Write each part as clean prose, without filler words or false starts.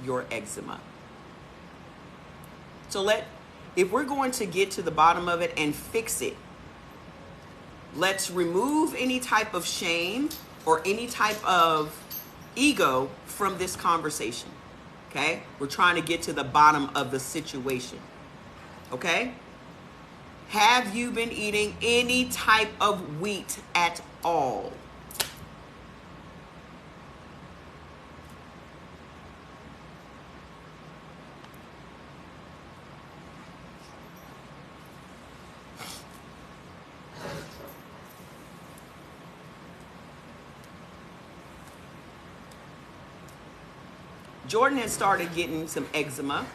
your eczema. So if we're going to get to the bottom of it and fix it, let's remove any type of shame or any type of ego from this conversation. Okay? We're trying to get to the bottom of the situation. Okay? Have you been eating any type of wheat at all? Jordan has started getting some eczema.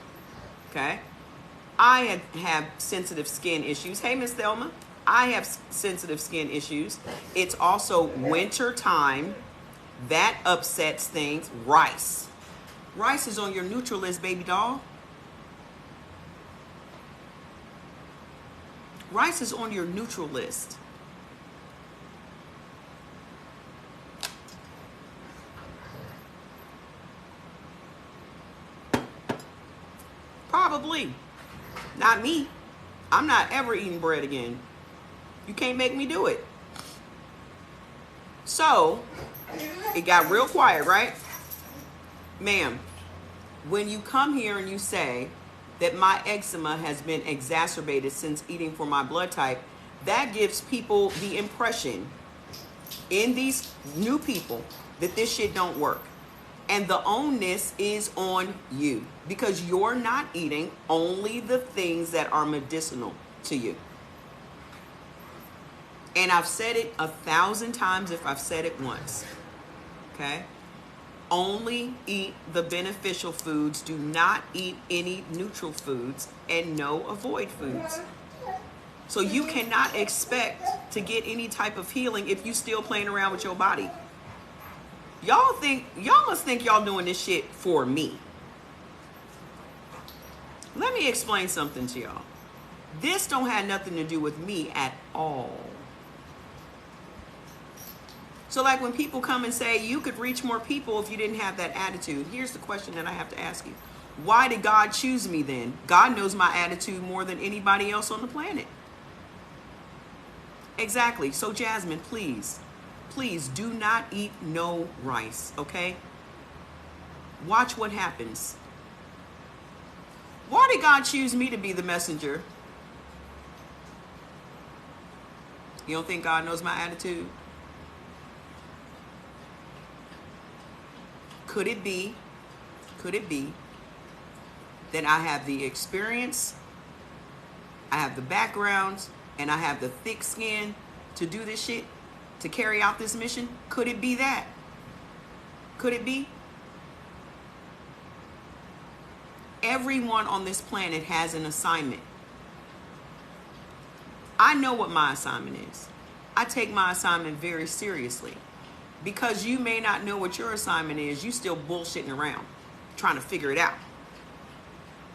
Okay? I have sensitive skin issues. Hey, Miss Thelma. I have sensitive skin issues. It's also winter time. That upsets things. Rice. Rice is on your neutral list, baby doll. Rice is on your neutral list. Probably. Not me. I'm not ever eating bread again. You can't make me do it. So, it got real quiet, right? Ma'am, when you come here and you say that my eczema has been exacerbated since eating for my blood type, that gives people the impression in these new people that this shit don't work. And the onus is on you because you're not eating only the things that are medicinal to you. And I've said it 1,000 times if I've said it once. Okay? Only eat the beneficial foods. Do not eat any neutral foods, and no avoid foods. So you cannot expect to get any type of healing if you still playing around with your body. Y'all must think y'all doing this shit for me. Let me explain something to y'all. This don't have nothing to do with me at all. So like when people come and say you could reach more people if you didn't have that attitude, here's the question that I have to ask you. Why did God choose me then? God knows my attitude more than anybody else on the planet. Exactly. So Jasmine, please do not eat no rice, okay? Watch what happens. Why did God choose me to be the messenger? You don't think God knows my attitude? Could it be that I have the experience, I have the background, and I have the thick skin to do this shit? To carry out this mission? Could it be that? Could it be? Everyone on this planet has an assignment. I know what my assignment is. I take my assignment very seriously. Because you may not know what your assignment is, you still bullshitting around, trying to figure it out.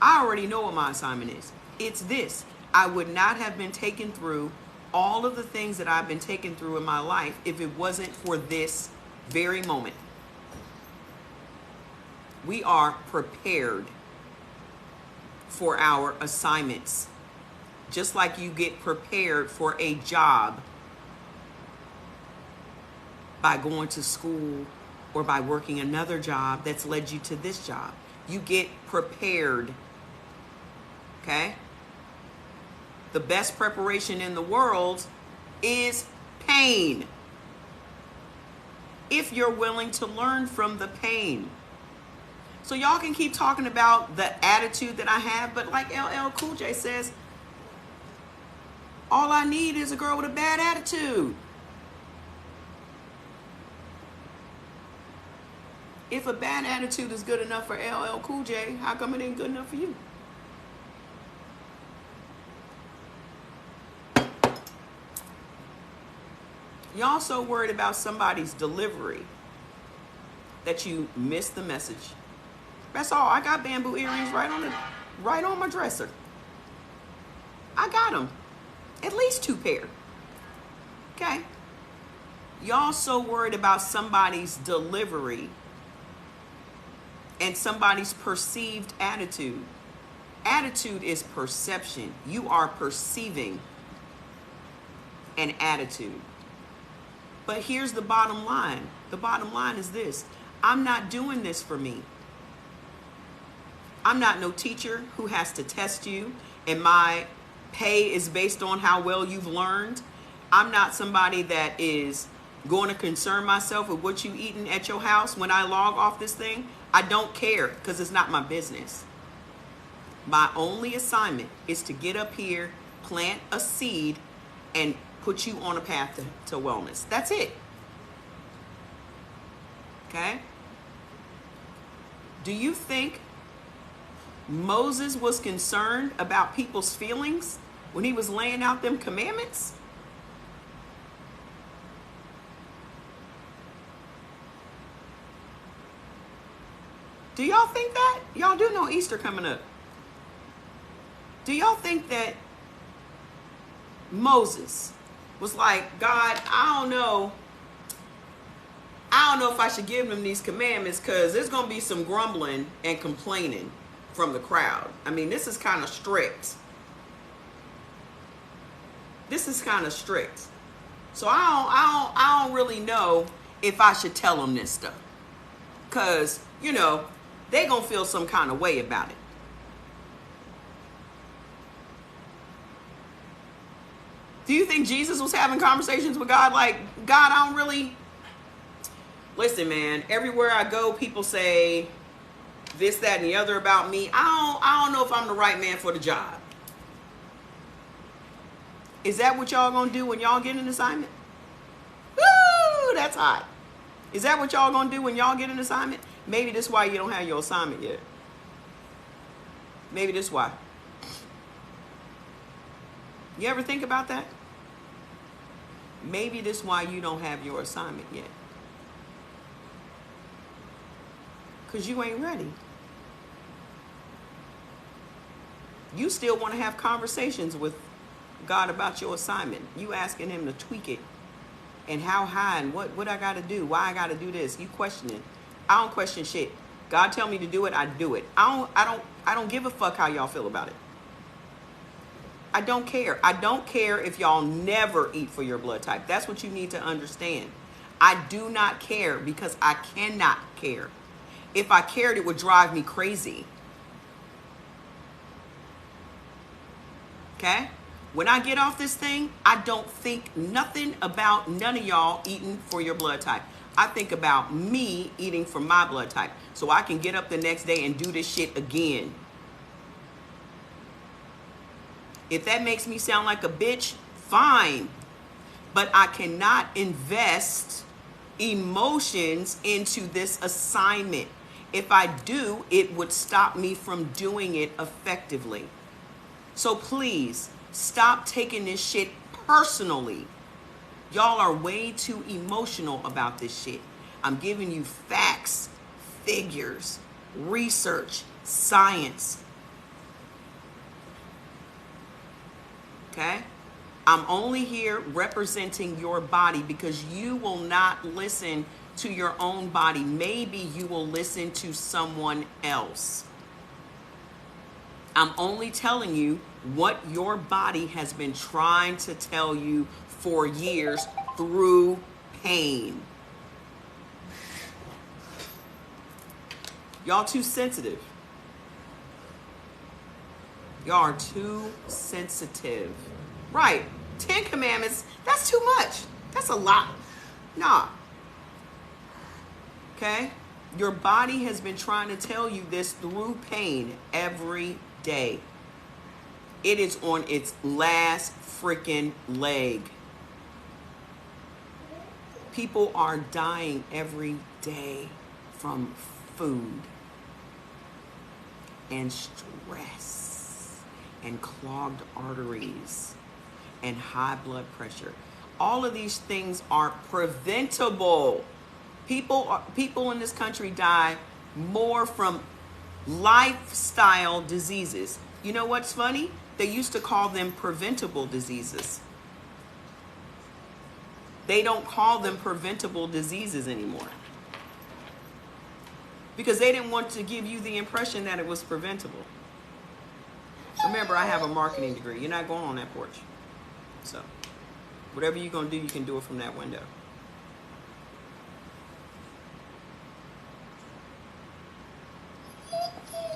I already know what my assignment is. It's this. I would not have been taken through all of the things that I've been taken through in my life if it wasn't for this very moment. We are prepared for our assignments. Just like you get prepared for a job by going to school or by working another job that's led you to this job. You get prepared. Okay? The best preparation in the world is pain. If you're willing to learn from the pain. So y'all can keep talking about the attitude that I have, but like LL Cool J says, all I need is a girl with a bad attitude. If a bad attitude is good enough for LL Cool J, how come it ain't good enough for you? Y'all so worried about somebody's delivery that you miss the message. That's all. I got bamboo earrings right on my dresser. I got them. At least 2 pair. Okay? Y'all so worried about somebody's delivery and somebody's perceived attitude. Attitude is perception. You are perceiving an attitude. But here's the bottom line. The bottom line is this. I'm not doing this for me. I'm not no teacher who has to test you, and my pay is based on how well you've learned. I'm not somebody that is going to concern myself with what you eating at your house when I log off this thing. I don't care, because it's not my business. My only assignment is to get up here, plant a seed, and put you on a path to wellness. That's it. Okay? Do you think Moses was concerned about people's feelings when he was laying out them commandments? Do y'all think that? Y'all do know Easter coming up. Do y'all think that Moses was like, God, I don't know if I should give them these commandments, because there's going to be some grumbling and complaining from the crowd. I mean, this is kind of strict. This is kind of strict. So I don't really know if I should tell them this stuff, because, you know, they going to feel some kind of way about it. Do you think Jesus was having conversations with God like, God, I don't really... Listen, man, everywhere I go, people say this, that, and the other about me. I don't know if I'm the right man for the job. Is that what y'all gonna do when y'all get an assignment? Woo, that's hot. Is that what y'all gonna do when y'all get an assignment? Maybe that's why you don't have your assignment yet. Maybe that's why. You ever think about that? Maybe that's why you don't have your assignment yet. Because you ain't ready. You still want to have conversations with God about your assignment. You asking him to tweak it. And how high, and what I got to do, why I got to do this. You questioning. I don't question shit. God tell me to do it, I do it. I don't give a fuck how y'all feel about it. I don't care. I don't care if y'all never eat for your blood type. That's what you need to understand. I do not care, because I cannot care. If I cared, it would drive me crazy. Okay? When I get off this thing, I don't think nothing about none of y'all eating for your blood type. I think about me eating for my blood type, so I can get up the next day and do this shit again. If that makes me sound like a bitch, fine. But I cannot invest emotions into this assignment. If I do, it would stop me from doing it effectively. So please, stop taking this shit personally. Y'all are way too emotional about this shit. I'm giving you facts, figures, research, science. Okay? I'm only here representing your body, because you will not listen to your own body. Maybe you will listen to someone else. I'm only telling you what your body has been trying to tell you for years through pain. Y'all too sensitive. Y'all are too sensitive. Right. 10 commandments, that's too much. That's a lot. Nah. Okay? Your body has been trying to tell you this through pain every day. It is on its last freaking leg. People are dying every day from food and stress and clogged arteries and high blood pressure. All of these things are preventable. People in this country die more from lifestyle diseases. You know what's funny? They used to call them preventable diseases. They don't call them preventable diseases anymore. because they didn't want to give you the impression that it was preventable. Remember, I have a marketing degree. You're not going on that porch. So whatever you're going to do, you can do it from that window.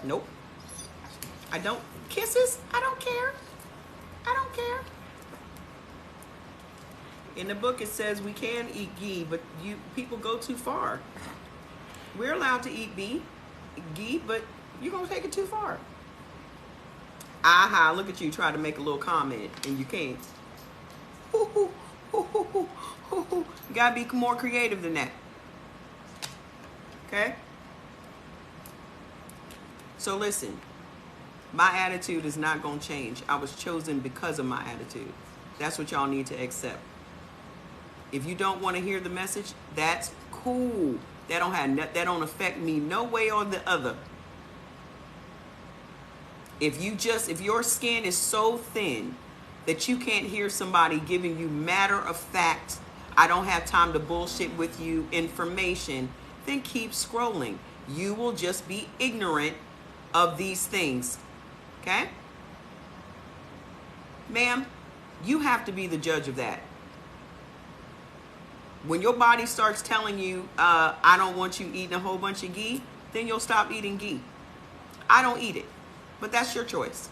Nope. I don't. Kisses? I don't care. I don't care. In the book it says we can eat ghee, but people go too far. We're allowed to eat ghee, but you're going to take it too far. Aha, look at you try to make a little comment and you can't. You got to be more creative than that. Okay? So listen, my attitude is not going to change. I was chosen because of my attitude. That's what y'all need to accept. If you don't want to hear the message, that's cool. That don't affect me no way or the other. If your skin is so thin that you can't hear somebody giving you matter of fact, I don't have time to bullshit with you information, then keep scrolling. You will just be ignorant of these things. Okay? Ma'am, you have to be the judge of that. When your body starts telling you, I don't want you eating a whole bunch of ghee, then you'll stop eating ghee. I don't eat it, but that's your choice.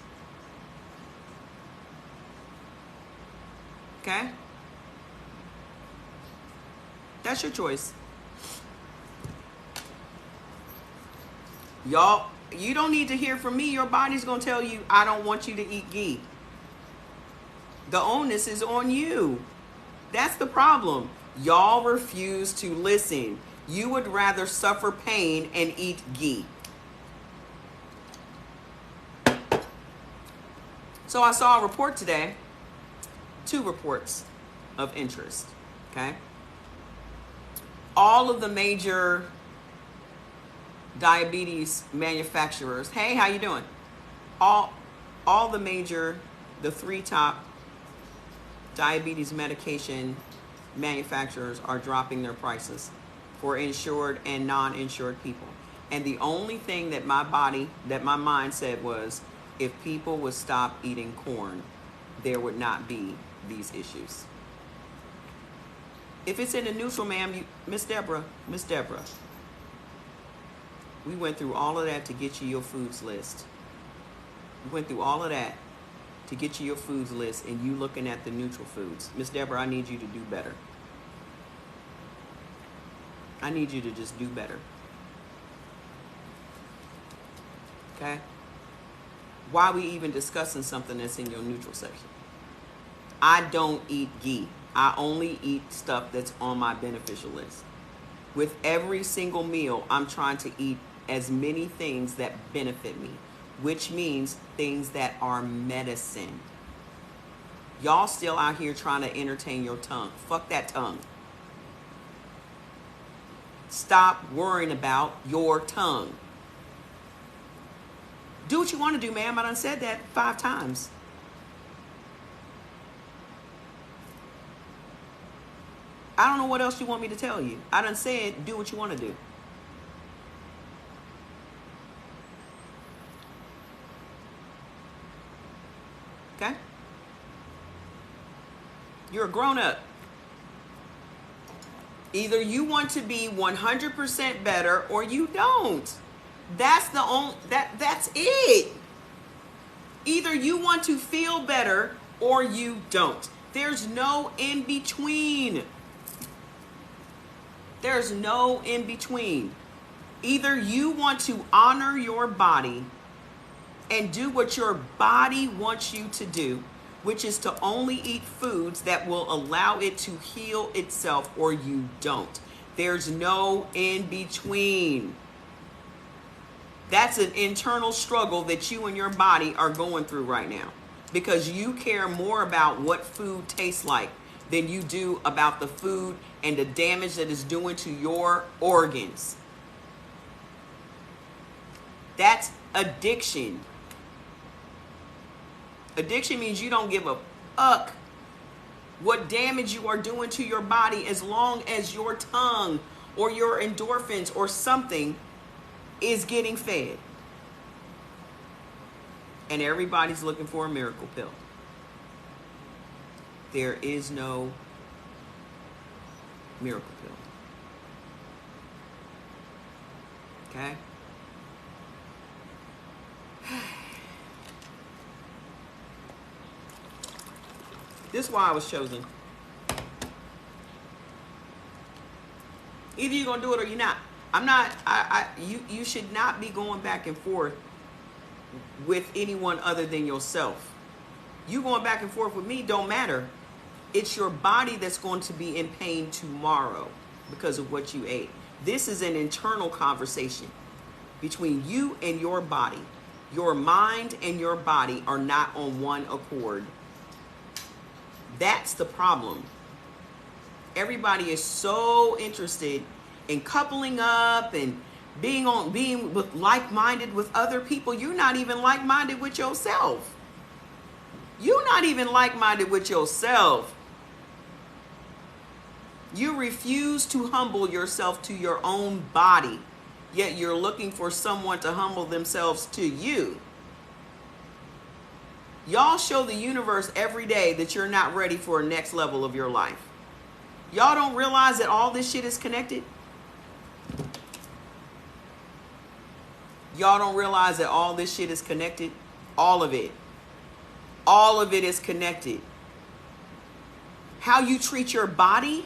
Okay? That's your choice. Y'all, you don't need to hear from me. Your body's going to tell you, I don't want you to eat ghee. The onus is on you. That's the problem. Y'all refuse to listen. You would rather suffer pain and eat ghee. So I saw a report today, 2 reports of interest, okay? All of the major diabetes manufacturers, hey, how you doing? All the 3 top diabetes medication manufacturers are dropping their prices for insured and non-insured people. And the only thing that my mind said was, if people would stop eating corn, there would not be these issues. If it's in the neutral, ma'am, Miss Deborah, we went through all of that to get you your foods list. We went through all of that to get you your foods list, and you looking at the neutral foods. Miss Deborah, I need you to do better. I need you to just do better. Okay? Why are we even discussing something that's in your neutral section? I don't eat ghee. I only eat stuff that's on my beneficial list. With every single meal, I'm trying to eat as many things that benefit me, which means things that are medicine. Y'all still out here trying to entertain your tongue. Fuck that tongue. Stop worrying about your tongue. Do what you want to do, ma'am. I done said that 5 times. I don't know what else you want me to tell you. I done said, do what you want to do. Okay? You're a grown-up. Either you want to be 100% better or you don't. That's it. Either you want to feel better or you don't. There's no in between. There's no in between. Either you want to honor your body and do what your body wants you to do, which is to only eat foods that will allow it to heal itself, or you don't. There's no in between. That's an internal struggle that you and your body are going through right now, because you care more about what food tastes like than you do about the food and the damage that it's doing to your organs. That's addiction. Addiction means you don't give a fuck what damage you are doing to your body, as long as your tongue or your endorphins or something is getting fed. And everybody's looking for a miracle pill. There is no miracle pill. Okay? This is why I was chosen. Either you're gonna do it or you're not. I'm not. You should not be going back and forth with anyone other than yourself. You going back and forth with me don't matter. It's your body that's going to be in pain tomorrow because of what you ate. This is an internal conversation between you and your body. Your mind and your body are not on one accord. That's the problem. Everybody is so interested in coupling up and being with like-minded with other people. You're not even like-minded with yourself. You're not even like-minded with yourself. You refuse to humble yourself to your own body, yet you're looking for someone to humble themselves to you. Y'all show the universe every day that you're not ready for a next level of your life. Y'all don't realize that all this shit is connected? Y'all don't realize that all this shit is connected? All of it. All of it is connected. How you treat your body,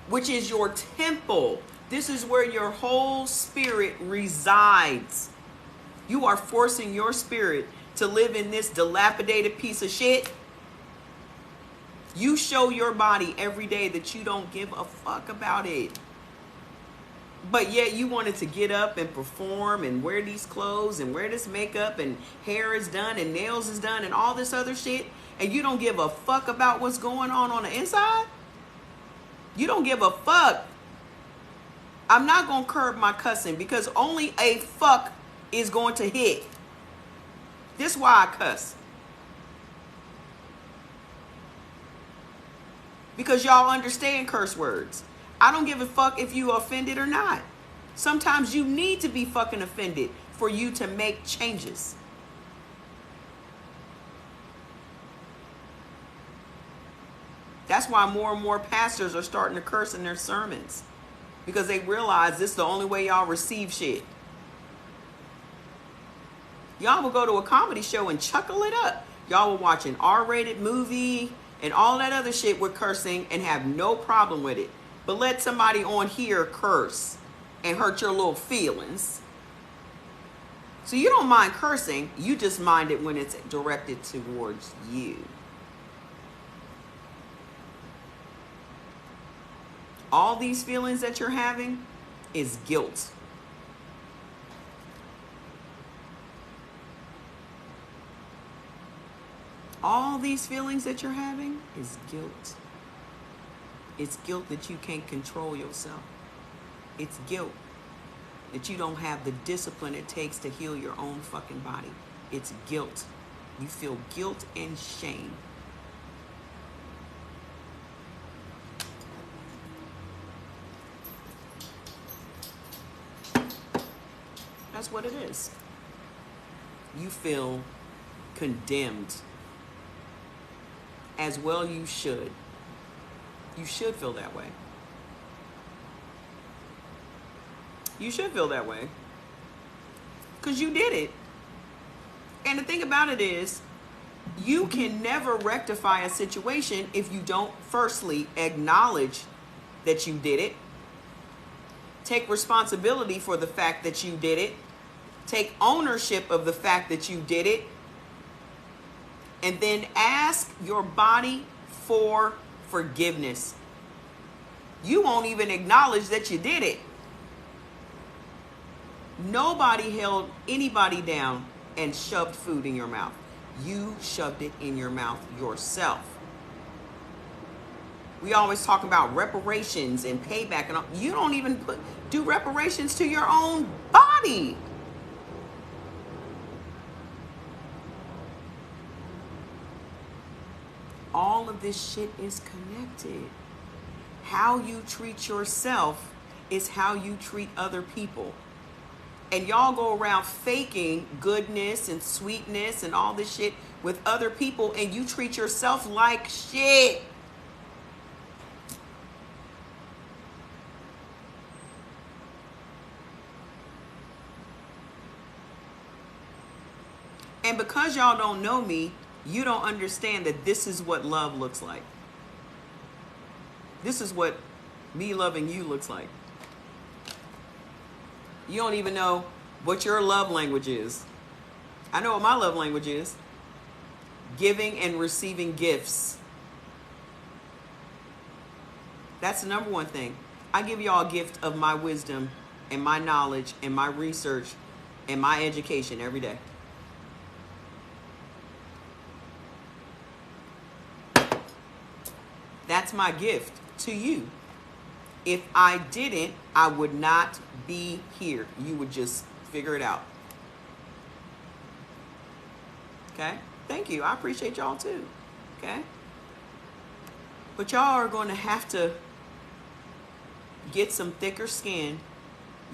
which is your temple. This is where your whole spirit resides. You are forcing your spirit to live in this dilapidated piece of shit. You show your body every day that you don't give a fuck about it. But yet you wanted to get up and perform and wear these clothes and wear this makeup and hair is done and nails is done and all this other shit. And you don't give a fuck about what's going on the inside? You don't give a fuck. I'm not going to curb my cussing because only a fuck is going to hit. This is why I cuss. Because y'all understand curse words. I don't give a fuck if you offended or not. Sometimes you need to be fucking offended for you to make changes. That's why more and more pastors are starting to curse in their sermons. Because they realize this is the only way y'all receive shit. Y'all will go to a comedy show and chuckle it up. Y'all will watch an R-rated movie and all that other shit with cursing and have no problem with it. But let somebody on here curse and hurt your little feelings. So you don't mind cursing, you just mind it when it's directed towards you. All these feelings that you're having is guilt. All these feelings that you're having is guilt. It's guilt that you can't control yourself. It's guilt that you don't have the discipline it takes to heal your own fucking body. It's guilt. You feel guilt and shame. That's what it is. You feel condemned. As well you should. You should feel that way. You should feel that way. Because you did it. And the thing about it is, you can never rectify a situation if you don't firstly acknowledge that you did it. Take responsibility for the fact that you did it. Take ownership of the fact that you did it. And then ask your body for forgiveness. You won't even acknowledge that you did it. Nobody held anybody down and shoved food in your mouth. You shoved it in your mouth yourself. We always talk about reparations and payback, and all. You don't even do reparations to your own body. All of this shit is connected. How you treat yourself is how you treat other people. And y'all go around faking goodness and sweetness and all this shit with other people, and you treat yourself like shit. And because y'all don't know me, you don't understand that this is what love looks like. This is what me loving you looks like. You don't even know what your love language is. I know what my love language is. Giving and receiving gifts. That's the number one thing. I give y'all a gift of my wisdom and my knowledge and my research and my education every day. That's my gift to you. If I didn't, I would not be here. You would just figure it out. Okay? Thank you. I appreciate y'all too. Okay? But y'all are going to have to get some thicker skin.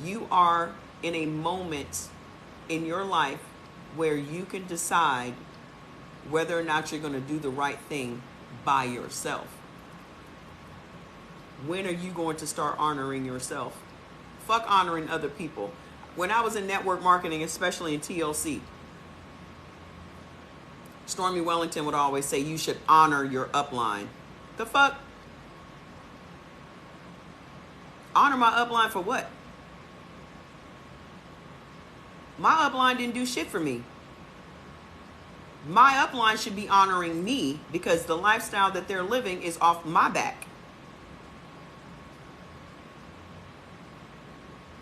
You are in a moment in your life where you can decide whether or not you're going to do the right thing by yourself. When are you going to start honoring yourself? Fuck honoring other people. When I was in network marketing, especially in TLC, Stormy Wellington would always say, you should honor your upline. The fuck? Honor my upline for what? My upline didn't do shit for me. My upline should be honoring me because the lifestyle that they're living is off my back.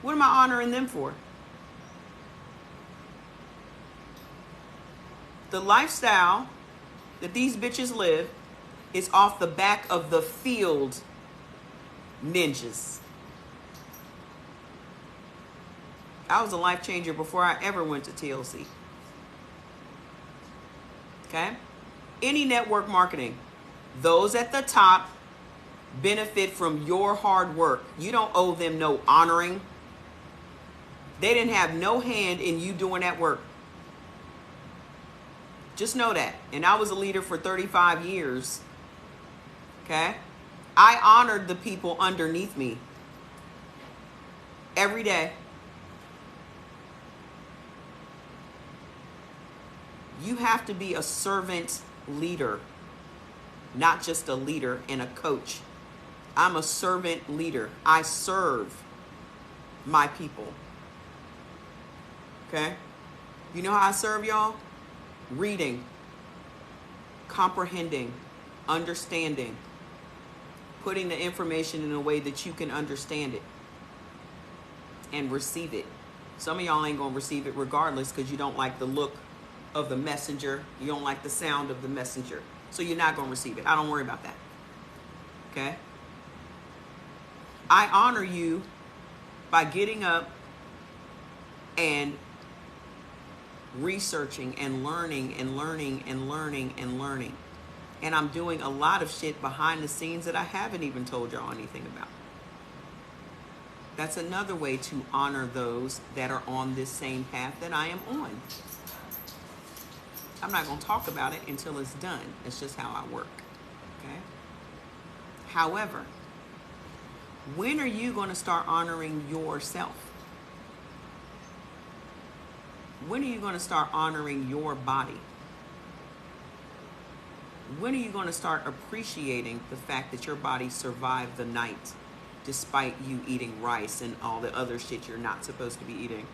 What am I honoring them for? The lifestyle that these bitches live is off the back of the field ninjas. I was a life changer before I ever went to TLC. Okay? Any network marketing, those at the top benefit from your hard work. You don't owe them no honoring. They didn't have no hand in you doing that work. Just know that. And I was a leader for 35 years. Okay? I honored the people underneath me every day. You have to be a servant leader, not just a leader and a coach. I'm a servant leader. I serve my people. Okay? You know how I serve y'all? Reading, comprehending, understanding, putting the information in a way that you can understand it and receive it. Some of y'all ain't gonna receive it regardless because you don't like the look of the messenger. You don't like the sound of the messenger. So you're not gonna receive it. I don't worry about that. Okay? I honor you by getting up and researching and learning and learning and learning and learning. And I'm doing a lot of shit behind the scenes that I haven't even told y'all anything about. That's another way to honor those that are on this same path that I am on. I'm not going to talk about it until it's done. It's just how I work. Okay? However, when are you going to start honoring yourself? When are you going to start honoring your body? When are you going to start appreciating the fact that your body survived the night despite you eating rice and all the other shit you're not supposed to be eating?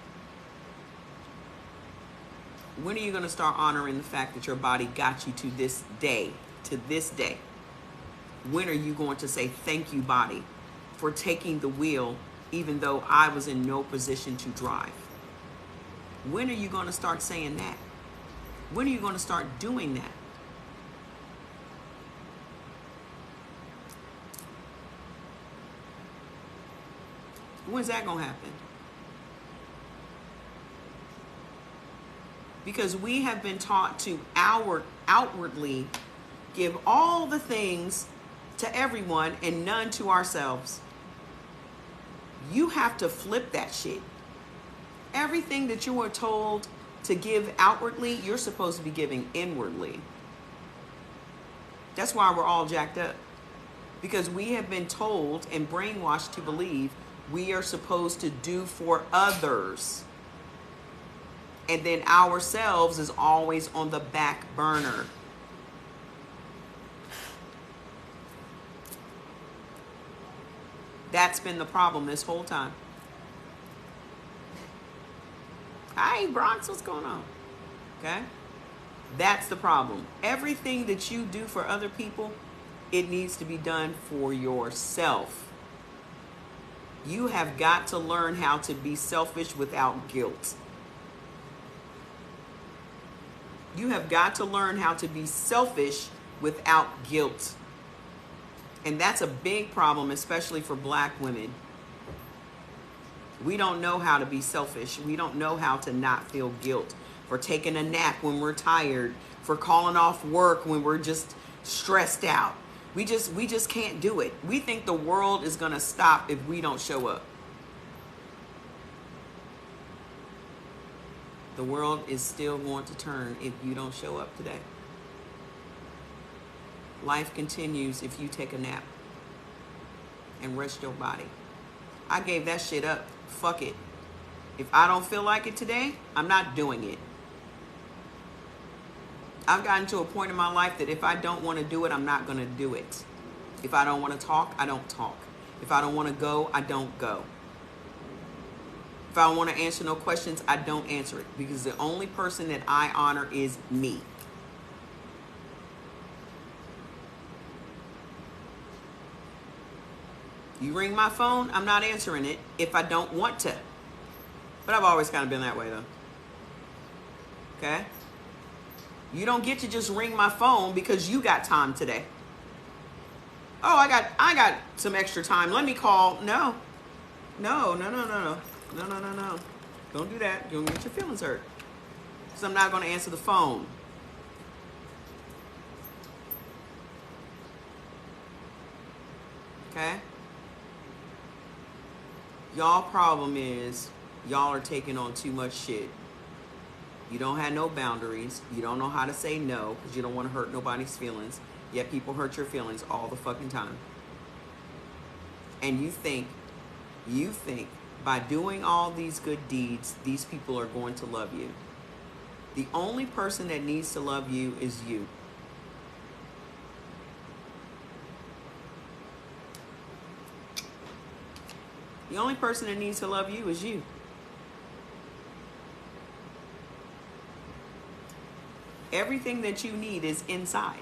When are you going to start honoring the fact that your body got you to this day, When are you going to say, thank you, body, for taking the wheel even though I was in no position to drive? When are you going to start saying that? When are you going to start doing that? When's that going to happen? Because we have been taught to outwardly give all the things to everyone and none to ourselves. You have to flip that shit. Everything that you were told to give outwardly, you're supposed to be giving inwardly. That's why we're all jacked up. Because we have been told and brainwashed to believe we are supposed to do for others. And then ourselves is always on the back burner. That's been the problem this whole time. Hi, Bronx, what's going on? Okay? That's the problem. Everything that you do for other people, it needs to be done for yourself. You have got to learn how to be selfish without guilt. You have got to learn how to be selfish without guilt. And that's a big problem, especially for black women. We don't know how to be selfish. We don't know how to not feel guilt for taking a nap when we're tired, for calling off work when we're just stressed out. We just can't do it. We think the world is going to stop if we don't show up. The world is still going to turn if you don't show up today. Life continues if you take a nap and rest your body. I gave that shit up. Fuck it. If I don't feel like it today, I'm not doing it. I've gotten to a point in my life that if I don't want to do it, I'm not going to do it. If I don't want to talk, I don't talk. If I don't want to go, I don't go. If I don't want to answer no questions, I don't answer it. Because the only person that I honor is me. You ring my phone, I'm not answering it if I don't want to. But I've always kind of been that way though. Okay? You don't get to just ring my phone because you got time today. Oh, I got some extra time. Let me call. No. No. Don't do that. You'll get your feelings hurt. So I'm not going to answer the phone. Okay? Y'all problem is y'all are taking on too much shit. You don't have no boundaries. You don't know how to say no because you don't want to hurt nobody's feelings. Yet people hurt your feelings all the fucking time. And you think by doing all these good deeds, these people are going to love you. The only person that needs to love you is you. The only person that needs to love you is you. Everything that you need is inside.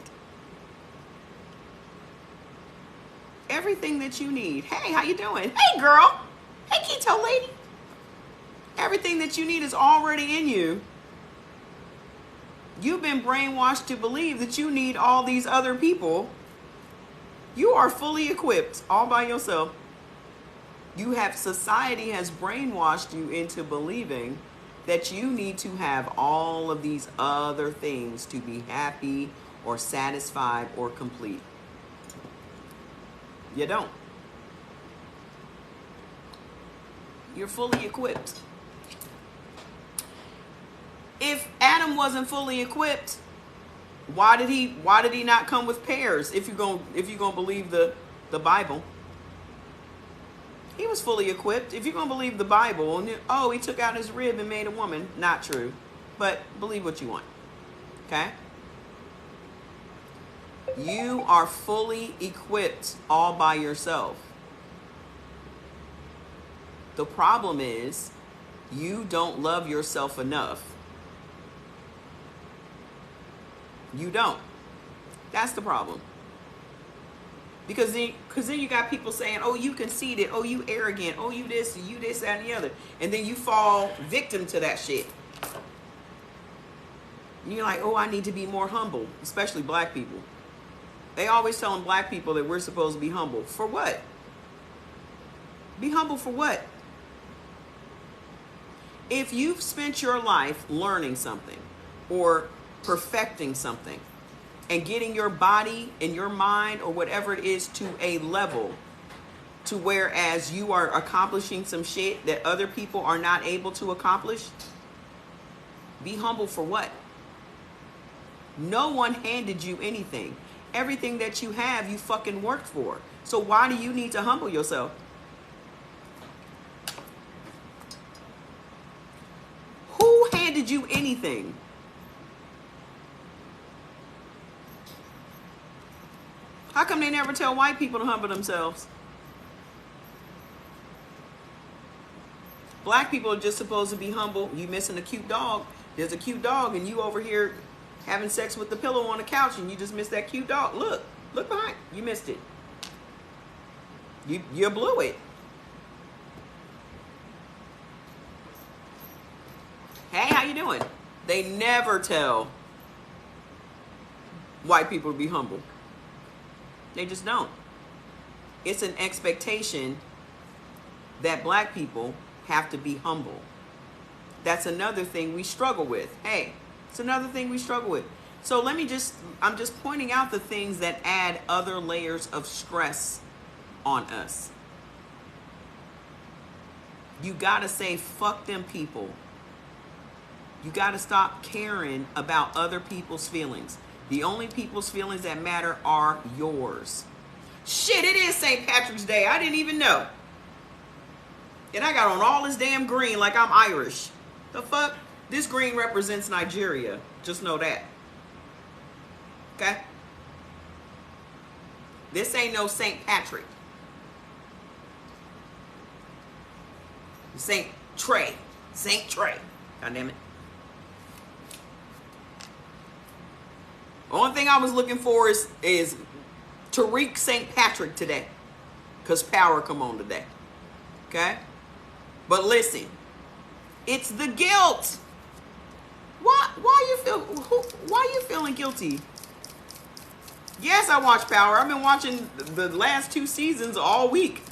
Everything that you need. Hey, how you doing? Hey, girl. Hey, keto lady. Everything that you need is already in you. You've been brainwashed to believe that you need all these other people. You are fully equipped all by yourself. Society has brainwashed you into believing that you need to have all of these other things to be happy or satisfied or complete. You don't. You're fully equipped. If Adam wasn't fully equipped, why did he not come with pairs? If you're gonna believe the Bible. He was fully equipped. If you're going to believe the Bible, and he took out his rib and made a woman. Not true. But believe what you want. Okay? You are fully equipped all by yourself. The problem is you don't love yourself enough. You don't. That's the problem. Because then you got people saying, oh, you conceited, oh, you arrogant, oh, you this, that, and the other. And then you fall victim to that shit. And you're like, oh, I need to be more humble, especially black people. They always telling black people that we're supposed to be humble. For what? Be humble for what? If you've spent your life learning something or perfecting something, and getting your body and your mind or whatever it is to a level to whereas you are accomplishing some shit that other people are not able to accomplish? Be humble for what? No one handed you anything. Everything that you have, you fucking worked for. So why do you need to humble yourself? Who handed you anything? How come they never tell white people to humble themselves? Black people are just supposed to be humble. You missing a cute dog. There's a cute dog and you over here having sex with the pillow on the couch and you just missed that cute dog. Look behind. You missed it. You blew it. Hey, how you doing? They never tell white people to be humble. They just don't. It's an expectation that black people have to be humble. That's another thing we struggle with. Hey, it's another thing we struggle with. So I'm just pointing out the things that add other layers of stress on us. You gotta say, fuck them people. You gotta stop caring about other people's feelings. The only people's feelings that matter are yours. Shit, it is St. Patrick's Day. I didn't even know. And I got on all this damn green like I'm Irish. The fuck? This green represents Nigeria. Just know that. Okay? This ain't no St. Patrick. St. Trey. St. Trey. God damn it. Only thing I was looking for is Tariq St. Patrick today. Because power come on today. Okay? But listen. It's the guilt. Why you feeling guilty? Yes, I watch Power. I've been watching the last 2 seasons all week.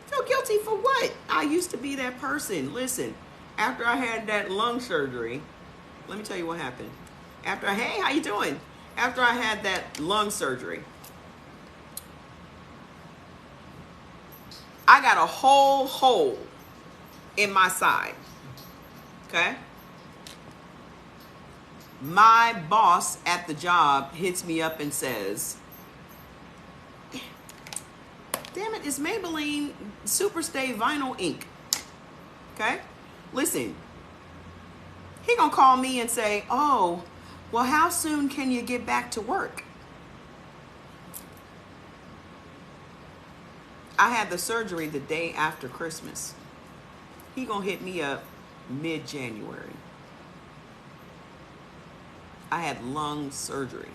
Feel guilty for what? I used to be that person. Listen, after I had that lung surgery, let me tell you what happened. Hey, how you doing? After I had that lung surgery, I got a whole hole in my side. Okay? My boss at the job hits me up and says, damn it, it's Maybelline Superstay Vinyl Ink. Okay? Listen, he gonna call me and say, oh, well, how soon can you get back to work? I had the surgery the day after Christmas. He gonna hit me up mid-January. I had lung surgery.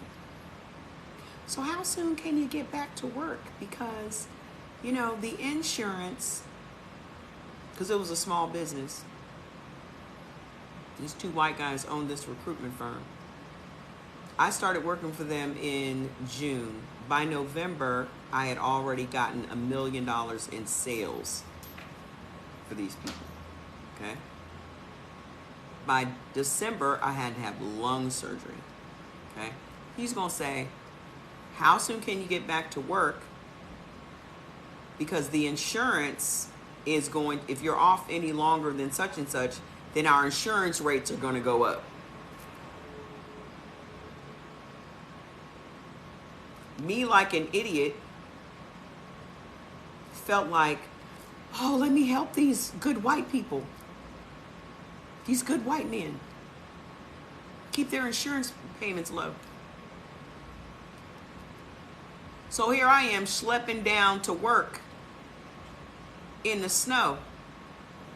So how soon can you get back to work? Because, you know, the insurance, because it was a small business. These 2 white guys owned this recruitment firm. I started working for them in June. By November, I had already gotten $1 million in sales for these people. Okay? By December, I had to have lung surgery. Okay? He's going to say, how soon can you get back to work? Because the insurance is going, if you're off any longer than such and such, then our insurance rates are going to go up. Me, like an idiot, felt like, oh, let me help these good white people. These good white men. Keep their insurance payments low. So here I am schlepping down to work in the snow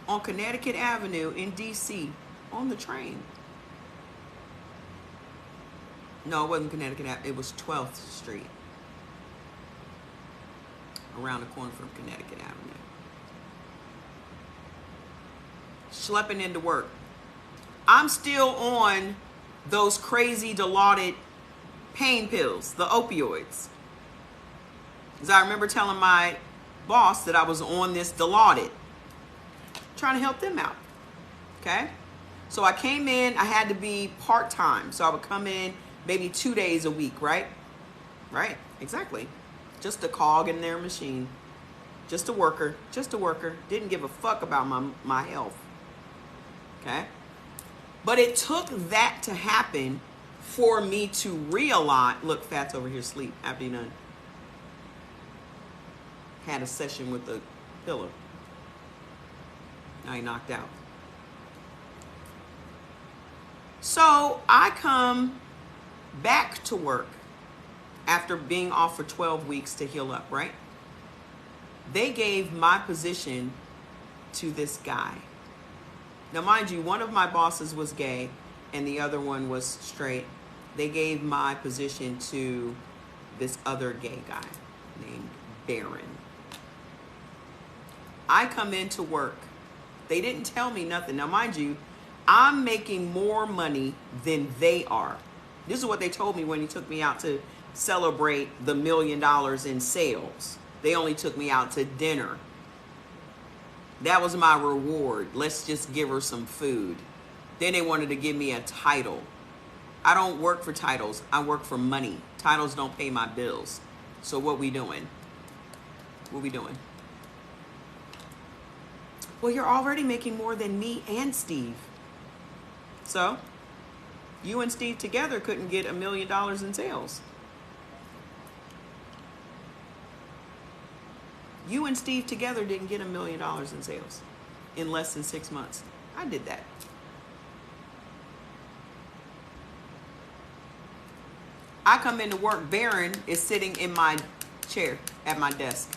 on Connecticut Avenue in DC on the train. No, it wasn't Connecticut Avenue. It was 12th Street. Around the corner from Connecticut Avenue. Schlepping into work. I'm still on those crazy Dilaudid pain pills, the opioids. Because I remember telling my boss that I was on this Dilaudid, trying to help them out. Okay? So I came in, I had to be part-time. So I would come in maybe 2 days a week, right? Right, exactly. Just a cog in their machine. Just a worker. Just a worker. Didn't give a fuck about my health. Okay? But it took that to happen for me to realize. Look, Fat's over here asleep after he done had a session with the pillow. Now he knocked out. So I come back to work after being off for 12 weeks to heal up, right? They gave my position to this guy. Now, mind you, one of my bosses was gay and the other one was straight. They gave my position to this other gay guy named Baron. I come into work. They didn't tell me nothing. Now, mind you, I'm making more money than they are. This is what they told me when he took me out to celebrate the $1 million in sales. They only took me out to dinner. That was my reward. Let's just give her some food. Then they wanted to give me a title. I don't work for titles. I work for money. Titles don't pay my bills. So what we doing? What we doing? Well, you're already making more than me and Steve. So you and Steve together couldn't get $1 million in sales. You and Steve together didn't get $1 million in sales in less than 6 months. I did that. I come into work, Baron is sitting in my chair at my desk.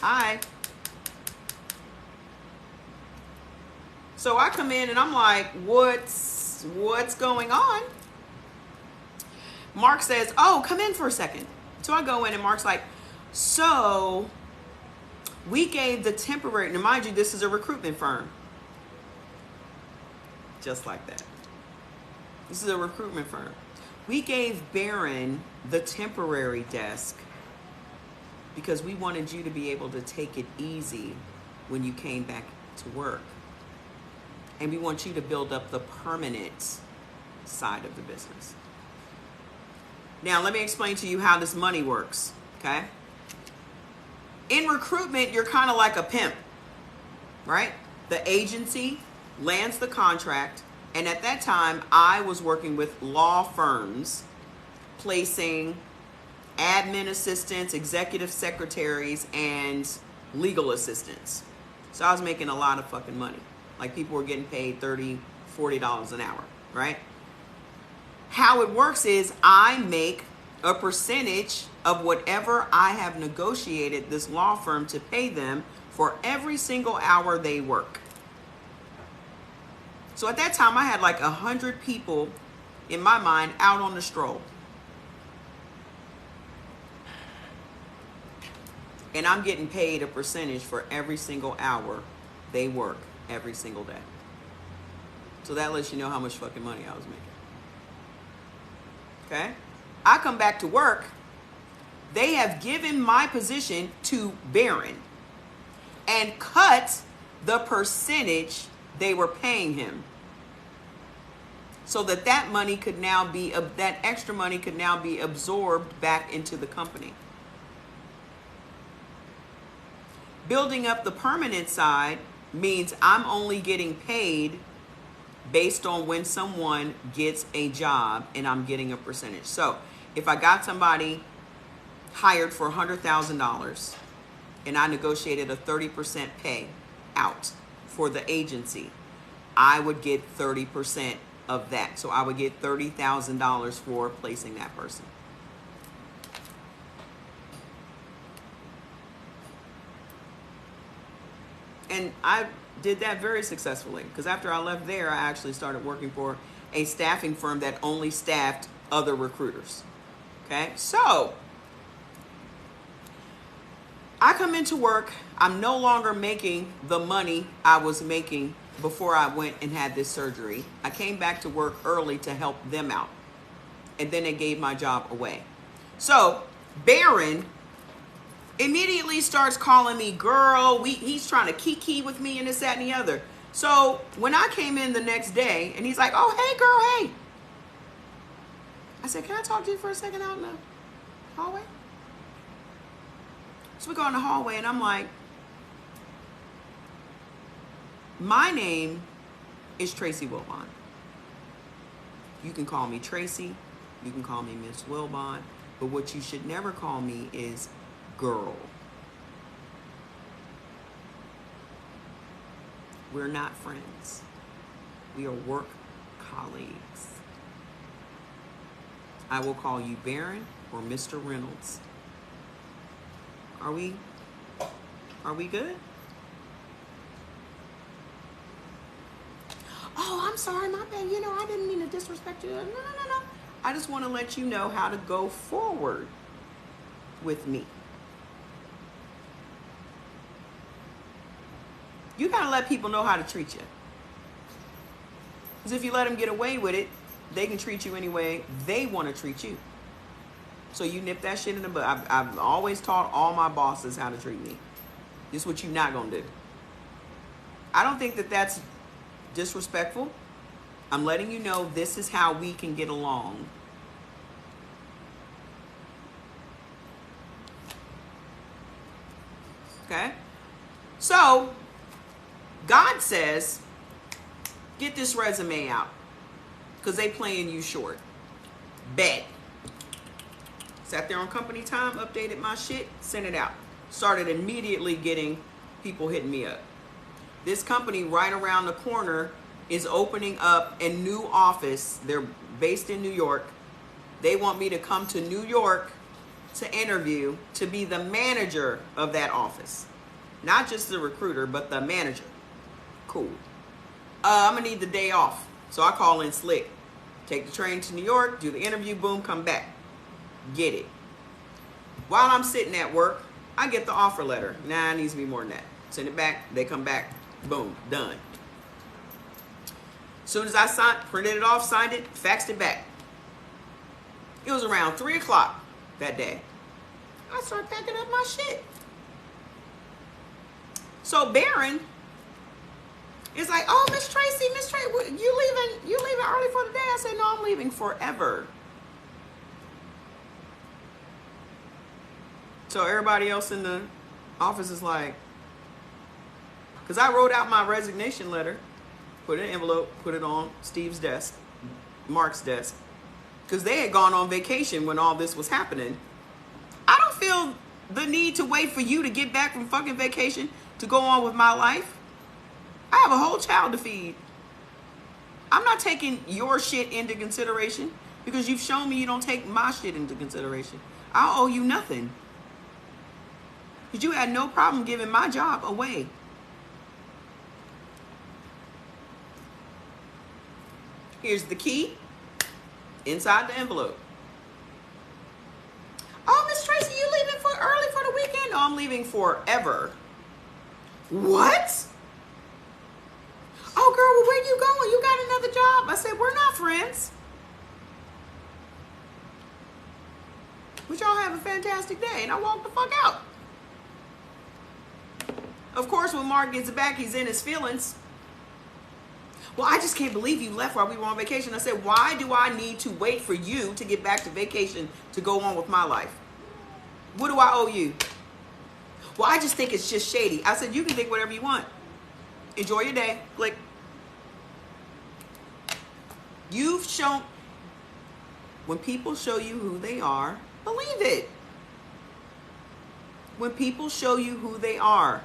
Hi. So I come in and I'm like, what's going on? Mark says, oh, come in for a second. So I go in and Mark's like, so we gave the temporary, now mind you, this is a recruitment firm. Just like that. This is a recruitment firm. We gave Baron the temporary desk because we wanted you to be able to take it easy when you came back to work. And we want you to build up the permanent side of the business. Now, let me explain to you how this money works, okay? In recruitment, you're kind of like a pimp, right? The agency lands the contract, and at that time, I was working with law firms, placing admin assistants, executive secretaries, and legal assistants. So I was making a lot of fucking money. Like people were getting paid $30, $40 an hour, right? How it works is I make a percentage of whatever I have negotiated this law firm to pay them for every single hour they work. So at that time, I had like 100 people in my mind out on the stroll. And I'm getting paid a percentage for every single hour they work every single day. So that lets you know how much fucking money I was making. Okay? I come back to work. They have given my position to Baron and cut the percentage they were paying him, so that money could now be, that extra money could now be absorbed back into the company. Building up the permanent side means I'm only getting paid based on when someone gets a job and I'm getting a percentage. So if I got somebody hired for $100,000 and I negotiated a 30% pay out for the agency, I would get 30% of that. So I would get $30,000 for placing that person. And I did that very successfully because after I left there, I actually started working for a staffing firm that only staffed other recruiters. Okay, so I come into work. I'm no longer making the money I was making before I went and had this surgery. I came back to work early to help them out. And then they gave my job away. So Baron immediately starts calling me girl. He's trying to kiki with me and this, that, and the other. So when I came in the next day and he's like, oh, hey, girl, hey. I said, can I talk to you for a second out in the hallway? So we go in the hallway and I'm like, my name is Tracy Wilbon. You can call me Tracy. You can call me Miss Wilbon. But what you should never call me is girl. We're not friends. We are work colleagues. I will call you Baron or Mr. Reynolds. Are we good? Oh, I'm sorry, my bad. You know, I didn't mean to disrespect you. No. I just want to let you know how to go forward with me. You gotta let people know how to treat you. Because if you let them get away with it, they can treat you any way they want to treat you. So you nip that shit in the bud. I've always taught all my bosses how to treat me. This is what you're not gonna do. I don't think that that's disrespectful. I'm letting you know this is how we can get along. Okay? So, God says, get this resume out. Because they playing you short. Bet. Sat there on company time, updated my shit, sent it out. Started immediately getting people hitting me up. This company right around the corner is opening up a new office. They're based in New York. They want me to come to New York to interview to be the manager of that office. Not just the recruiter, but the manager. Cool. I'm gonna need the day off. So I call in slick. Take the train to New York, do the interview, boom, come back. Get it. While I'm sitting at work, I get the offer letter. Nah, it needs to be more than that. Send it back, they come back, boom, done. As soon as I printed it off, signed it, faxed it back. It was around 3 o'clock that day. I started packing up my shit. So Baron is like, oh, Miss Tracy, you leaving early for the day? I said, no, I'm leaving forever. So everybody else in the office is like, because I wrote out my resignation letter, put it in an envelope, put it on Steve's desk, Mark's desk, because they had gone on vacation when all this was happening. I don't feel the need to wait for you to get back from fucking vacation to go on with my life. I have a whole child to feed. I'm not taking your shit into consideration because you've shown me you don't take my shit into consideration. I owe you nothing. Because you had no problem giving my job away. Here's the key inside the envelope. Oh, Miss Tracy, you leaving for early for the weekend? No, I'm leaving forever. What? Oh, girl, well, where you going? You got another job? I said, we're not friends. But y'all have a fantastic day. And I walked the fuck out. Of course, when Mark gets back, he's in his feelings. Well, I just can't believe you left while we were on vacation. I said, why do I need to wait for you to get back to vacation to go on with my life? What do I owe you? Well, I just think it's just shady. I said, you can think whatever you want. Enjoy your day. Click. You've shown, when people show you who they are, believe it. When people show you who they are,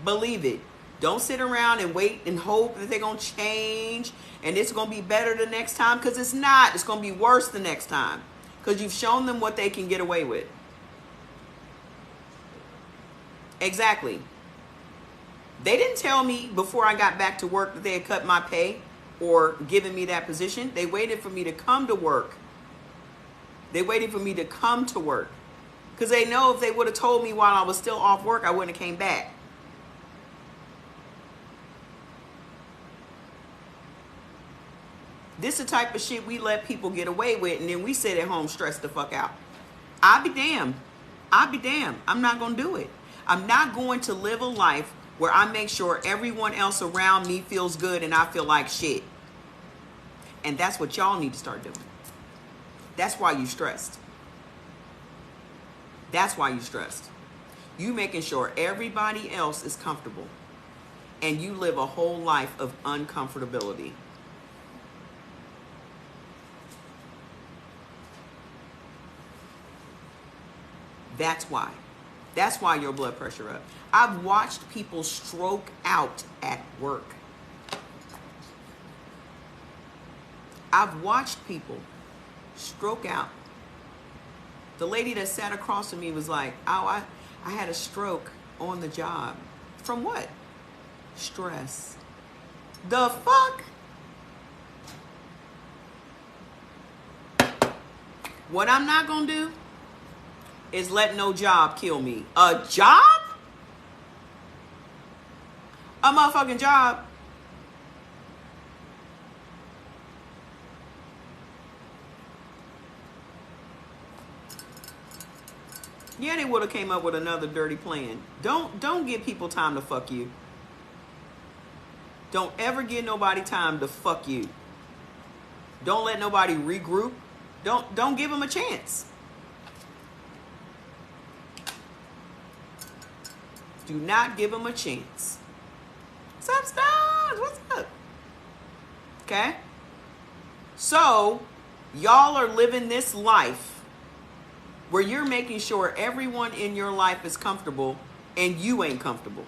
believe it. Don't sit around and wait and hope that they're going to change and it's going to be better the next time, because it's not. It's going to be worse the next time because you've shown them what they can get away with. Exactly. They didn't tell me before I got back to work that they had cut my pay or given me that position. They waited for me to come to work. They waited for me to come to work because they know if they would have told me while I was still off work, I wouldn't have came back. This is the type of shit we let people get away with, and then we sit at home stressed the fuck out. I'll be damned. I'll be damned. I'm not going to do it. I'm not going to live a life where I make sure everyone else around me feels good and I feel like shit. And that's what y'all need to start doing. That's why you stressed. That's why you stressed. You making sure everybody else is comfortable. And you live a whole life of uncomfortability. That's why. That's why your blood pressure up. I've watched people stroke out at work. I've watched people stroke out. The lady that sat across from me was like, oh, I had a stroke on the job. From what? Stress. The fuck? What I'm not gonna do is let no job kill me. A job? A motherfucking job. Yeah, they would have came up with another dirty plan. Don't give people time to fuck you. Don't ever give nobody time to fuck you. Don't let nobody regroup. Don't give them a chance. Do not give them a chance. What's up, Stars? What's up? Okay? So, y'all are living this life where you're making sure everyone in your life is comfortable and you ain't comfortable.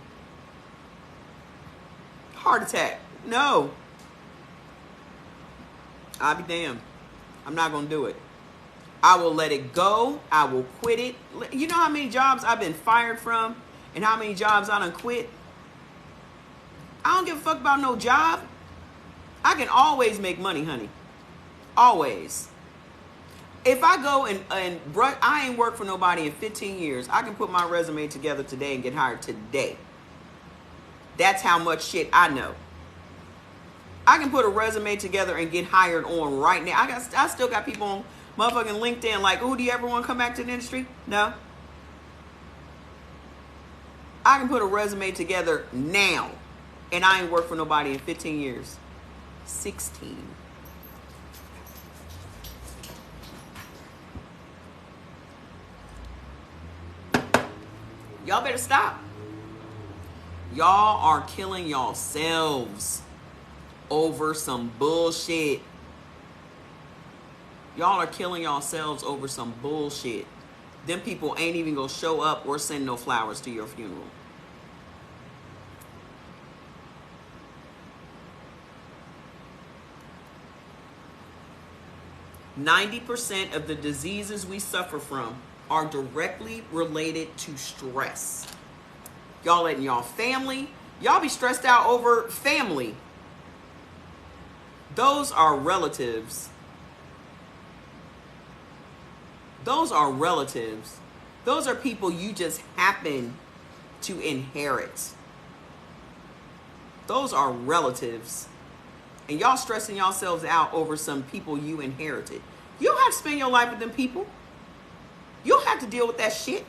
Heart attack. No. I'll be damned. I'm not going to do it. I will let it go. I will quit it. You know how many jobs I've been fired from and how many jobs I done quit? I don't give a fuck about no job. I can always make money, honey. Always. If I go and I ain't worked for nobody in 15 years, I can put my resume together today and get hired today. That's how much shit I know. I can put a resume together and get hired on right now. I still got people on motherfucking LinkedIn like, oh, do you ever want to come back to the industry? No. I can put a resume together now, and I ain't worked for nobody in 15 years. 16. Y'all better stop. Y'all are killing yourselves over some bullshit. Y'all are killing yourselves over some bullshit. Them people ain't even gonna show up or send no flowers to your funeral. %90 of the diseases we suffer from are directly related to stress. Y'all letting y'all family, y'all be stressed out over family. Those are relatives. Those are relatives. Those are people you just happen to inherit. Those are relatives. And y'all stressing yourselves out over some people you inherited. You don't have to spend your life with them people. You don't have to deal with that shit.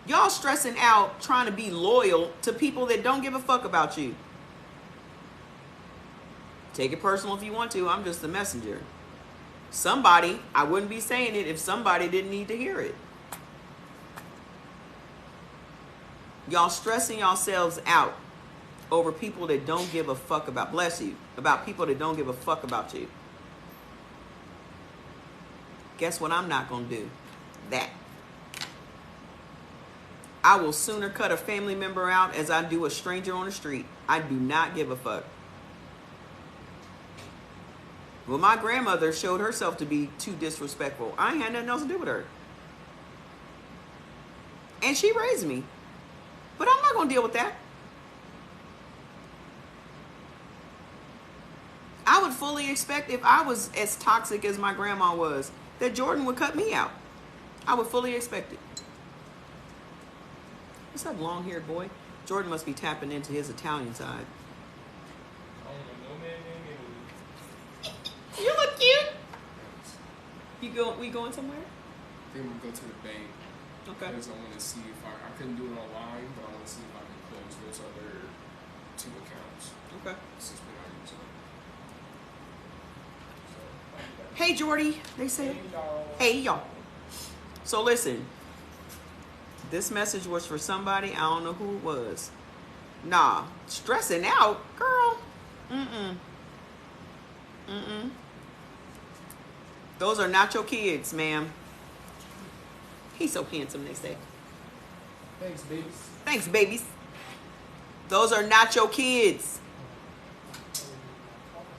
Y'all stressing out trying to be loyal to people that don't give a fuck about you. Take it personal if you want to. I'm just the messenger. Somebody, I wouldn't be saying it if somebody didn't need to hear it. Y'all stressing yourselves out over people that don't give a fuck about, bless you, about people that don't give a fuck about you. Guess what I'm not going to do? That. I will sooner cut a family member out as I do a stranger on the street. I do not give a fuck. Well, my grandmother showed herself to be too disrespectful. I ain't had nothing else to do with her. And she raised me. But I'm not going to deal with that. I would fully expect if I was as toxic as my grandma was, that Jordan would cut me out. I would fully expect it. What's up, long-haired boy? Jordan must be tapping into his Italian side. You look cute. We going somewhere? I think I'm gonna go to the bank. Okay. Because I want to see if I couldn't do it online, but I want to see if I can close those other 2 accounts. Okay. Since we're not using them. Hey, Jordy. They say. Hey, y'all. So listen. This message was for somebody. I don't know who it was. Nah, stressing out, girl. Those are not your kids, ma'am. He's so handsome, they say. Thanks, babies. Thanks, babies. Those are not your kids.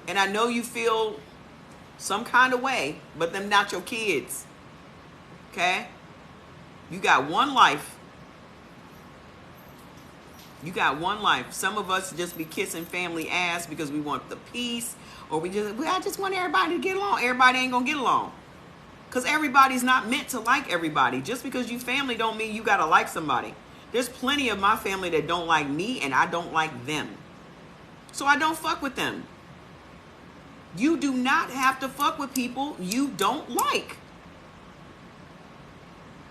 And I know you feel some kind of way, but them not your kids. Okay? You got one life. You got one life. Some of us just be kissing family ass because we want the peace, or I just want everybody to get along. Everybody ain't gonna get along. Because everybody's not meant to like everybody. Just because you family don't mean you gotta like somebody. There's plenty of my family that don't like me, and I don't like them. So I don't fuck with them. You do not have to fuck with people you don't like.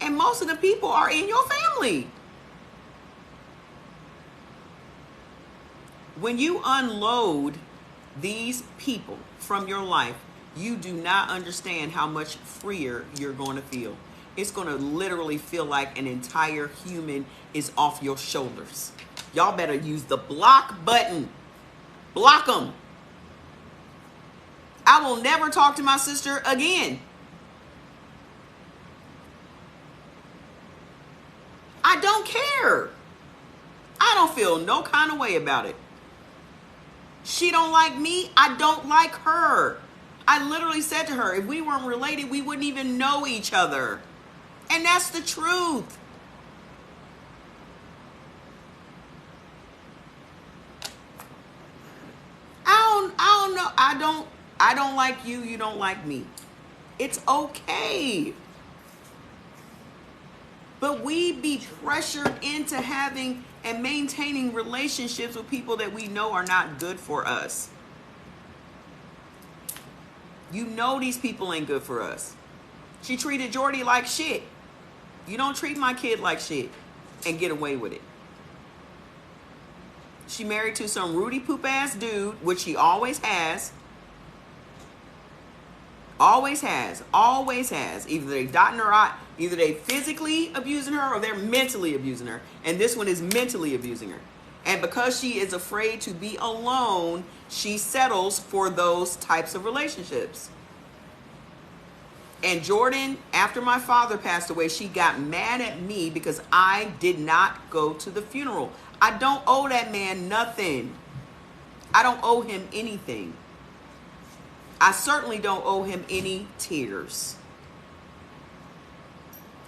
And most of the people are in your family. When you unload these people from your life, you do not understand how much freer you're going to feel. It's going to literally feel like an entire human is off your shoulders. Y'all better use the block button. Block them. I will never talk to my sister again. I don't care. I don't feel no kind of way about it. She don't like me. I don't like her. I literally said to her, if we weren't related, we wouldn't even know each other. And that's the truth. I don't know. I don't like you. You don't like me. It's okay. But we be pressured into having and maintaining relationships with people that we know are not good for us. You know these people ain't good for us. She treated Jordy like shit. You don't treat my kid like shit and get away with it. She married to some Rudy poop ass dude, which she always has. Always has. Always has. Either they dotting her out, either they physically abusing her or they're mentally abusing her. And this one is mentally abusing her. And because she is afraid to be alone, she settles for those types of relationships. And Jordan, after my father passed away, she got mad at me because I did not go to the funeral. I don't owe that man nothing. I don't owe him anything. I certainly don't owe him any tears.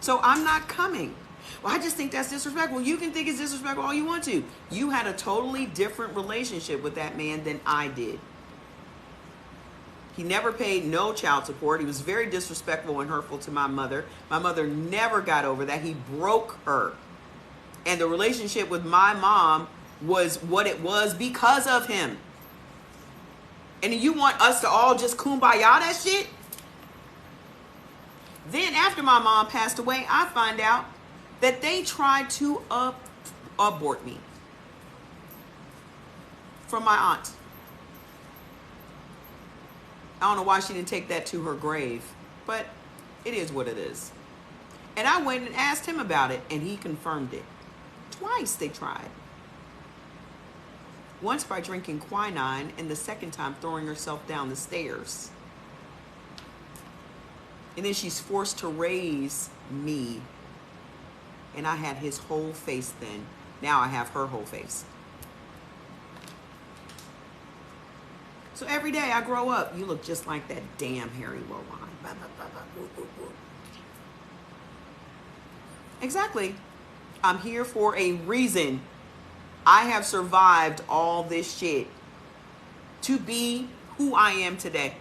So I'm not coming. Well, I just think that's disrespectful. You can think it's disrespectful all you want to. You had a totally different relationship with that man than I did. He never paid no child support. He was very disrespectful and hurtful to my mother. My mother never got over that. He broke her. And the relationship with my mom was what it was because of him. And you want us to all just kumbaya that shit? Then after my mom passed away, I find out that they tried to abort me from my aunt. I don't know why she didn't take that to her grave, but it is what it is. And I went and asked him about it, and he confirmed it. Twice they tried. Once by drinking quinine, and the second time throwing herself down the stairs. And then she's forced to raise me. And I had his whole face then. Now I have her whole face. So every day I grow up, you look just like that damn Harry Wowan. Exactly. I'm here for a reason. I have survived all this shit to be who I am today.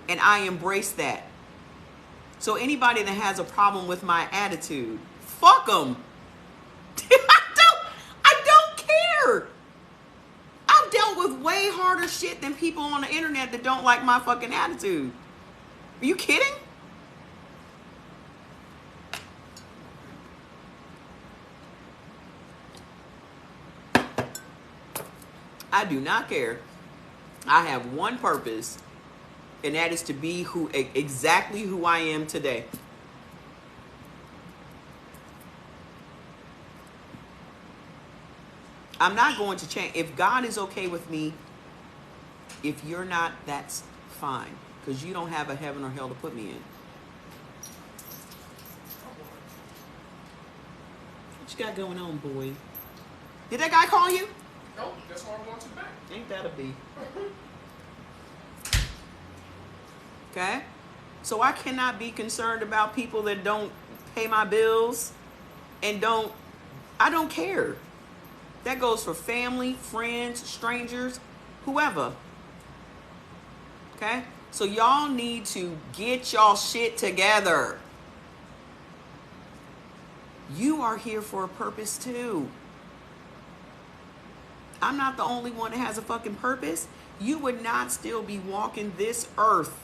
And I embrace that. So anybody that has a problem with my attitude, fuck them. I don't care. I've dealt with way harder shit than people on the internet that don't like my fucking attitude. Are you kidding? I do not care. I have one purpose, and that is to be exactly who I am today. I'm not going to change. If God is okay with me, if you're not, that's fine. Because you don't have a heaven or hell to put me in. What you got going on, boy? Did that guy call you? Nope, that's why I'm going to the bank. Ain't that a bee? Okay? So I cannot be concerned about people that don't pay my bills and I don't care. That goes for family, friends, strangers, whoever. Okay? So y'all need to get y'all shit together. You are here for a purpose too. I'm not the only one that has a fucking purpose. You would not still be walking this earth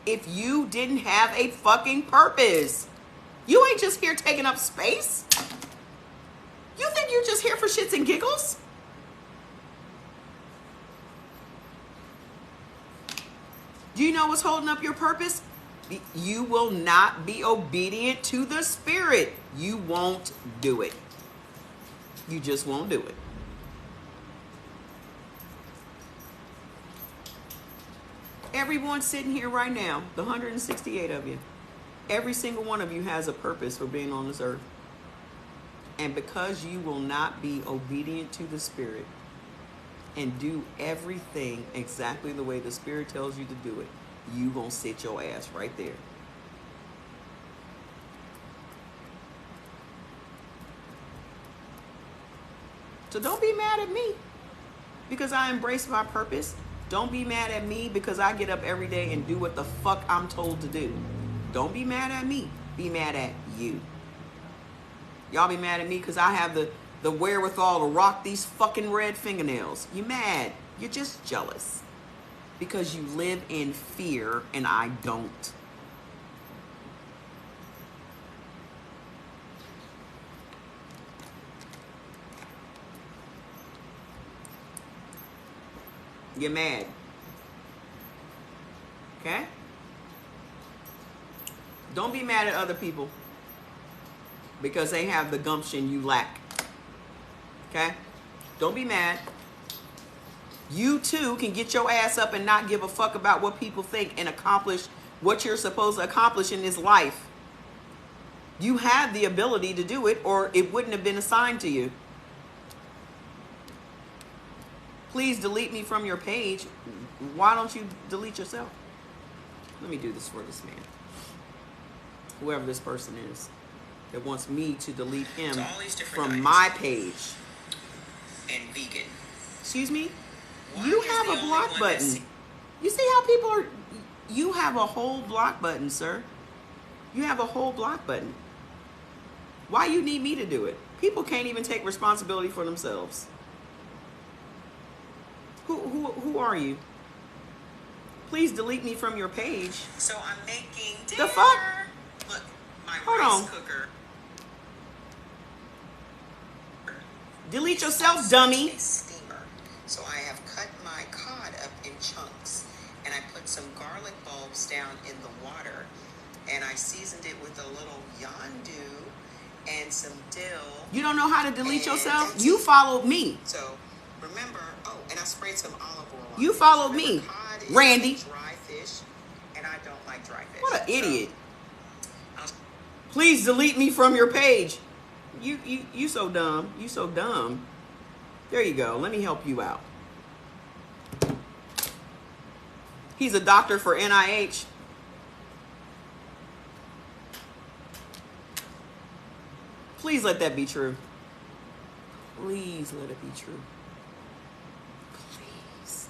if you didn't have a fucking purpose. You ain't just here taking up space. You think you're just here for shits and giggles? Do you know what's holding up your purpose? You will not be obedient to the Spirit. You won't do it. You just won't do it. Everyone sitting here right now, the 168 of you, every single one of you has a purpose for being on this earth. And because you will not be obedient to the Spirit and do everything exactly the way the Spirit tells you to do it, you gonna sit your ass right there. So don't be mad at me because I embrace my purpose. Don't be mad at me because I get up every day and do what the fuck I'm told to do. Don't be mad at me. Be mad at you. Y'all be mad at me because I have the wherewithal to rock these fucking red fingernails. You mad. You're just jealous. Because you live in fear and I don't. You're mad. Okay? Don't be mad at other people because they have the gumption you lack. Okay? Don't be mad. You too can get your ass up and not give a fuck about what people think and accomplish what you're supposed to accomplish in this life. You have the ability to do it or it wouldn't have been assigned to you. Please delete me from your page. Why don't you delete yourself? Let me do this for this man. Whoever this person is that wants me to delete him from my page. And vegan. Excuse me? Why You is have the a only block one button. that's- You see how people are... You have a whole block button, sir. You have a whole block button. Why you need me to do it? People can't even take responsibility for themselves. Who are you? Please delete me from your page. So I'm making dinner. The fuck? Look, my Hold rice on. cooker. Delete is yourself, also dummy. a steamer. So I have cut my cod up in chunks, and I put some garlic bulbs down in the water, and I seasoned it with a little yondu and some dill. You don't know how to delete And yourself? that's You it. followed me. So remember, and I sprayed some olive oil on You it. followed Remember, me, cod is Randy. dry fish, and I don't like dry fish. What an idiot. I'll Please delete me from your page. You so dumb. You so dumb. There you go. Let me help you out. He's a doctor for NIH. Please let that be true. Please let it be true. Please.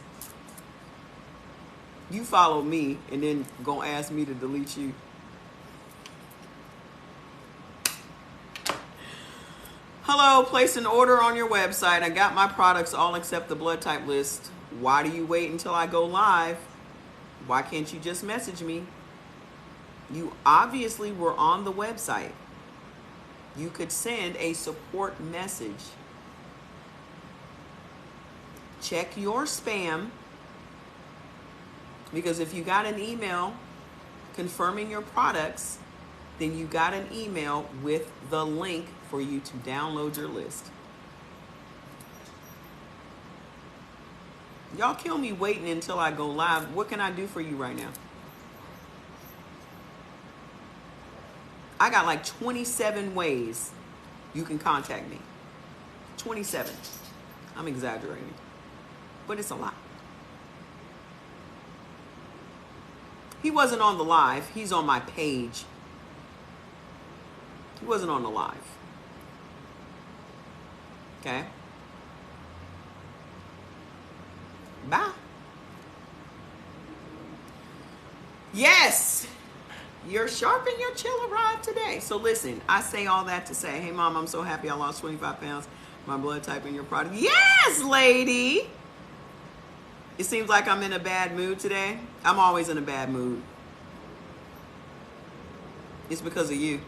You follow me and then gonna ask me to delete you. Hello, place an order on your website. I got my products all except the blood type list. Why do you wait until I go live? Why can't you just message me? You obviously were on the website. You could send a support message. Check your spam, because if you got an email confirming your products, then you got an email with the link for you to download your list. Y'all kill me waiting until I go live. What can I do for you right now? I got like 27 ways you can contact me. 27. I'm exaggerating, but it's a lot. He wasn't on the live. He's on my page. He wasn't on the live. Okay? Bye. Yes! Your sharp and your chill arrived today. So listen, I say all that to say, hey mom, I'm so happy I lost 25 pounds. My blood type in your product. Yes, lady! It seems like I'm in a bad mood today. I'm always in a bad mood. It's because of you.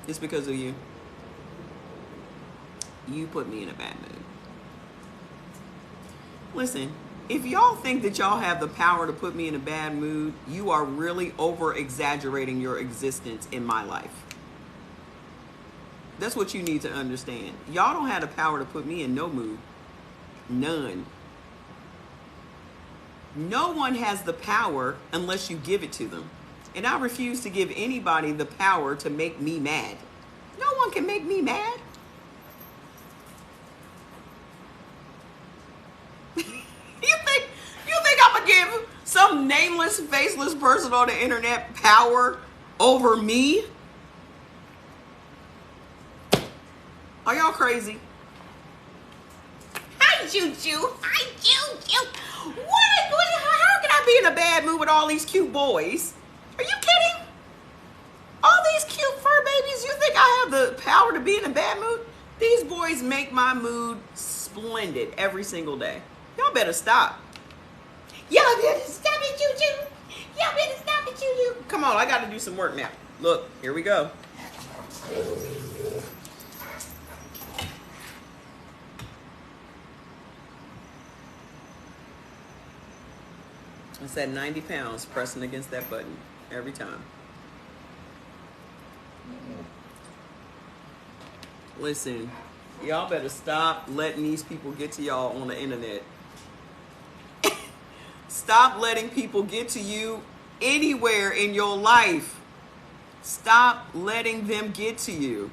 It's because of you. You put me in a bad mood. Listen, if y'all think that y'all have the power to put me in a bad mood, you are really over exaggerating your existence in my life. That's what you need to understand. Y'all don't have the power to put me in no mood. None. No one has the power unless you give it to them. And I refuse to give anybody the power to make me mad. No one can make me mad. You think I'm gonna give some nameless, faceless person on the internet power over me? Are y'all crazy? Hi, Choo-Choo. Hi, Choo-Choo. How can I be in a bad mood with all these cute boys? Are you kidding? All these cute fur babies, you think I have the power to be in a bad mood? These boys make my mood splendid every single day. Y'all better stop. Y'all better stop it, Choo-Choo. Y'all better stop it, Choo-Choo. Come on, I got to do some work now. Look, here we go. It's at 90 pounds pressing against that button every time. Listen, y'all better stop letting these people get to y'all on the internet. Stop letting people get to you anywhere in your life. Stop letting them get to you.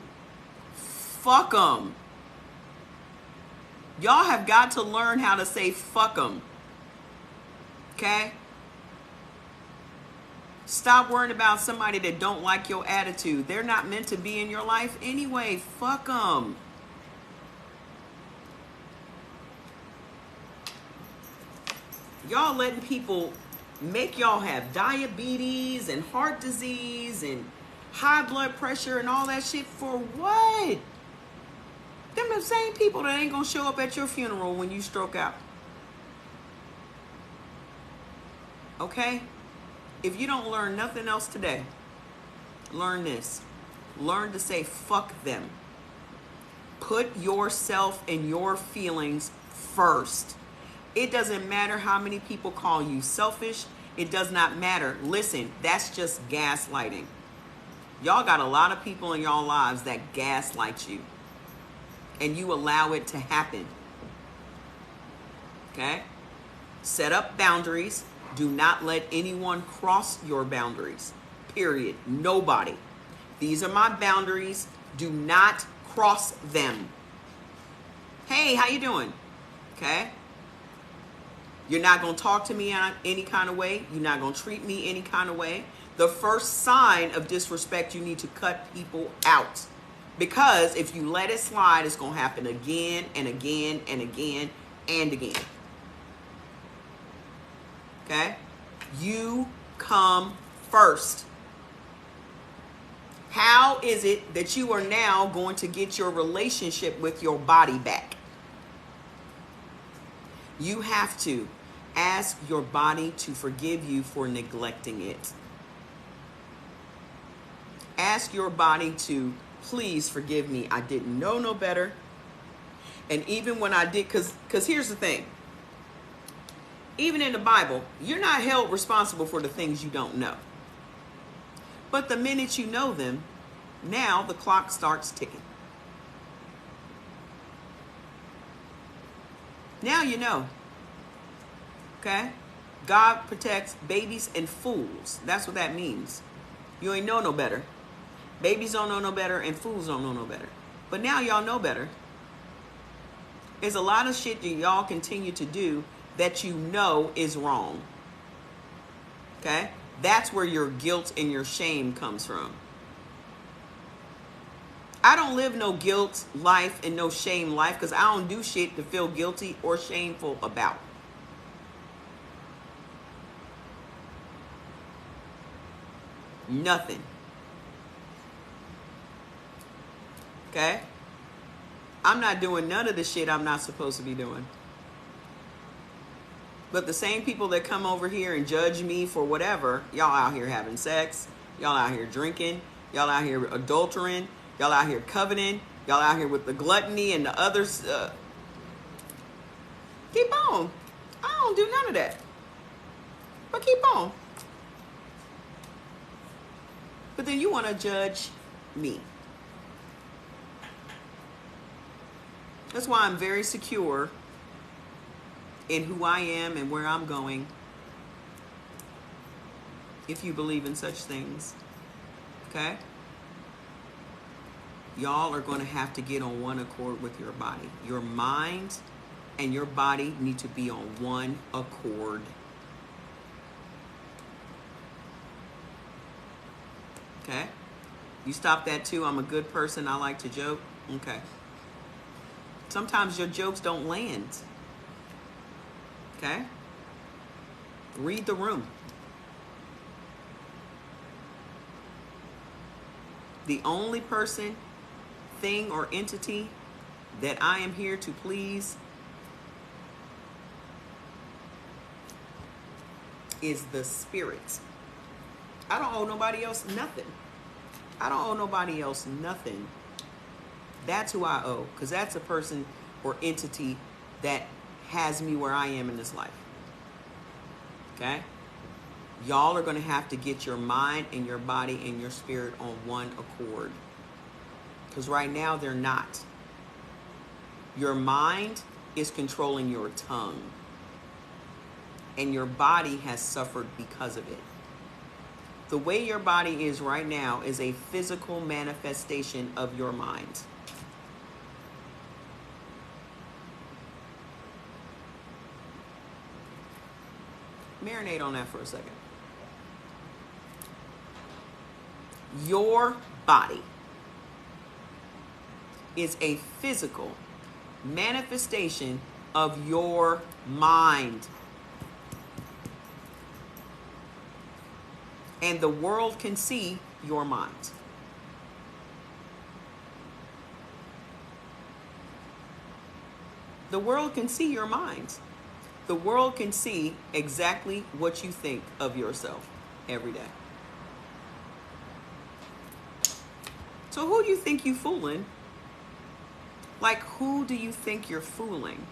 Fuck them. Y'all have got to learn how to say fuck them. Okay? Stop worrying about somebody that don't like your attitude. They're not meant to be in your life anyway. Fuck them. Y'all letting people make y'all have diabetes and heart disease and high blood pressure and all that shit for what? Them the same people that ain't gonna show up at your funeral when you stroke out. Okay? If you don't learn nothing else today, learn this. Learn to say fuck them. Put yourself and your feelings first. It doesn't matter how many people call you selfish. It does not matter. Listen, that's just gaslighting. Y'all got a lot of people in y'all lives that gaslight you. And you allow it to happen. Okay? Set up boundaries. Do not let anyone cross your boundaries. Period. Nobody. These are my boundaries. Do not cross them. Hey, how you doing? Okay? You're not going to talk to me in any kind of way. You're not going to treat me any kind of way. The first sign of disrespect, you need to cut people out. Because if you let it slide, it's going to happen again and again and again and again. Okay? You come first. How is it that you are now going to get your relationship with your body back? You have to ask your body to forgive you for neglecting it. Ask your body to please forgive me. I didn't know no better. And even when I did, because here's the thing. Even in the Bible, you're not held responsible for the things you don't know. But the minute you know them, now the clock starts ticking. Now you know. Okay? God protects babies and fools. That's what that means. You ain't know no better. Babies don't know no better and fools don't know no better. But now y'all know better. There's a lot of shit that y'all continue to do that you know is wrong. Okay? That's where your guilt and your shame comes from. I don't live no guilt life and no shame life because I don't do shit to feel guilty or shameful about. Nothing. Okay? I'm not doing none of the shit I'm not supposed to be doing. But the same people that come over here and judge me for whatever, y'all out here having sex, y'all out here drinking, y'all out here adultering, y'all out here coveting, y'all out here with the gluttony and the others. Keep on. I don't do none of that. But keep on. But then you want to judge me. That's why I'm very secure in who I am and where I'm going. If you believe in such things. Okay? Y'all are going to have to get on one accord with your body. Your mind and your body need to be on one accord. Okay? You stop that too. I'm a good person. I like to joke. Okay. Sometimes your jokes don't land. Okay? Read the room. The only person, thing, or entity that I am here to please is the spirit. I don't owe nobody else nothing. I don't owe nobody else nothing. That's who I owe, because that's a person or entity that has me where I am in this life. Okay? Y'all are going to have to get your mind and your body and your spirit on one accord. Because right now they're not. Your mind is controlling your tongue. And your body has suffered because of it. The way your body is right now is a physical manifestation of your mind. Marinate on that for a second. Your body is a physical manifestation of your mind. And the world can see your mind. The world can see your mind. The world can see exactly what you think of yourself every day. So who do you think you fooling? Like, who do you think you're fooling?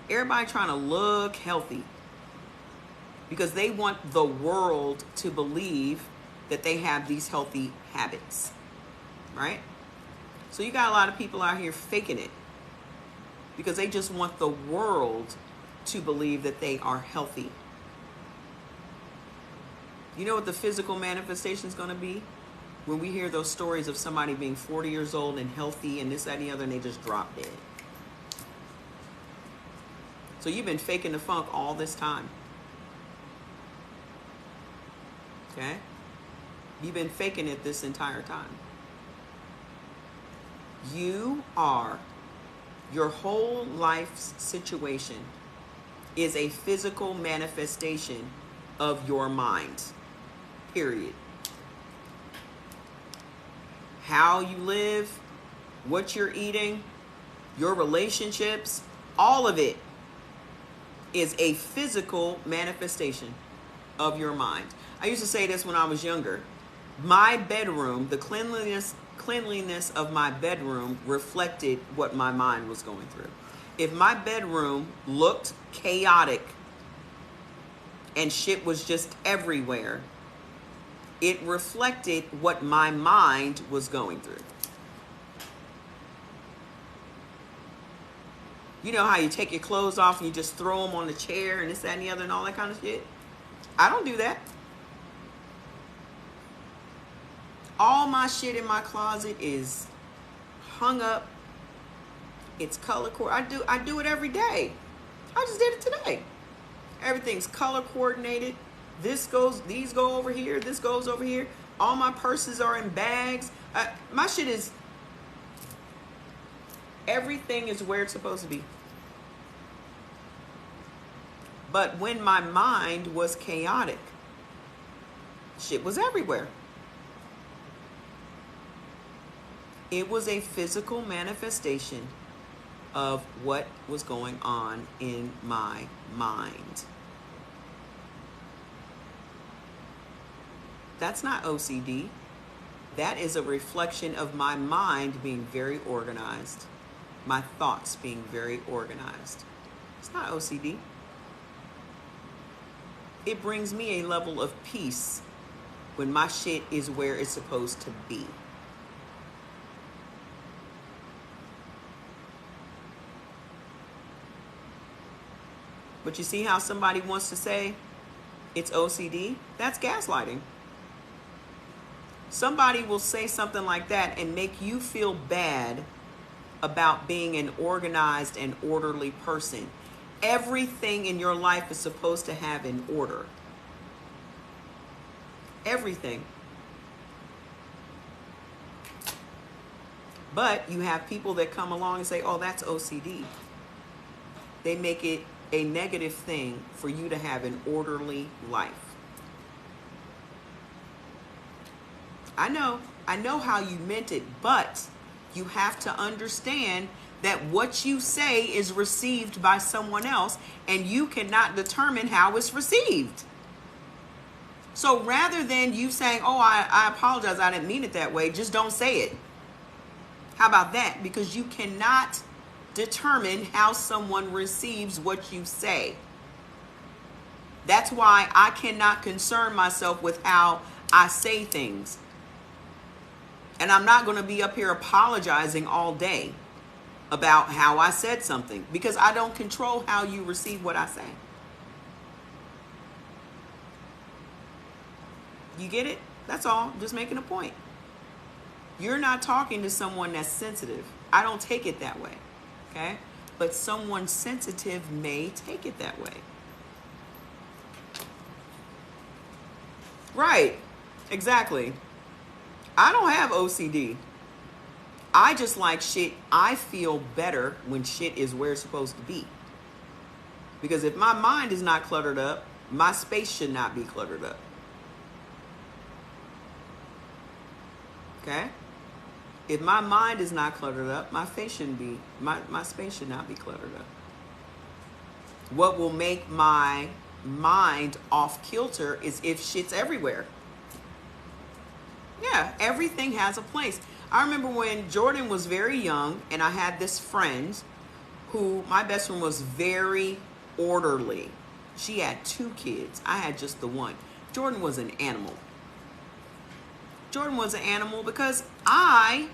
Everybody trying to look healthy because they want the world to believe that they have these healthy habits, right? So you got a lot of people out here faking it because they just want the world to believe that they are healthy. You know what the physical manifestation is going to be? When we hear those stories of somebody being 40 years old and healthy and this, that, and the other, and they just drop dead. So you've been faking the funk all this time. Okay? You've been faking it this entire time. You are, your whole life's situation is a physical manifestation of your mind. Period. How you live, what you're eating, your relationships, all of it is a physical manifestation of your mind. I used to say this when I was younger. My bedroom, the cleanliness of my bedroom reflected what my mind was going through. If my bedroom looked chaotic and shit was just everywhere, it reflected what my mind was going through. You know how you take your clothes off and you just throw them on the chair and this, that, and the other and all that kind of shit? I don't do that. All my shit in my closet is hung up. It's color coordinated. I do it every day. I just did it today. Everything's color coordinated. These go over here. This goes over here. All my purses are in bags. My shit is, everything is where it's supposed to be. But when my mind was chaotic, shit was everywhere. It was a physical manifestation of what was going on in my mind. That's not OCD. That is a reflection of my mind being very organized. My thoughts being very organized. It's not OCD. It brings me a level of peace when my shit is where it's supposed to be. But you see how somebody wants to say it's OCD? That's gaslighting. Somebody will say something like that and make you feel bad about being an organized and orderly person. Everything in your life is supposed to have an order. Everything. But you have people that come along and say, oh, that's OCD. They make it a negative thing for you to have an orderly life. I know how you meant it, but you have to understand that what you say is received by someone else, and you cannot determine how it's received. So rather than you saying, oh, I apologize, I didn't mean it that way, just don't say it. How about that? Because you cannot determine how someone receives what you say. That's why I cannot concern myself with how I say things. And I'm not going to be up here apologizing all day about how I said something, because I don't control how you receive what I say. You get it? That's all. Just making a point. You're not talking to someone that's sensitive. I don't take it that way. Okay? But someone sensitive may take it that way. Right. Exactly. I don't have OCD. I just like shit. I feel better when shit is where it's supposed to be. Because if my mind is not cluttered up, my space should not be cluttered up. Okay? If my mind is not cluttered up, my face shouldn't be, my space should not be cluttered up. What will make my mind off kilter is if shit's everywhere. Yeah, everything has a place. I remember when Jordan was very young and I had this friend who, my best friend, was very orderly. She had 2 kids. I had just the one. Jordan was an animal. Jordan was an animal because I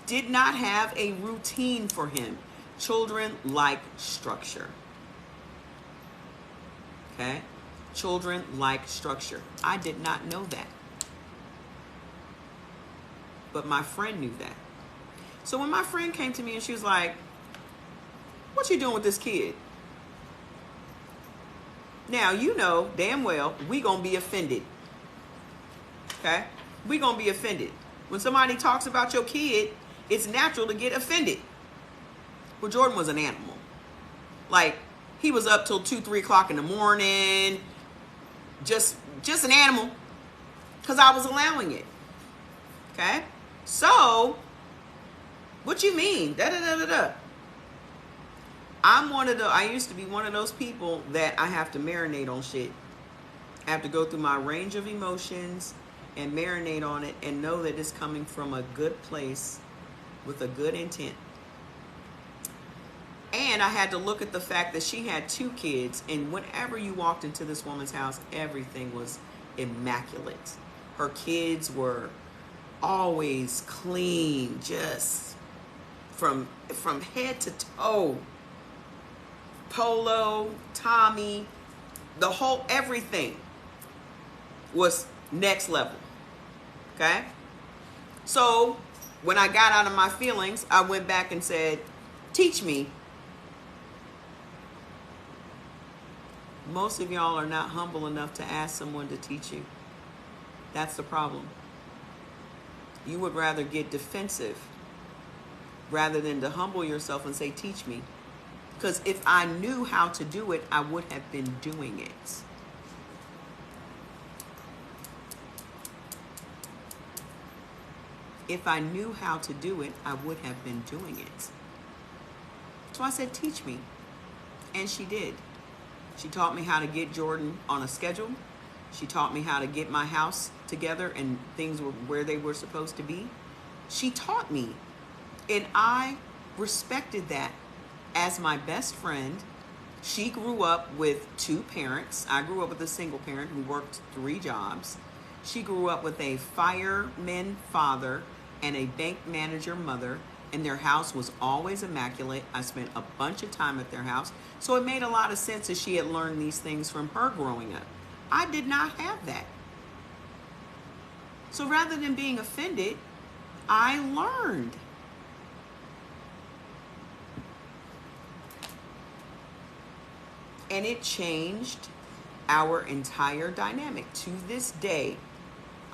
did not have a routine for him. Children like structure. Okay? Children like structure. I did not know that. But my friend knew that. So when my friend came to me and she was like, what you doing with this kid? Now, you know damn well we gonna be offended. Okay? We gonna be offended. When somebody talks about your kid, it's natural to get offended. Well, Jordan was an animal. Like, he was up till 2, 3 o'clock in the morning. Just an animal. Because I was allowing it. Okay? So, what you mean? I used to be one of those people that I have to marinate on shit. I have to go through my range of emotions and marinate on it and know that it's coming from a good place with a good intent. And I had to look at the fact that she had 2 kids, and whenever you walked into this woman's house, everything was immaculate. Her kids were always clean, just from head to toe. Polo, Tommy, the whole everything was next level. Okay? So when I got out of my feelings, I went back and said, teach me. Most of y'all are not humble enough to ask someone to teach you. That's the problem. You would rather get defensive rather than to humble yourself and say, teach me. Because if I knew how to do it, I would have been doing it. If I knew how to do it, I would have been doing it. So I said, teach me. And she did. She taught me how to get Jordan on a schedule. She taught me how to get my house together and things were where they were supposed to be. She taught me. And I respected that as my best friend. She grew up with 2 parents. I grew up with a single parent who worked 3 jobs. She grew up with a fireman father and a bank manager mother, and their house was always immaculate. I spent a bunch of time at their house. So it made a lot of sense that she had learned these things from her growing up. I did not have that. So rather than being offended, I learned. And it changed our entire dynamic. To this day,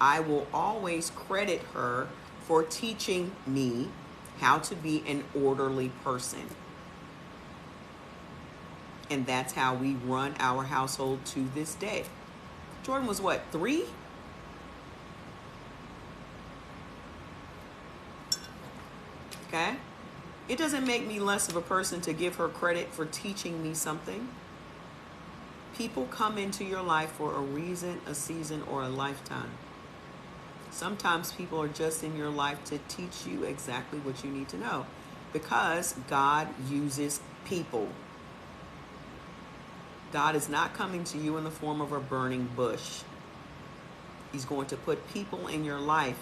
I will always credit her for teaching me how to be an orderly person. And that's how we run our household to this day. Jordan was what, 3? Okay? It doesn't make me less of a person to give her credit for teaching me something. People come into your life for a reason, a season, or a lifetime. Sometimes people are just in your life to teach you exactly what you need to know, because God uses people. God is not coming to you in the form of a burning bush. He's going to put people in your life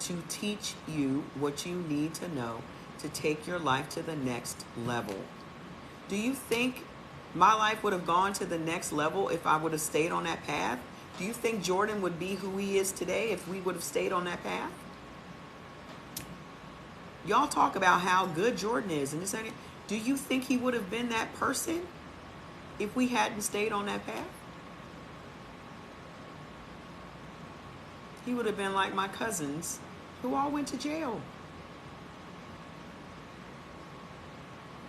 to teach you what you need to know to take your life to the next level. Do you think my life would have gone to the next level if I would have stayed on that path? Do you think Jordan would be who he is today if we would have stayed on that path? Y'all talk about how good Jordan is and this and that. Do you think he would have been that person if we hadn't stayed on that path? He would have been like my cousins who all went to jail.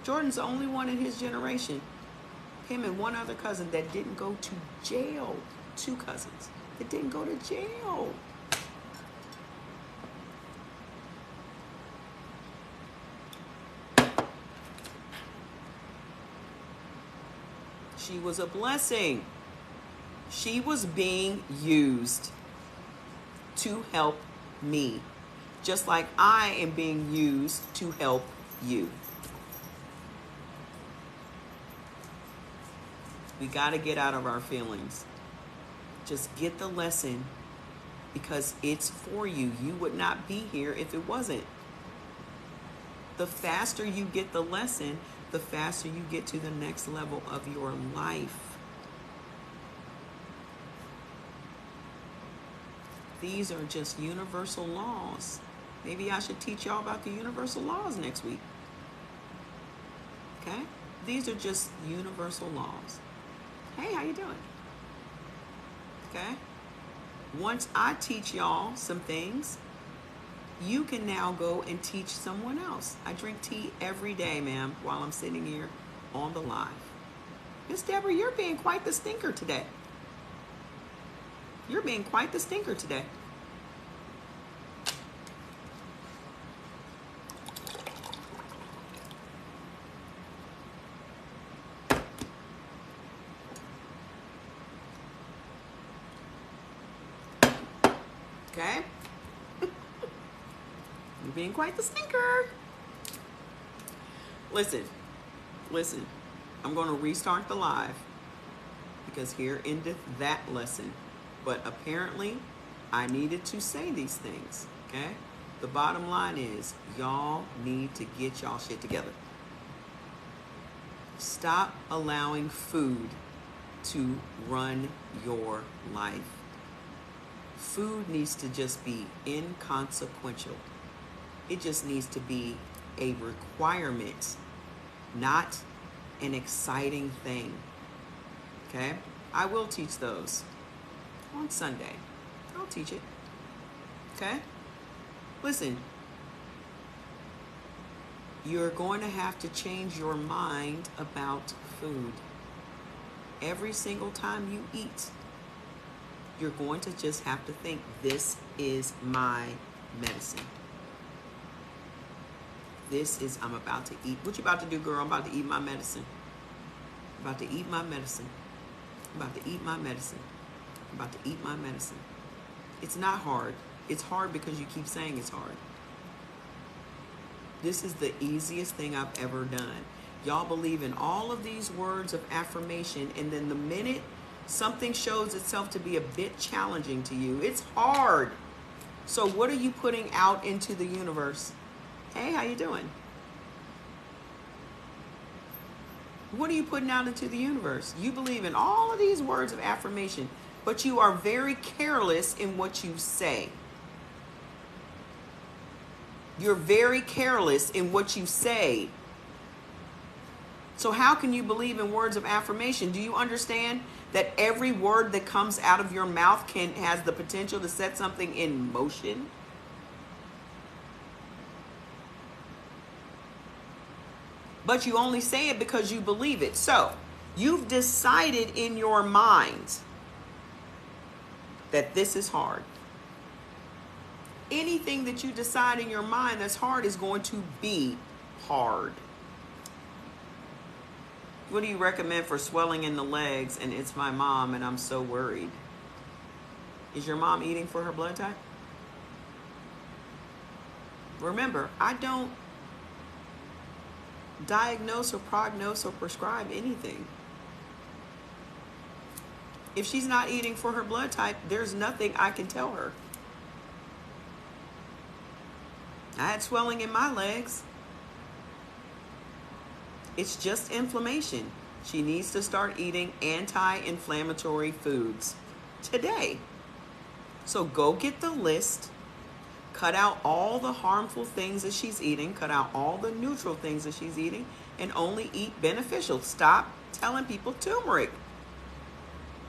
Jordan's the only one in his generation, him and one other cousin, that didn't go to jail. 2 cousins that didn't go to jail. She was a blessing. She was being used to help me, just like I am being used to help you. We got to get out of our feelings. Just get the lesson, because it's for you. You would not be here if it wasn't. The faster you get the lesson, the faster you get to the next level of your life. These are just universal laws. Maybe I should teach y'all about the universal laws next week. Okay? These are just universal laws. Hey, how you doing? Okay? Once I teach y'all some things, you can now go and teach someone else. I drink tea every day, ma'am, while I'm sitting here on the live. Miss Deborah, you're being quite the stinker today. You're being quite the stinker today. Okay? You're being quite the stinker. Listen. I'm going to restart the live, because here endeth that lesson. But apparently, I needed to say these things. Okay? The bottom line is, y'all need to get y'all shit together. Stop allowing food to run your life. Food needs to just be inconsequential. It just needs to be a requirement, not an exciting thing. Okay? I will teach those on Sunday. I'll teach it. Okay? Listen, you're going to have to change your mind about food. Every single time you eat, you're going to just have to think, this is my medicine. I'm about to eat. What you about to do, girl? I'm about to eat my medicine. I'm about to eat my medicine. I'm about to eat my medicine. I'm about to eat my medicine. It's not hard. It's hard because you keep saying it's hard. This is the easiest thing I've ever done. Y'all believe in all of these words of affirmation, and then the minute something shows itself to be a bit challenging to you, it's hard. So what are you putting out into the universe? Hey, how you doing? What are you putting out into the universe? You believe in all of these words of affirmation, but you are very careless in what you say. You're very careless in what you say. So how can you believe in words of affirmation? Do you understand that every word that comes out of your mouth has the potential to set something in motion? But you only say it because you believe it. So you've decided in your mind that this is hard. Anything that you decide in your mind that's hard is going to be hard. What do you recommend for swelling in the legs? And it's my mom and I'm so worried. Is your mom eating for her blood type? Remember, I don't diagnose or prognose or prescribe anything. If she's not eating for her blood type, there's nothing I can tell her. I had swelling in my legs. It's just inflammation. She needs to start eating anti-inflammatory foods today. So go get the list. Cut out all the harmful things that she's eating. Cut out all the neutral things that she's eating. And only eat beneficial. Stop telling people turmeric.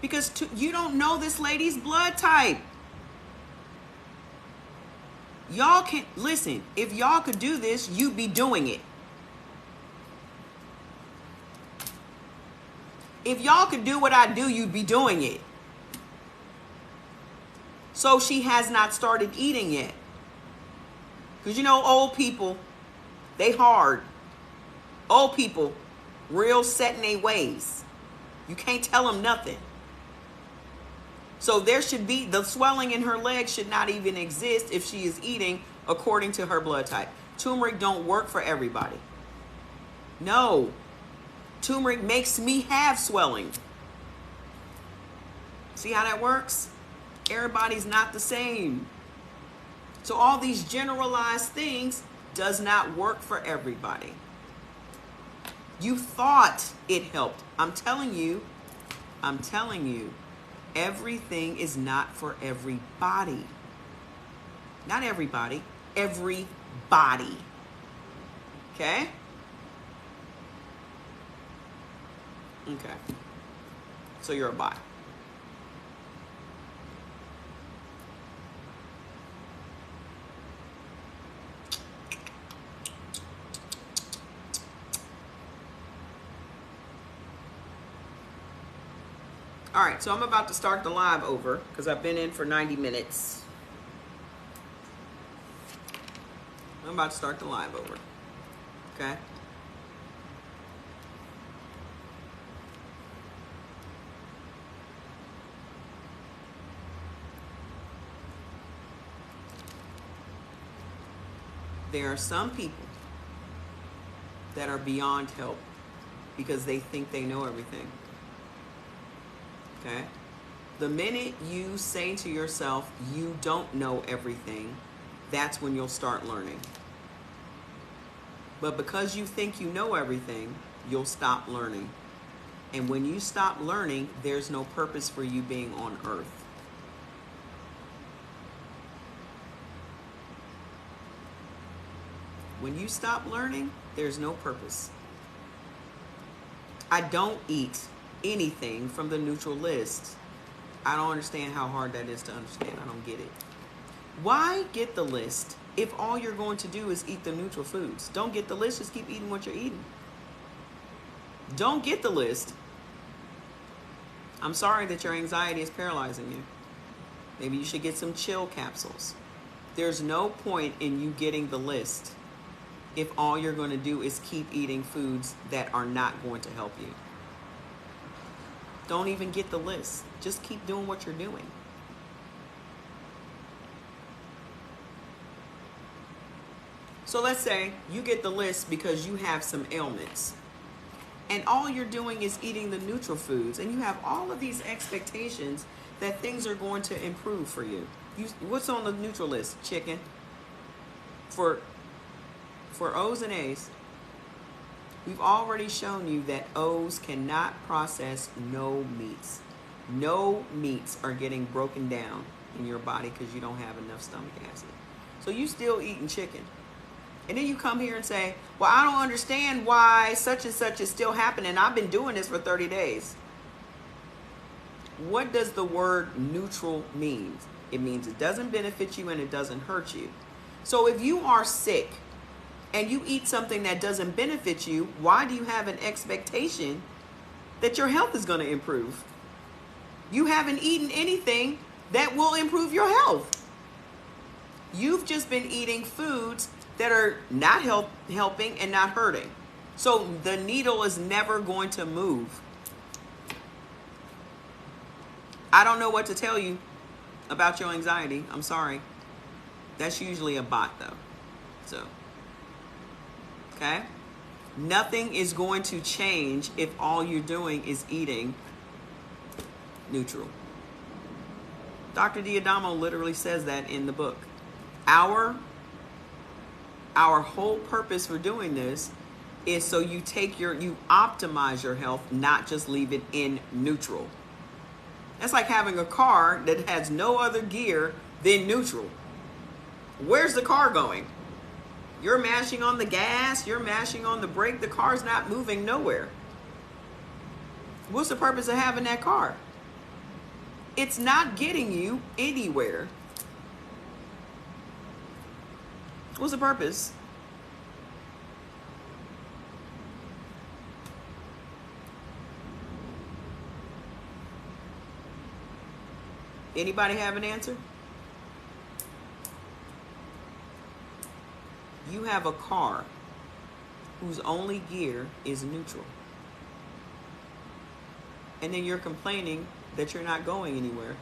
Because you don't know this lady's blood type. Y'all can't, listen, if y'all could do this, you'd be doing it. If y'all could do what I do, you'd be doing it. So she has not started eating yet. Because you know, old people, they hard. Old people, real set in their ways. You can't tell them nothing. So there should be, the swelling in her legs should not even exist if she is eating according to her blood type. Turmeric don't work for everybody. No. Turmeric makes me have swelling. See how that works? Everybody's not the same. So all these generalized things does not work for everybody. You thought it helped. I'm telling you, everything is not for everybody. Not everybody, everybody. Okay? Okay. So you're a bot. All right, so I'm about to start the live over because I've been in for 90 minutes. I'm about to start the live over. Okay? There are some people that are beyond help because they think they know everything. Okay? The minute you say to yourself, you don't know everything, that's when you'll start learning. But because you think you know everything, you'll stop learning. And when you stop learning, there's no purpose for you being on earth. When you stop learning, there's no purpose. I don't eat anything from the neutral list. I don't understand how hard that is to understand. I don't get it. Why get the list if all you're going to do is eat the neutral foods? Don't get the list, just keep eating what you're eating. Don't get the list. I'm sorry that your anxiety is paralyzing you. Maybe you should get some chill capsules. There's no point in you getting the list if all you're going to do is keep eating foods that are not going to help you. Don't even get the list. Just keep doing what you're doing. So let's say you get the list because you have some ailments. And all you're doing is eating the neutral foods. And you have all of these expectations that things are going to improve for you. What's on the neutral list? Chicken. For O's and A's, we've already shown you that O's cannot process no meats. No meats are getting broken down in your body because you don't have enough stomach acid. So you still eating chicken. And then you come here and say, well, I don't understand why such and such is still happening. I've been doing this for 30 days. What does the word neutral mean? It means it doesn't benefit you and it doesn't hurt you. So if you are sick and you eat something that doesn't benefit you, why do you have an expectation that your health is going to improve? You haven't eaten anything that will improve your health. You've just been eating foods that are not helping and not hurting. So the needle is never going to move. I don't know what to tell you about your anxiety. I'm sorry. That's usually a bot though. So, okay? Nothing is going to change if all you're doing is eating neutral. Dr. D'Adamo literally says that in the book. Our whole purpose for doing this is so you optimize your health, not just leave it in neutral. That's like having a car that has no other gear than neutral. Where's the car going? You're mashing on the gas, you're mashing on the brake, the car's not moving nowhere. What's the purpose of having that car? It's not getting you anywhere. What's the purpose? Anybody have an answer? You have a car whose only gear is neutral. And then you're complaining that you're not going anywhere.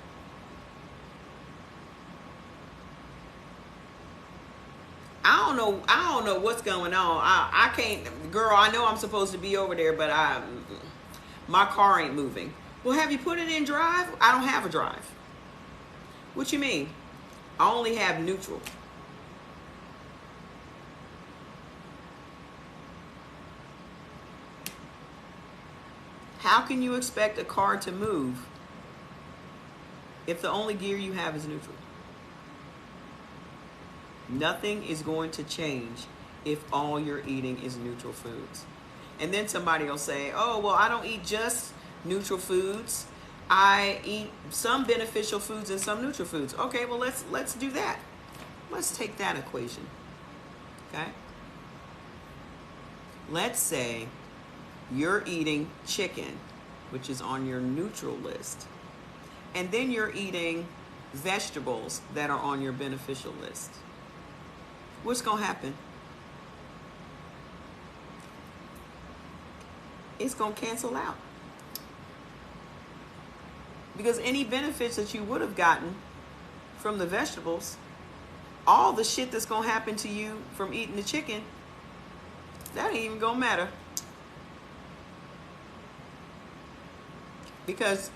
I don't know what's going on. I can't, girl, I know I'm supposed to be over there, but my car ain't moving. Well, have you put it in drive? I don't have a drive. What you mean? I only have neutral. How can you expect a car to move if the only gear you have is neutral? Nothing is going to change if all you're eating is neutral foods. And then somebody will say, oh, well, I don't eat just neutral foods. I eat some beneficial foods and some neutral foods. Okay, well, let's do that. Let's take that equation. Okay? Let's say you're eating chicken, which is on your neutral list. And then you're eating vegetables that are on your beneficial list. What's going to happen? It's going to cancel out. Because any benefits that you would have gotten from the vegetables, all the shit that's going to happen to you from eating the chicken, that ain't even going to matter. Because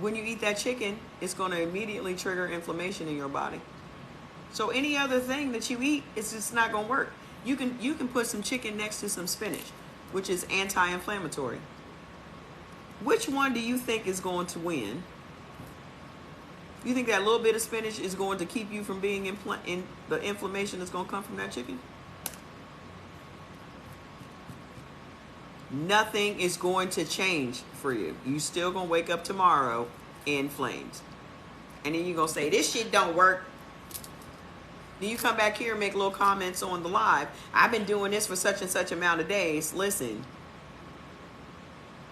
when you eat that chicken, it's going to immediately trigger inflammation in your body. So any other thing that you eat, it's just not going to work. You can put some chicken next to some spinach, which is anti-inflammatory. Which one do you think is going to win? You think that little bit of spinach is going to keep you from being in the inflammation that's going to come from that chicken? Nothing is going to change for you. You still going to wake up tomorrow inflamed. And then you're going to say, this shit don't work. Then you come back here and make little comments on the live. I've been doing this for such and such amount of days. Listen,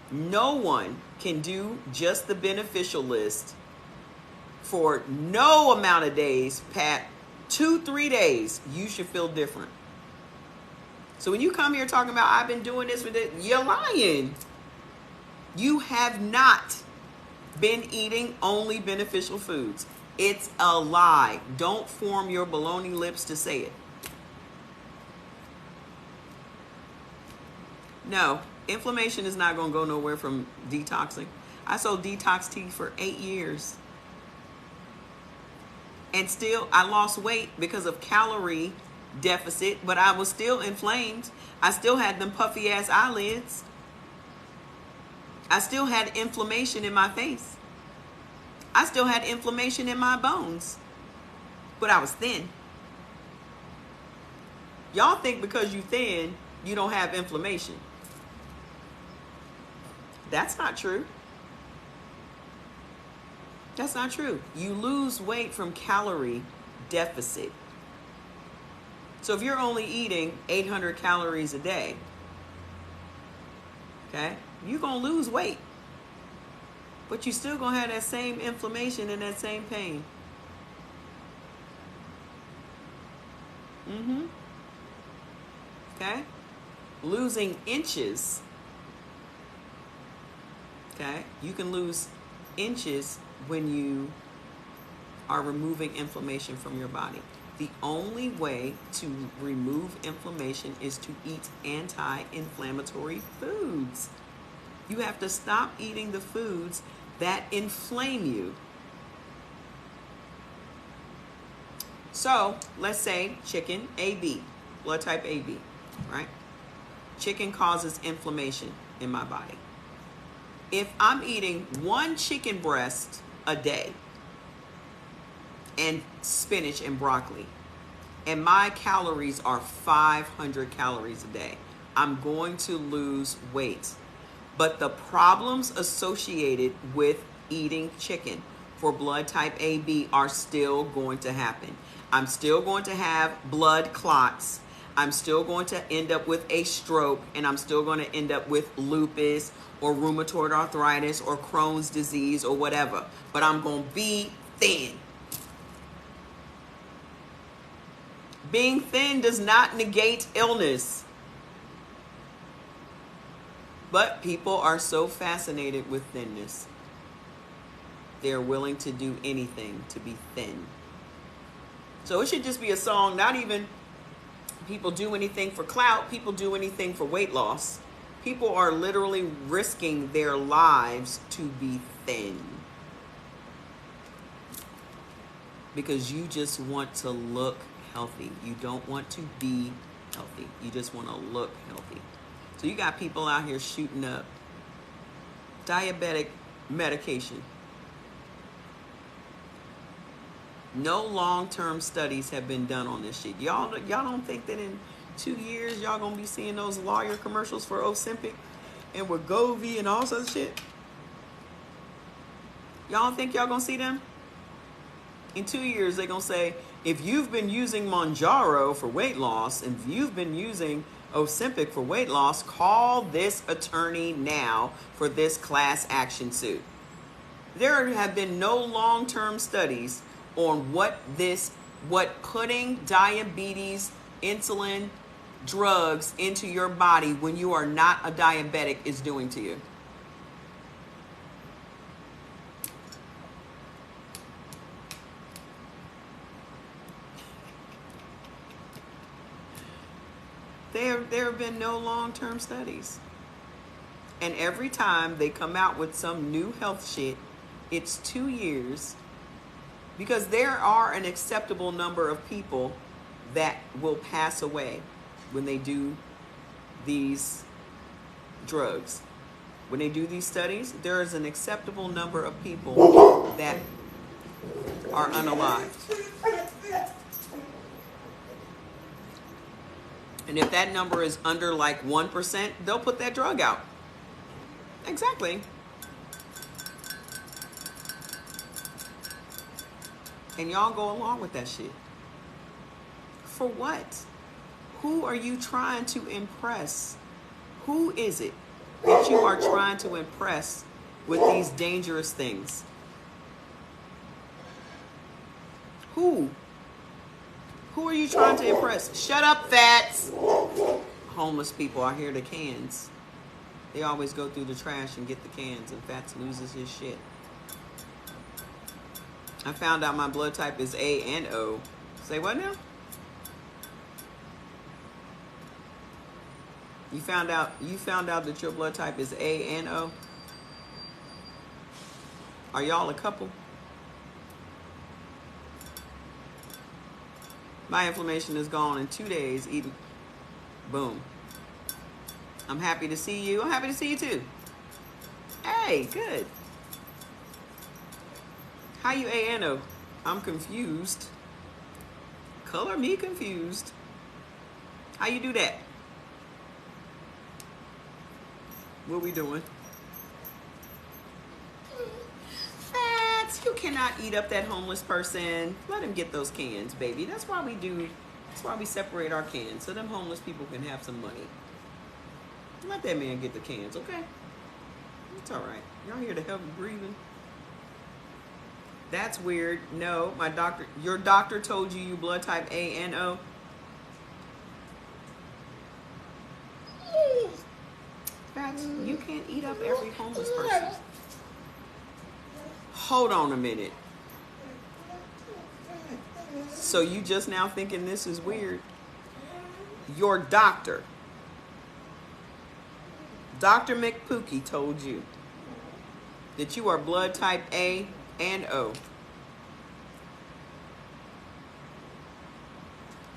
no one can do just the beneficial list for no amount of days. Pat, 2-3 days, you should feel different. So when you come here talking about I've been doing this for this, you're lying. You have not been eating only beneficial foods. It's a lie. Don't form your baloney lips to say it. No, inflammation is not going to go nowhere from detoxing. I sold detox tea for 8 years. And still, I lost weight because of calorie deficit, but I was still inflamed. I still had them puffy ass eyelids. I still had inflammation in my face. I still had inflammation in my bones, but I was thin. Y'all think because you thin, you don't have inflammation. That's not true. That's not true. You lose weight from calorie deficit. So if you're only eating 800 calories a day, okay, you're going to lose weight. But you still going to have that same inflammation and that same pain. Okay? Losing inches. Okay? You can lose inches when you are removing inflammation from your body. The only way to remove inflammation is to eat anti-inflammatory foods. You have to stop eating the foods that inflame you. So let's say chicken, AB, blood type AB, right? Chicken causes inflammation in my body. If I'm eating 1 chicken breast a day and spinach and broccoli, and my calories are 500 calories a day, I'm going to lose weight. But the problems associated with eating chicken for blood type AB are still going to happen. I'm still going to have blood clots. I'm still going to end up with a stroke, and I'm still going to end up with lupus or rheumatoid arthritis or Crohn's disease or whatever. But I'm going to be thin. Being thin does not negate illness. But people are so fascinated with thinness. They're willing to do anything to be thin. So it should just be a song, not even people do anything for clout, people do anything for weight loss. People are literally risking their lives to be thin. Because you just want to look healthy. You don't want to be healthy. You just want to look healthy. So you got people out here shooting up diabetic medication. No long-term studies have been done on this shit. Y'all don't think that in 2 years y'all gonna be seeing those lawyer commercials for Ozempic and Wegovy and all such shit? Y'all don't think y'all gonna see them? In 2 years they gonna say, if you've been using Mounjaro for weight loss, and if you've been using Ozempic for weight loss, call this attorney now for this class action suit. There have been no long-term studies on what putting diabetes, insulin, drugs into your body when you are not a diabetic is doing to you. There have been no long-term studies. And every time they come out with some new health shit, it's 2 years, because there are an acceptable number of people that will pass away when they do these drugs. When they do these studies, there is an acceptable number of people that are unalived. And if that number is under like 1%, they'll put that drug out. Exactly. And y'all go along with that shit. For what? Who are you trying to impress? Who is it that you are trying to impress with these dangerous things? Who? Who are you trying to impress? Shut up, Fats! Homeless people, I hear the cans. They always go through the trash and get the cans, and Fats loses his shit. I found out my blood type is A and O. Say what now? You found out that your blood type is A and O? Are y'all a couple? My inflammation is gone in 2 days. Eating. Boom. I'm happy to see you. I'm happy to see you too. Hey, good. How you A and O? I'm confused. Color me confused. How you do that? What we doing? Fats, you cannot eat up that homeless person. Let him get those cans, baby. That's why we do. That's why we separate our cans, so them homeless people can have some money. Let that man get the cans, okay? It's all right. Y'all here to help you breathing. That's weird. No, your doctor told you blood type A and O. Fats, you can't eat up every homeless person. Hold on a minute. So you just now thinking this is weird? Your doctor, Dr. McPookie, told you that you are blood type A and O.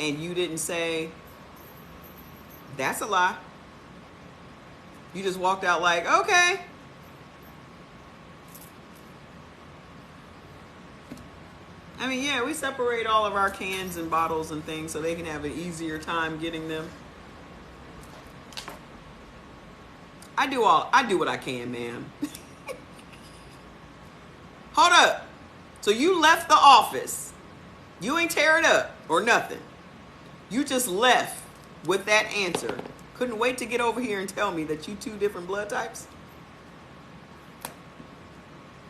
And you didn't say, that's a lie. You just walked out like, okay. I mean, yeah, we separate all of our cans and bottles and things so they can have an easier time getting them. I do what I can, ma'am. Hold up. So you left the office. You ain't tear it up or nothing. You just left with that answer. Couldn't wait to get over here and tell me that you two different blood types.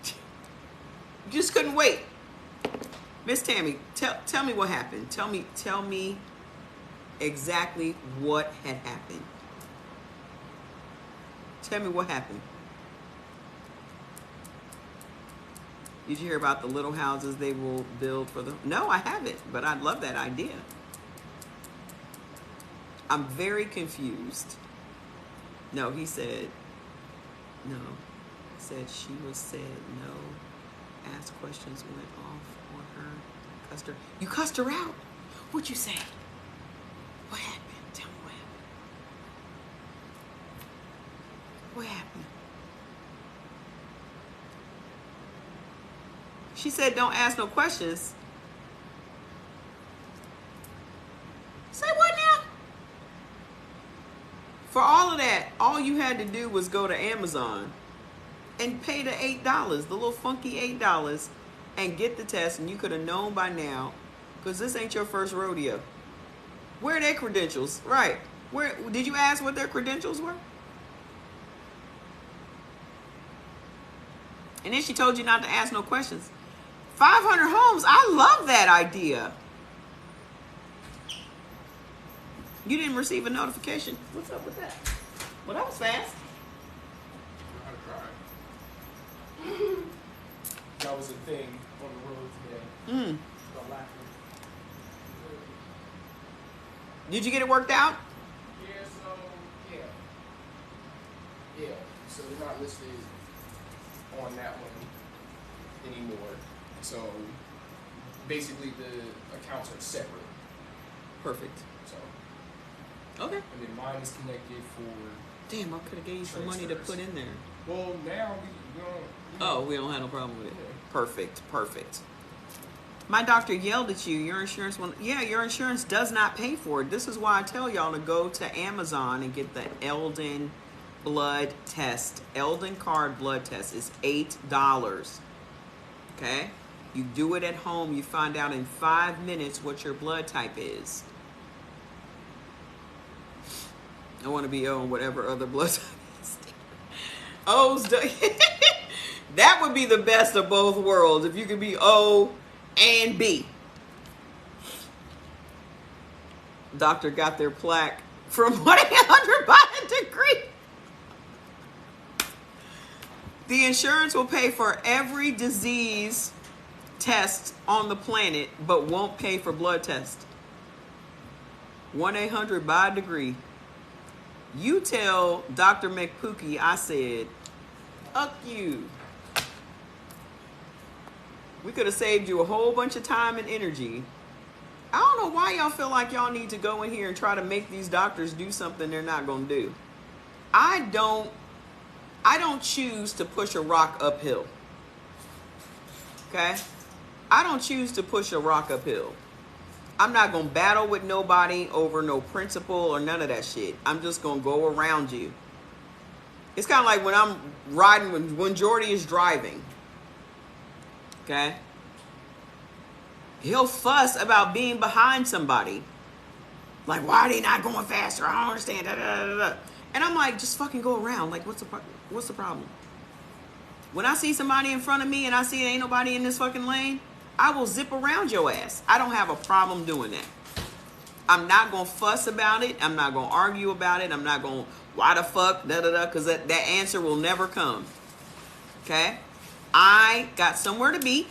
You just couldn't wait. Miss Tammy, tell me what happened. Tell me exactly what had happened. Tell me what happened. Did you hear about the little houses they will build for the... No, I haven't, but I'd love that idea. I'm very confused. No, he said... No. He said she was said no. Asked questions, went off on her. Cussed her. You cussed her out? What'd you say? What happened? Tell me what happened. What happened? She said, don't ask no questions. Say what now? For all of that, all you had to do was go to Amazon and pay the $8, the little funky $8, and get the test, and you could have known by now, because this ain't your first rodeo. Where are their credentials? Right. Where did you ask what their credentials were? And then she told you not to ask no questions. 500 homes. I love that idea. You didn't receive a notification. What's up with that? Well, that was fast. I cried. That was a thing on the road today. About laughing. Did you get it worked out? Yeah, so they're not listed on that one anymore. So basically the accounts are separate. Perfect. So Okay. And then mine is connected for. Damn, I could have gave you some money to Transfers. put in there. Well, now we don't. Oh, we don't have no problem with it. Yeah. Perfect, perfect. My doctor yelled at you. Your insurance will. Yeah, your insurance does not pay for it. This is why I tell y'all to go to Amazon and get the Eldon blood test. Eldon card blood test is $8. Okay, you do it at home. You find out in 5 minutes what your blood type is. I want to be O and whatever other blood type is. O's. That would be the best of both worlds if you could be O and B. Doctor got their plaque from 1-800 by a degree. The insurance will pay for every disease test on the planet, but won't pay for blood tests. 1-800 by a degree. You tell Dr. McPookie I said, fuck you. We could have saved you a whole bunch of time and energy. I don't know why y'all feel like y'all need to go in here and try to make these doctors do something they're not going to do. I don't choose to push a rock uphill. Okay? I don't choose to push a rock uphill. I'm not going to battle with nobody over no principle or none of that shit. I'm just going to go around you. It's kind of like when I'm riding, when Jordy is driving. Okay? He'll fuss about being behind somebody. Like, why are they not going faster? I don't understand. Da, da, da, da. And I'm like, just fucking go around. Like, what's the problem? When I see somebody in front of me and I see ain't nobody in this fucking lane, I will zip around your ass. I don't have a problem doing that. I'm not going to fuss about it. I'm not going to argue about it. I'm not going to, why the fuck, da da da, because that answer will never come. Okay? I got somewhere to be.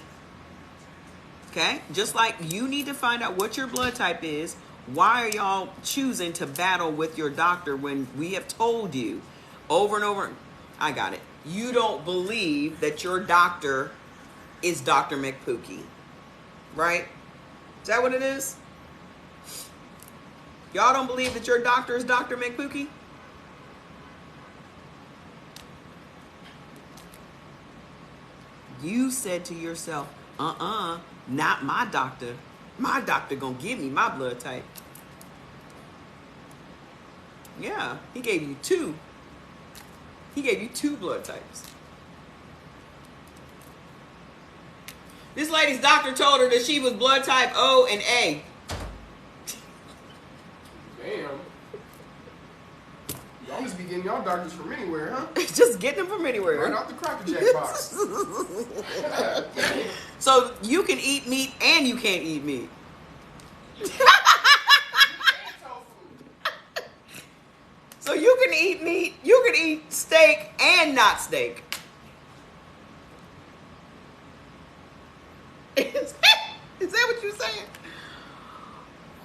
Okay? Just like you need to find out what your blood type is. Why are y'all choosing to battle with your doctor when we have told you over and over? I got it. You don't believe that your doctor is Dr. McPookie. Right? Is that what it is? Y'all don't believe that your doctor is Dr. McPookie? You said to yourself, not my doctor. My doctor gonna give me my blood type. Yeah, he gave you two. He gave you two blood types. This lady's doctor told her that she was blood type O and A. Damn. Y'all must be getting y'all doctors from anywhere, huh? Just get them from anywhere. Right off the Cracker Jack box. So you can eat meat and you can't eat meat. So you can eat meat, you can eat steak and not steak. Is that what you're saying?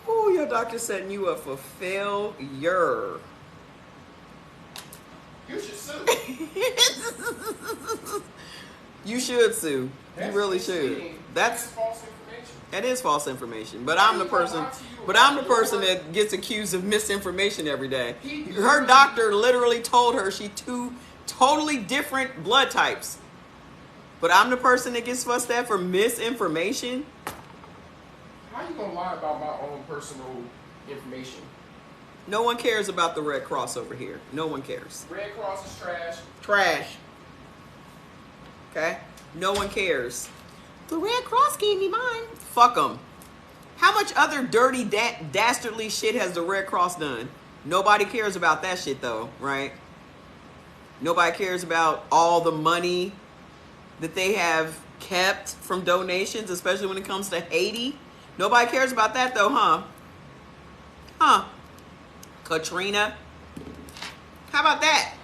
Oh, your doctor's setting you up for failure. You should sue. You should sue. That's You really should. misleading. That's false information. that is false information. But I'm the person. But I'm the person that gets accused of misinformation every day. Her doctor literally told her she two totally different blood types. But I'm the person that gets fussed at for misinformation. How you gonna lie about my own personal information? No one cares about the Red Cross over here. No one cares. Red Cross is trash. Trash. Okay? No one cares. The Red Cross gave me mine. Fuck them. How much other dirty, dastardly shit has the Red Cross done? Nobody cares about that shit though, right? Nobody cares about all the money that they have kept from donations, especially when it comes to Haiti. Nobody cares about that though, huh? Huh? Katrina. How about that?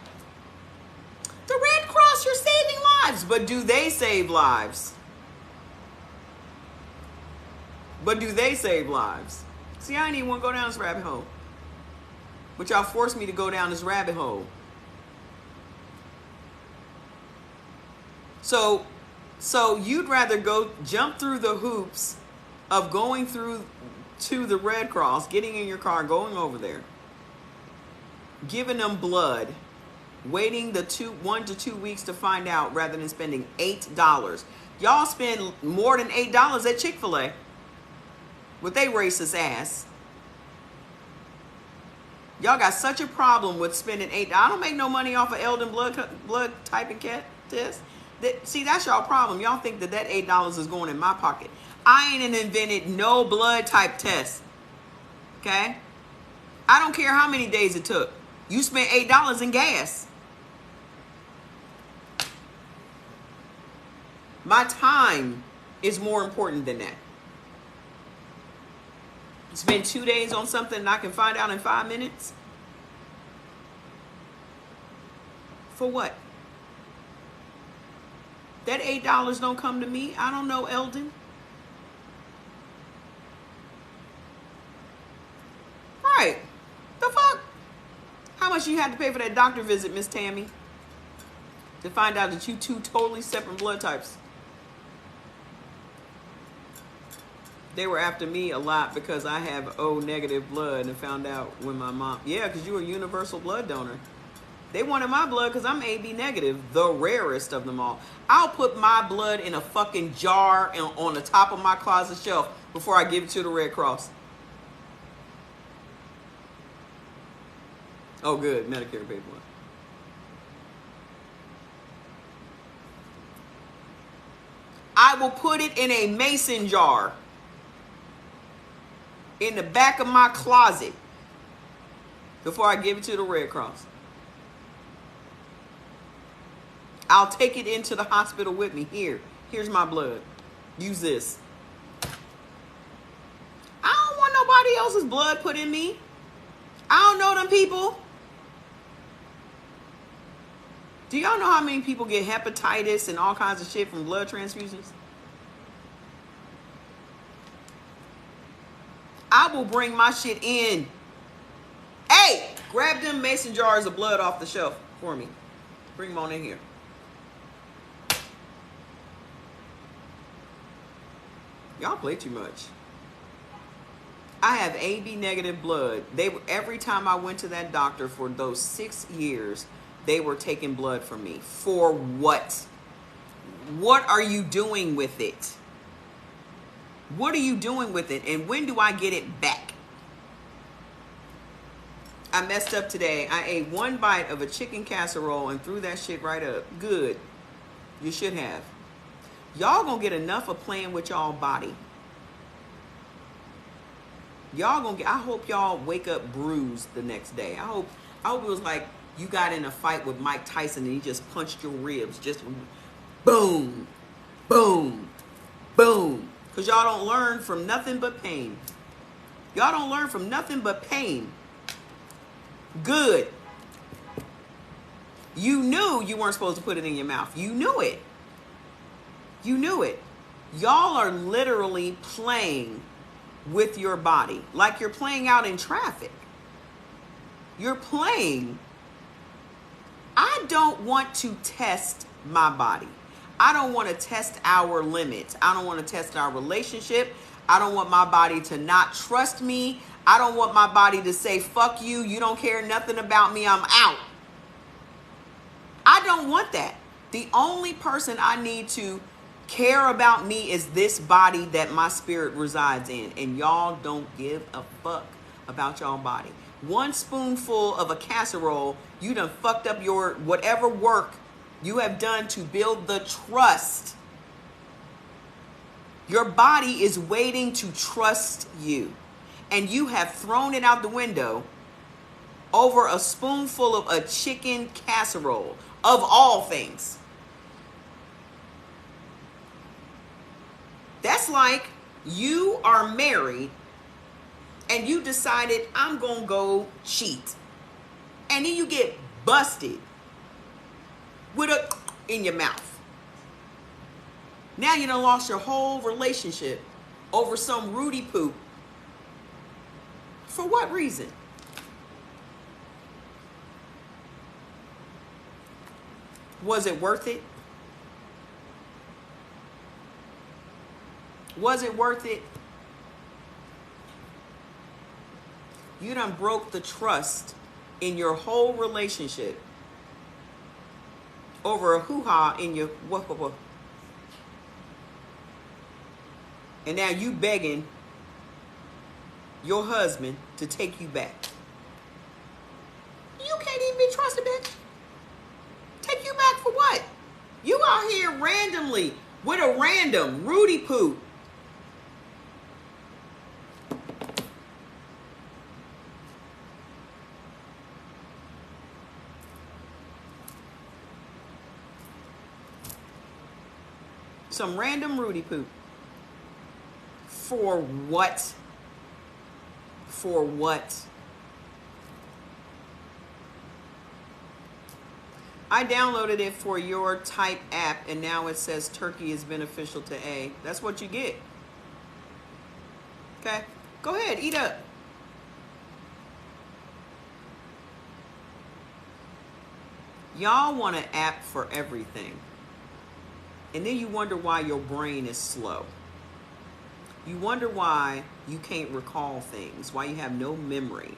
The Red Cross, you're saving lives. But do they save lives? But do they save lives? See, I didn't even want to go down this rabbit hole. But y'all forced me to go down this rabbit hole. So you'd rather go jump through the hoops of going through to the Red Cross, getting in your car, going over there, giving them blood, waiting the 1 to 2 weeks to find out rather than spending $8. Y'all spend more than $8 at Chick-fil-A with they racist ass. Y'all got such a problem with spending $8. I don't make no money off of Eldon blood typing test. See, that's y'all problem. Y'all think that $8 is going in my pocket. I ain't invented no blood type test. Okay? I don't care how many days it took. You spent $8 in gas. My time is more important than that. Spend 2 days on something and I can find out in 5 minutes? For what? That $8 don't come to me. I don't know, Eldon. Right. The fuck? How much you had to pay for that doctor visit, Miss Tammy? To find out that you two totally separate blood types. They were after me a lot because I have O negative blood and found out when my mom... Yeah, because you're a universal blood donor. They wanted my blood because I'm AB negative, the rarest of them all. I'll put my blood in a fucking jar and on the top of my closet shelf before I give it to the Red Cross. Oh, good. Medicare paid for it. I will put it in a mason jar in the back of my closet before I give it to the Red Cross. I'll take it into the hospital with me. Here's my blood. Use this. I don't want nobody else's blood put in me. I don't know them people. Do y'all know how many people get hepatitis and all kinds of shit from blood transfusions? I will bring my shit in. Hey, grab them mason jars of blood off the shelf for me. Bring them on in here. Y'all play too much. I have AB negative blood. Every time I went to that doctor for those 6 years, they were taking blood from me. For what? What are you doing with it? What are you doing with it? And when do I get it back? I messed up today. I ate 1 bite of a chicken casserole and threw that shit right up. Good. You should have. Y'all gonna get enough of playing with y'all body. Y'all gonna get, I hope y'all wake up bruised the next day. I hope it was like you got in a fight with Mike Tyson and he just punched your ribs. Just boom, boom, boom. Because y'all don't learn from nothing but pain. Y'all don't learn from nothing but pain. Good. You knew you weren't supposed to put it in your mouth. You knew it. You knew it. Y'all are literally playing with your body. Like you're playing out in traffic. You're playing. I don't want to test my body. I don't want to test our limits. I don't want to test our relationship. I don't want my body to not trust me. I don't want my body to say, fuck you. You don't care nothing about me. I'm out. I don't want that. The only person I need to care about me is this body that my spirit resides in. And y'all don't give a fuck about y'all body. 1 spoonful of a casserole, you done fucked up your whatever work you have done to build the trust. Your body is waiting to trust you. And you have thrown it out the window over a spoonful of a chicken casserole, of all things. That's like you are married and you decided, I'm going to go cheat. And then you get busted with a in your mouth. Now you done lost your whole relationship over some Rudy poop. For what reason? Was it worth it? Was it worth it? You done broke the trust in your whole relationship over a hoo-ha in your what. And now you begging your husband to take you back. You can't even be trusted, bitch. Take you back for what? You out here randomly with a random Rudy Poo. Some random Rudy Poo. For what? For what? I downloaded it for your type app and now it says turkey is beneficial to A. That's what you get. Okay? Go ahead, eat up. Y'all want an app for everything. And then you wonder why your brain is slow. You wonder why you can't recall things, why you have no memory.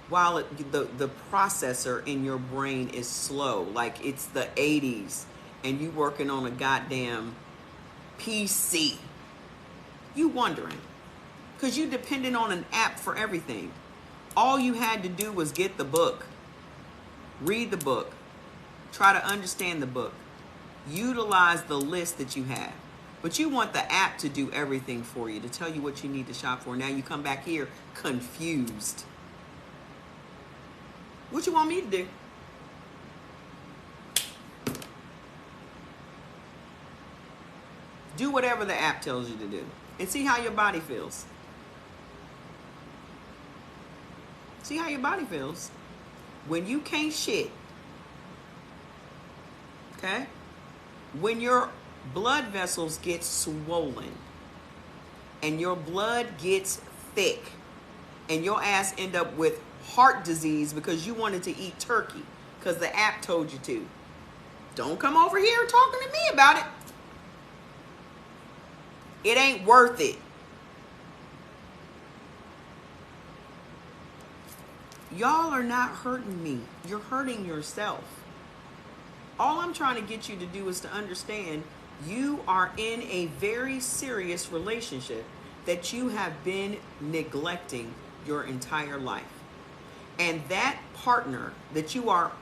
While the processor in your brain is slow, like it's the 80s and you working on a goddamn PC. You wondering. Because you dependent on an app for everything. All you had to do was get the book. Read the book. Try to understand the book. Utilize the list that you have. But you want the app to do everything for you, to tell you what you need to shop for. Now you come back here confused. What you want me to do? Do whatever the app tells you to do. And see how your body feels. See how your body feels. When you can't shit. Okay? When your blood vessels get swollen and your blood gets thick and your ass end up with heart disease because you wanted to eat turkey because the app told you to. Don't come over here talking to me about it. It ain't worth it. Y'all are not hurting me. You're hurting yourself. All I'm trying to get you to do is to understand you are in a very serious relationship that you have been neglecting your entire life. And that partner that you are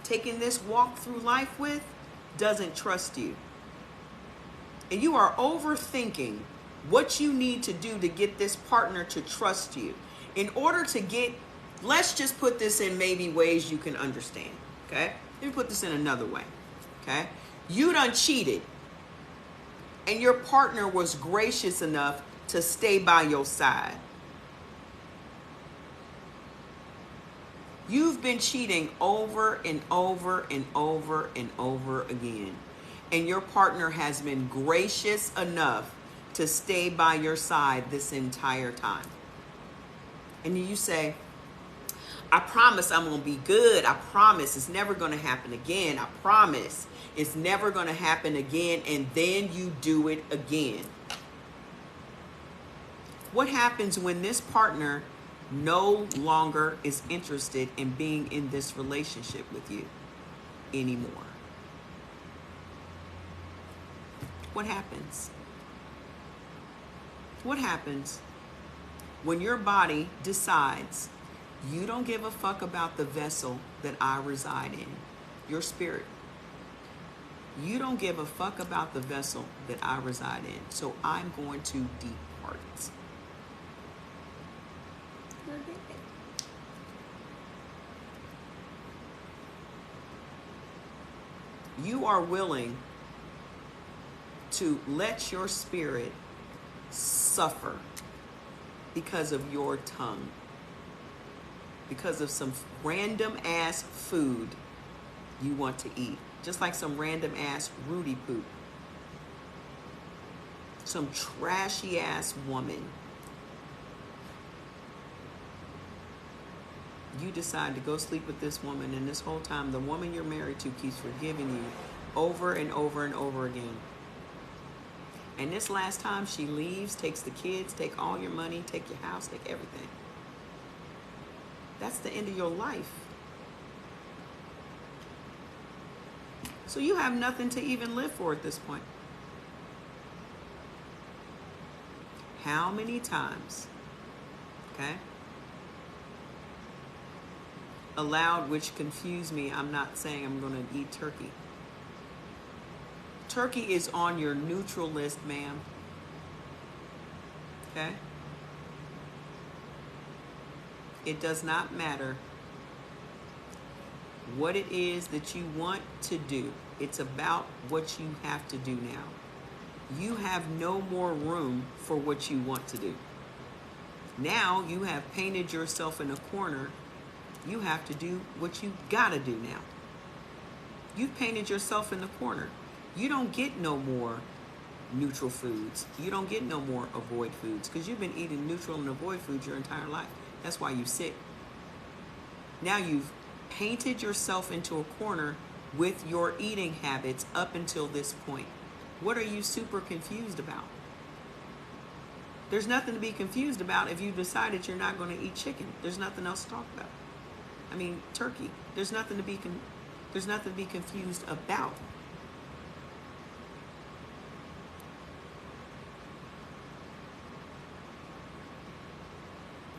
taking this walk through life with doesn't trust you. And you are overthinking what you need to do to get this partner to trust you. In order to get, let's just put this in maybe ways you can understand, okay? Let me put this in another way, okay? You done cheated, and your partner was gracious enough to stay by your side. You've been cheating over and over and over and over again. And your partner has been gracious enough to stay by your side this entire time. And you say, I promise I'm going to be good. I promise it's never going to happen again. I promise it's never going to happen again. And then you do it again. What happens when this partner no longer is interested in being in this relationship with you anymore? What happens? What happens when your body decides you don't give a fuck about the vessel that I reside in, your spirit? You don't give a fuck about the vessel that I reside in, so I'm going to depart. You are willing to let your spirit suffer because of your tongue, because of some random ass food you want to eat, just like some random ass Rudy poop, some trashy ass woman. You decide to go sleep with this woman, and this whole time the woman you're married to keeps forgiving you over and over and over again. And this last time she leaves, takes the kids, take all your money, take your house, take everything. That's the end of your life. So you have nothing to even live for at this point. How many times, okay? Allowed, which confused me. I'm not saying I'm going to eat turkey. Turkey is on your neutral list, ma'am. Okay? It does not matter what it is that you want to do. It's about what you have to do now. You have no more room for what you want to do. Now you have painted yourself in a corner. You have to do what you gotta do now. You've painted yourself in the corner. You don't get no more neutral foods. You don't get no more avoid foods because you've been eating neutral and avoid foods your entire life. That's why you're sick. Now you've painted yourself into a corner with your eating habits up until this point. What are you super confused about? There's nothing to be confused about if you decided you're not going to eat chicken. There's nothing else to talk about. I mean, turkey. There's nothing to be confused about.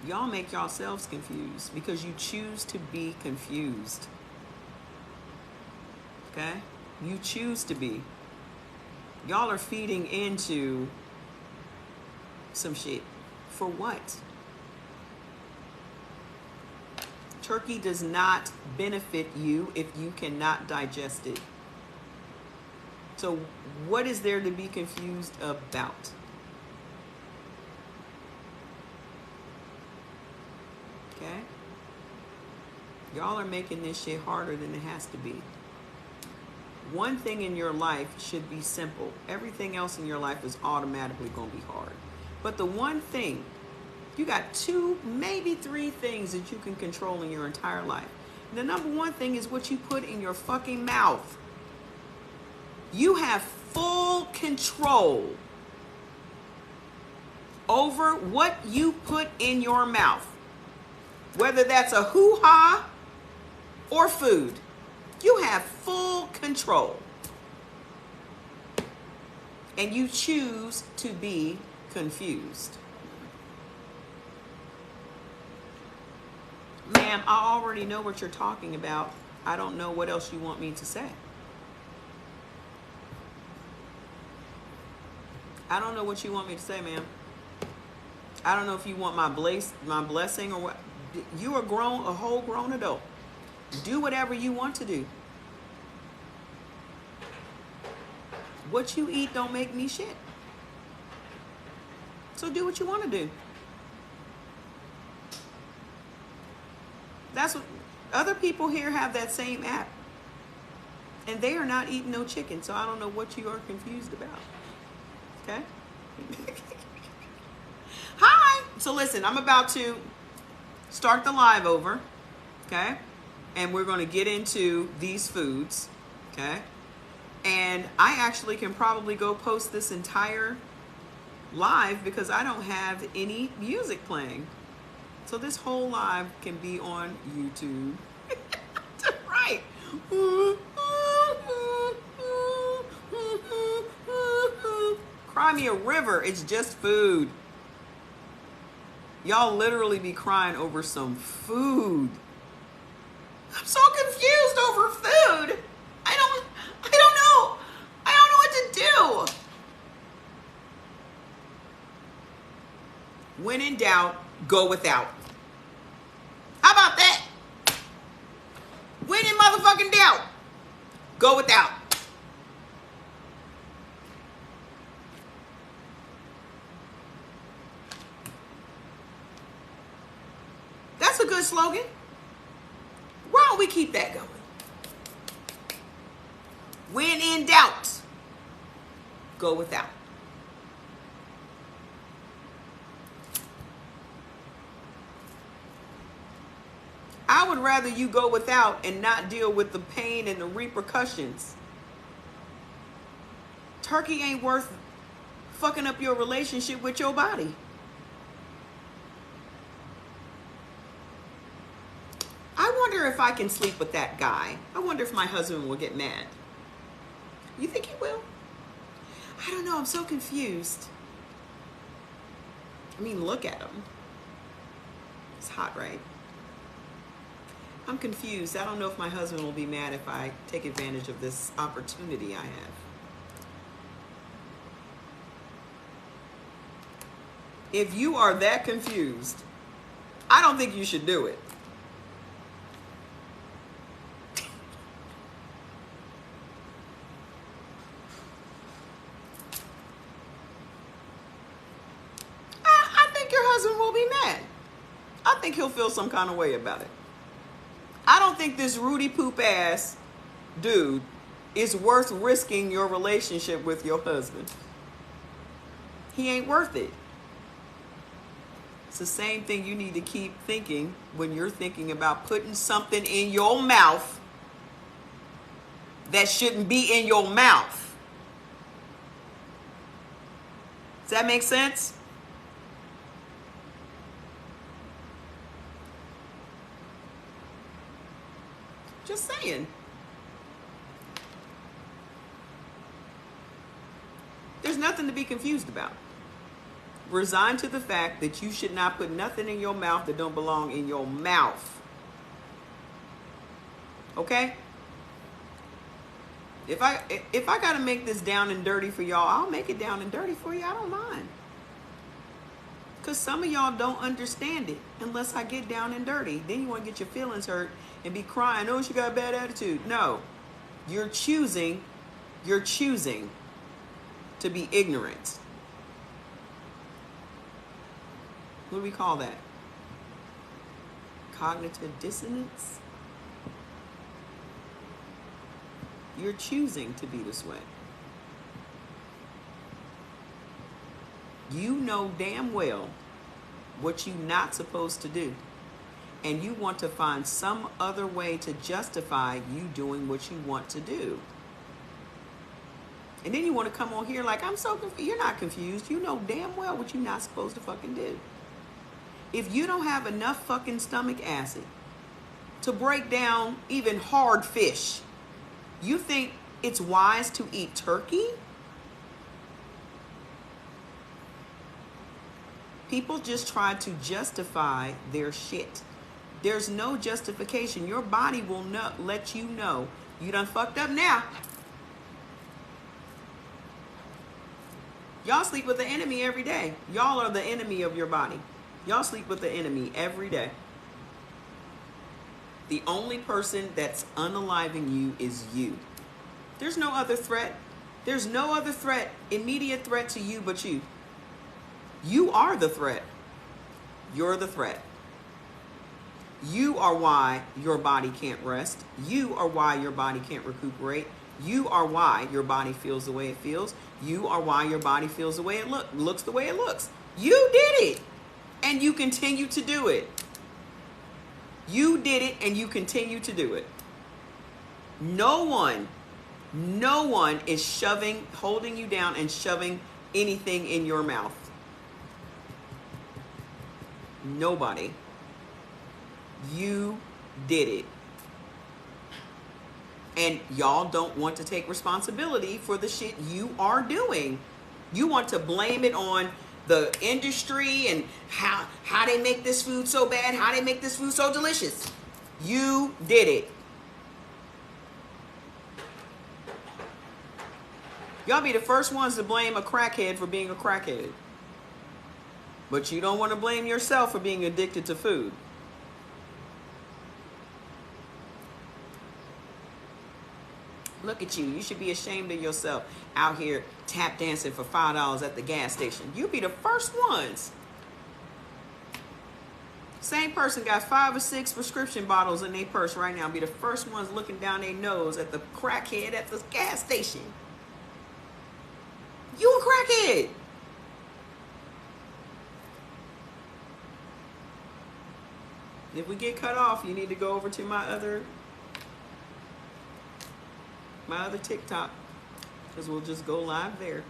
Y'all make yourselves confused because you choose to be confused. Okay? You choose to be. Y'all are feeding into some shit. For what? Turkey does not benefit you if you cannot digest it. So what is there to be confused about? Okay? Y'all are making this shit harder than it has to be. One thing in your life should be simple. Everything else in your life is automatically going to be hard. But the one thing, you got 2, maybe 3 things that you can control in your entire life. And the number one thing is what you put in your fucking mouth. You have full control over what you put in your mouth. Whether that's a hoo-ha or food. You have full control. And you choose to be confused. Ma'am, I already know what you're talking about. I don't know what else you want me to say. I don't know what you want me to say, ma'am. I don't know if you want my blessing or what. You are grown, a whole grown adult. Do whatever you want to do. What you eat don't make me shit. So do what you want to do. That's what other people here have, that same app. And they are not eating no chicken. So I don't know what you are confused about. Okay? Hi. So listen, I'm about to start the live over. Okay? And we're going to get into these foods. Okay? And I actually can probably go post this entire live because I don't have any music playing. So this whole live can be on YouTube. Right. Cry me a river. It's just food. Y'all literally be crying over some food. I'm so confused over food. I don't know. I don't know what to do. When in doubt, go without. How about that? When in motherfucking doubt, go without. That's a good slogan. Why don't we keep that going? When in doubt, go without. I would rather you go without and not deal with the pain and the repercussions. Turkey ain't worth fucking up your relationship with your body. wonder if I can sleep with that guy. I wonder if my husband will get mad. You think he will? I don't know. I'm so confused. I mean, look at him. It's hot, right? I'm confused. I don't know if my husband will be mad if I take advantage of this opportunity I have. If you are that confused, I don't think you should do it. I think your husband will be mad. I think he'll feel some kind of way about it. I don't think this Rudy poop ass dude is worth risking your relationship with your husband. He ain't worth it. It's the same thing you need to keep thinking when you're thinking about putting something in your mouth that shouldn't be in your mouth. Does that make sense? Just saying. There's nothing to be confused about. Resign to the fact that you should not put nothing in your mouth that don't belong in your mouth. Okay? If I got to make this down and dirty for y'all, I'll make it down and dirty for you. I don't mind. Because some of y'all don't understand it unless I get down and dirty. Then you want to get your feelings hurt and be crying, oh, she got a bad attitude. No. You're choosing to be ignorant. What do we call that? Cognitive dissonance? You're choosing to be this way. You know damn well what you're not supposed to do. And you want to find some other way to justify you doing what you want to do. And then you want to come on here like, I'm so confused. You're not confused. You know damn well what you're not supposed to fucking do. If you don't have enough fucking stomach acid to break down even hard fish, you think it's wise to eat turkey? People just try to justify their shit. There's no justification. Your body will not let you know you done fucked up now. Y'all sleep with the enemy every day. Y'all are the enemy of your body. Y'all sleep with the enemy every day. The only person that's unaliving you is you. There's no other threat. There's no other threat, immediate threat to you but you. You are the threat. You're the threat. You are why your body can't rest. You are why your body can't recuperate. You are why your body feels the way it feels. You are why your body feels the way it looks the way it looks. You did it, and you continue to do it. You did it, and you continue to do it. No one is holding you down and shoving anything in your mouth. Nobody. You did it. And y'all don't want to take responsibility for the shit you are doing. You want to blame it on the industry and how they make this food so bad, how they make this food so delicious. You did it. Y'all be the first ones to blame a crackhead for being a crackhead. But you don't want to blame yourself for being addicted to food. Look at you. You should be ashamed of yourself out here tap dancing for $5 at the gas station. You be the first ones. Same person got 5 or 6 prescription bottles in their purse right now. Be the first ones looking down their nose at the crackhead at the gas station. You a crackhead. If we get cut off, you need to go over to my other TikTok, because we'll just go live there.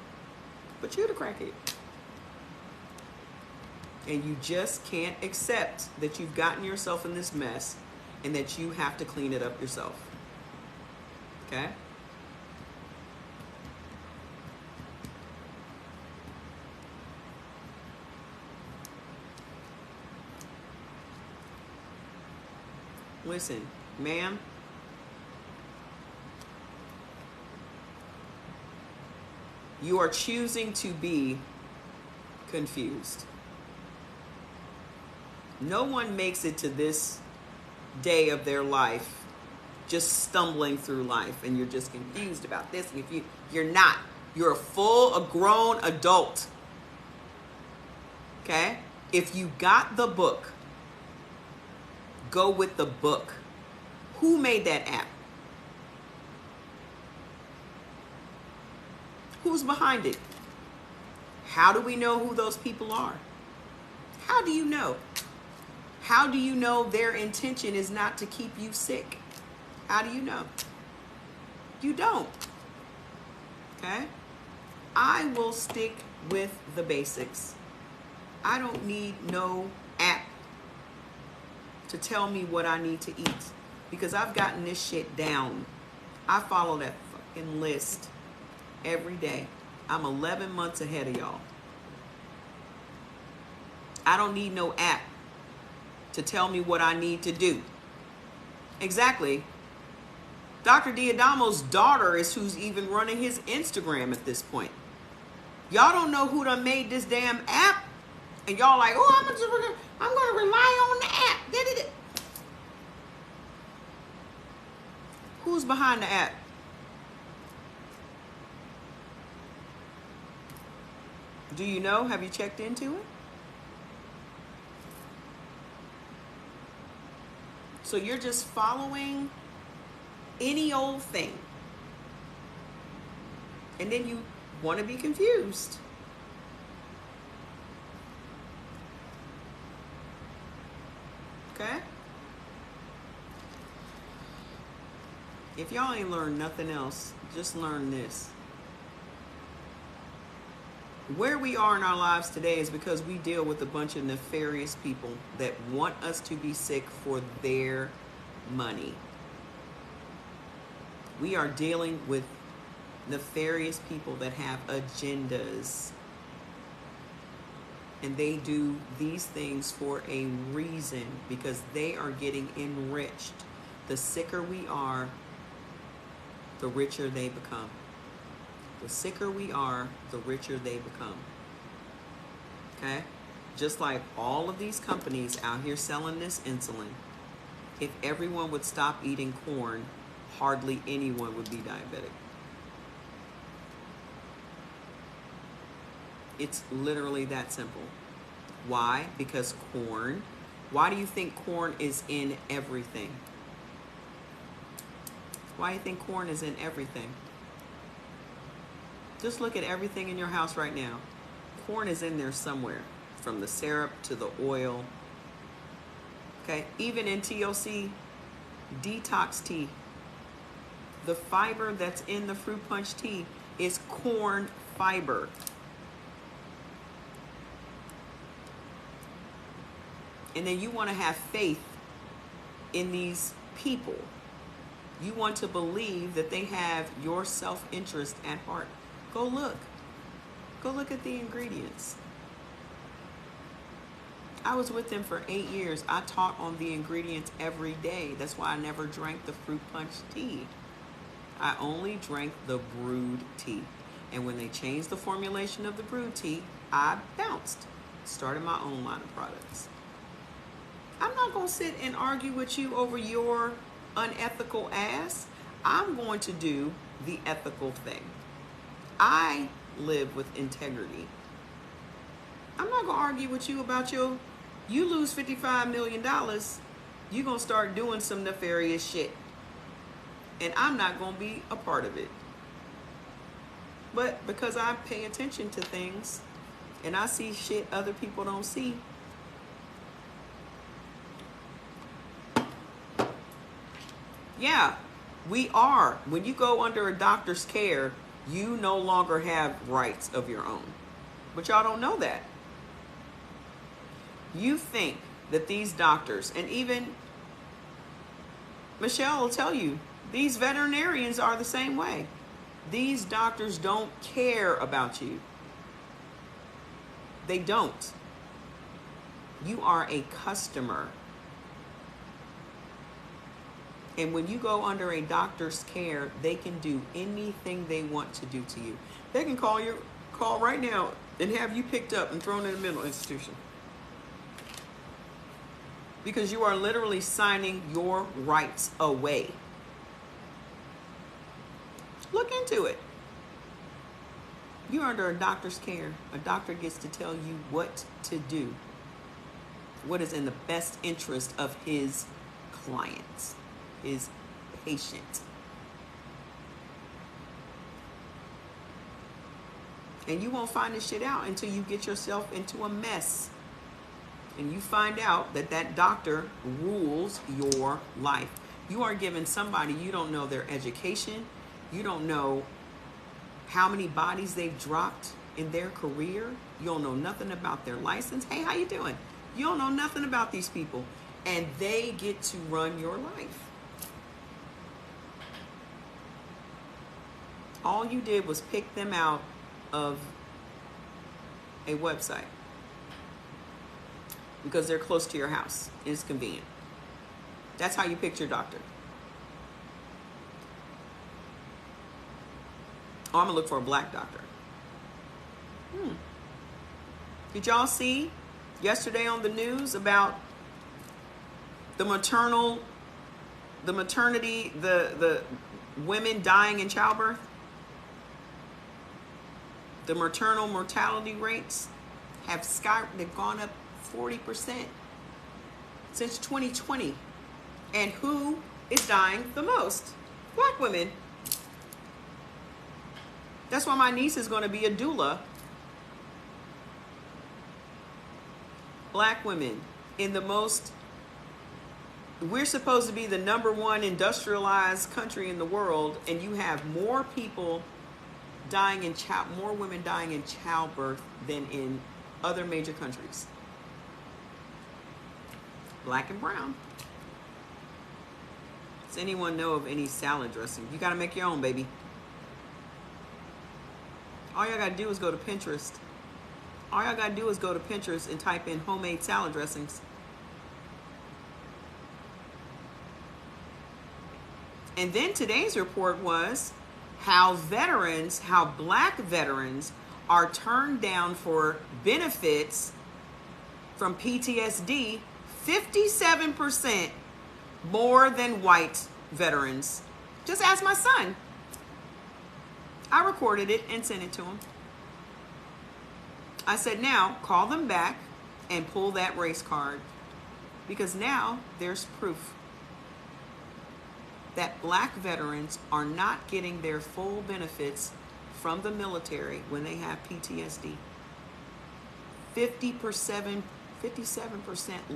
But you're the crackhead. And you just can't accept that you've gotten yourself in this mess and that you have to clean it up yourself. Okay? Listen, ma'am, you are choosing to be confused. No one makes it to this day of their life just stumbling through life and you're just confused about this. And if you're not, you're a grown adult. Okay? If you got the book, go with the book. Who made that app? Who's behind it? How do we know who those people are? How do you know? How do you know their intention is not to keep you sick? How do you know? You don't. Okay? I will stick with the basics. I don't need no app to tell me what I need to eat because I've gotten this shit down. I follow that fucking list every day. I'm 11 months ahead of y'all. I don't need no app to tell me what I need to do. Exactly. Dr. Diadamo's daughter is who's even running his Instagram at this point. Y'all don't know who done made this damn app. And y'all like, oh, I'm going to rely on the app. Who's behind the app? Do you know? Have you checked into it? So you're just following any old thing. And then you want to be confused. Okay? If y'all ain't learned nothing else, just learn this. Where we are in our lives today is because we deal with a bunch of nefarious people that want us to be sick for their money. We are dealing with nefarious people that have agendas. And they do these things for a reason because they are getting enriched. The sicker we are, the richer they become. The sicker we are, the richer they become. Okay? Just like all of these companies out here selling this insulin, if everyone would stop eating corn, hardly anyone would be diabetic. It's literally that simple. Why? Because corn. Why do you think corn is in everything? Why do you think corn is in everything? Just look at everything in your house right now. Corn is in there somewhere, from the syrup to the oil. Okay, even in TOC, detox tea, the fiber that's in the fruit punch tea is corn fiber. And then you want to have faith in these people. You want to believe that they have your self-interest at heart. Go look. Go look at the ingredients. I was with them for 8 years. I taught on the ingredients every day. That's why I never drank the fruit punch tea. I only drank the brewed tea. And when they changed the formulation of the brewed tea, I bounced. Started my own line of products. I'm not going to sit and argue with you over your unethical ass. I'm going to do the ethical thing. I live with integrity. I'm not going to argue with you about you lose $55 million, you're going to start doing some nefarious shit. And I'm not going to be a part of it. But because I pay attention to things and I see shit other people don't see, yeah, we are. When you go under a doctor's care, you no longer have rights of your own. But y'all don't know that. You think that these doctors, and even Michelle will tell you, these veterinarians are the same way. These doctors don't care about you. They don't. You are a customer. And when you go under a doctor's care, they can do anything they want to do to you. They can call right now and have you picked up and thrown in a mental institution. Because you are literally signing your rights away. Look into it. You're under a doctor's care. A doctor gets to tell you what to do. What is in the best interest of his clients, his patient. And you won't find this shit out until you get yourself into a mess. And you find out that that doctor rules your life. You are giving somebody, you don't know their education. You don't know how many bodies they've dropped in their career. You don't know nothing about their license. Hey, how you doing? You don't know nothing about these people. And they get to run your life. All you did was pick them out of a website because they're close to your house. It's convenient. That's how you picked your doctor. Oh, I'm gonna look for a black doctor. Did y'all see yesterday on the news about the women dying in childbirth? The maternal mortality rates they've gone up 40% since 2020. And who is dying the most? Black women. That's why my niece is going to be a doula. Black women we're supposed to be the #1 industrialized country in the world, and you have more people dying more women dying in childbirth than in other major countries. Black and brown. Does anyone know of any salad dressing? You got to make your own, baby. All y'all got to do is go to Pinterest. All y'all got to do is go to Pinterest and type in homemade salad dressings. And then today's report was how black veterans are turned down for benefits from PTSD 57% more than white veterans. Just ask my son. I recorded it and sent it to him. I said, now call them back and pull that race card, because now there's proof that black veterans are not getting their full benefits from the military when they have PTSD. 57%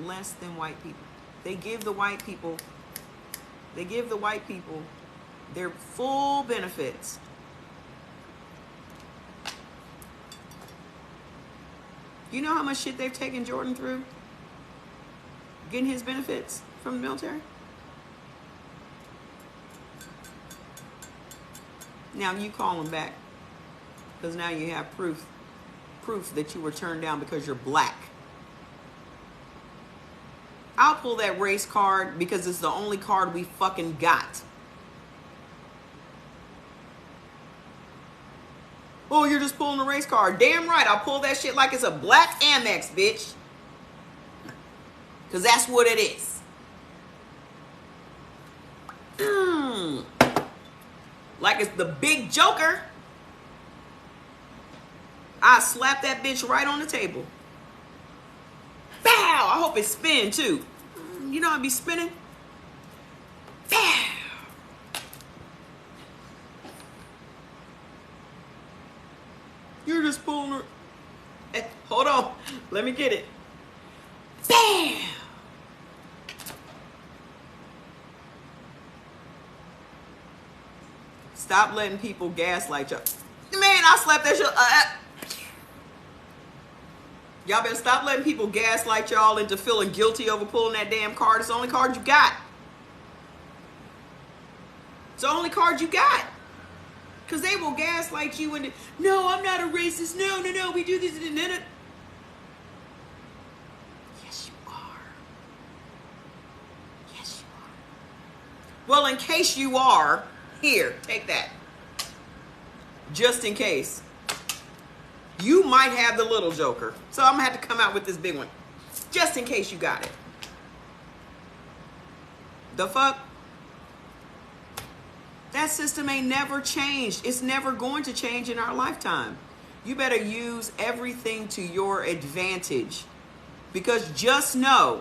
less than white people. They give the white people their full benefits. You know how much shit they've taken Jordan through getting his benefits from the military? Now you call him back, because now you have proof that you were turned down because you're black. I'll pull that race card because it's the only card we fucking got. Oh, you're just pulling a race card. Damn right, I'll pull that shit like it's a black Amex, bitch. Because that's what it is. Like it's the big joker. I slap that bitch right on the table. Bow! I hope it spin too. You know I'd be spinning. Bow! You're just pulling her. Hey, hold on. Let me get it. Bam! Stop letting people gaslight y'all. Man, I slapped that shit. Y'all better stop letting people gaslight y'all into feeling guilty over pulling that damn card. It's the only card you got. It's the only card you got. Because they will gaslight you and, no, I'm not a racist. No, we do this. Yes, you are. Yes, you are. Well, in case you are, here, take that. Just in case. You might have the little joker. So I'm going to have to come out with this big one. Just in case you got it. The fuck? That system ain't never changed. It's never going to change in our lifetime. You better use everything to your advantage. Because just know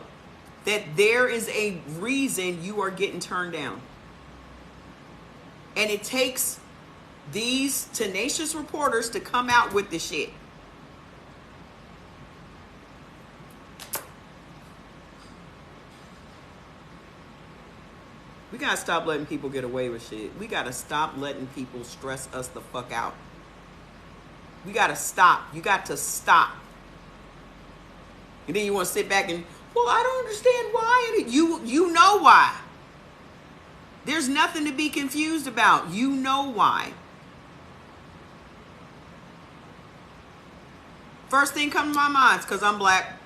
that there is a reason you are getting turned down. And it takes these tenacious reporters to come out with the shit. We gotta stop letting people get away with shit. We gotta stop letting people stress us the fuck out. We gotta stop. You got to stop. And then you want to sit back and, well, I don't understand why. You know why. There's nothing to be confused about. You know why. First thing comes to my mind is because I'm black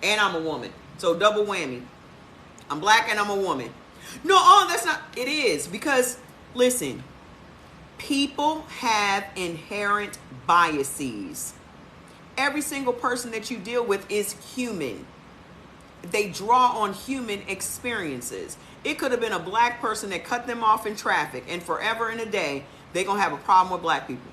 and I'm a woman. So double whammy. I'm black and I'm a woman. No, that's not. It is because, listen, people have inherent biases. Every single person that you deal with is human. They draw on human experiences. It could have been a black person that cut them off in traffic, and forever and a day, they're going to have a problem with black people.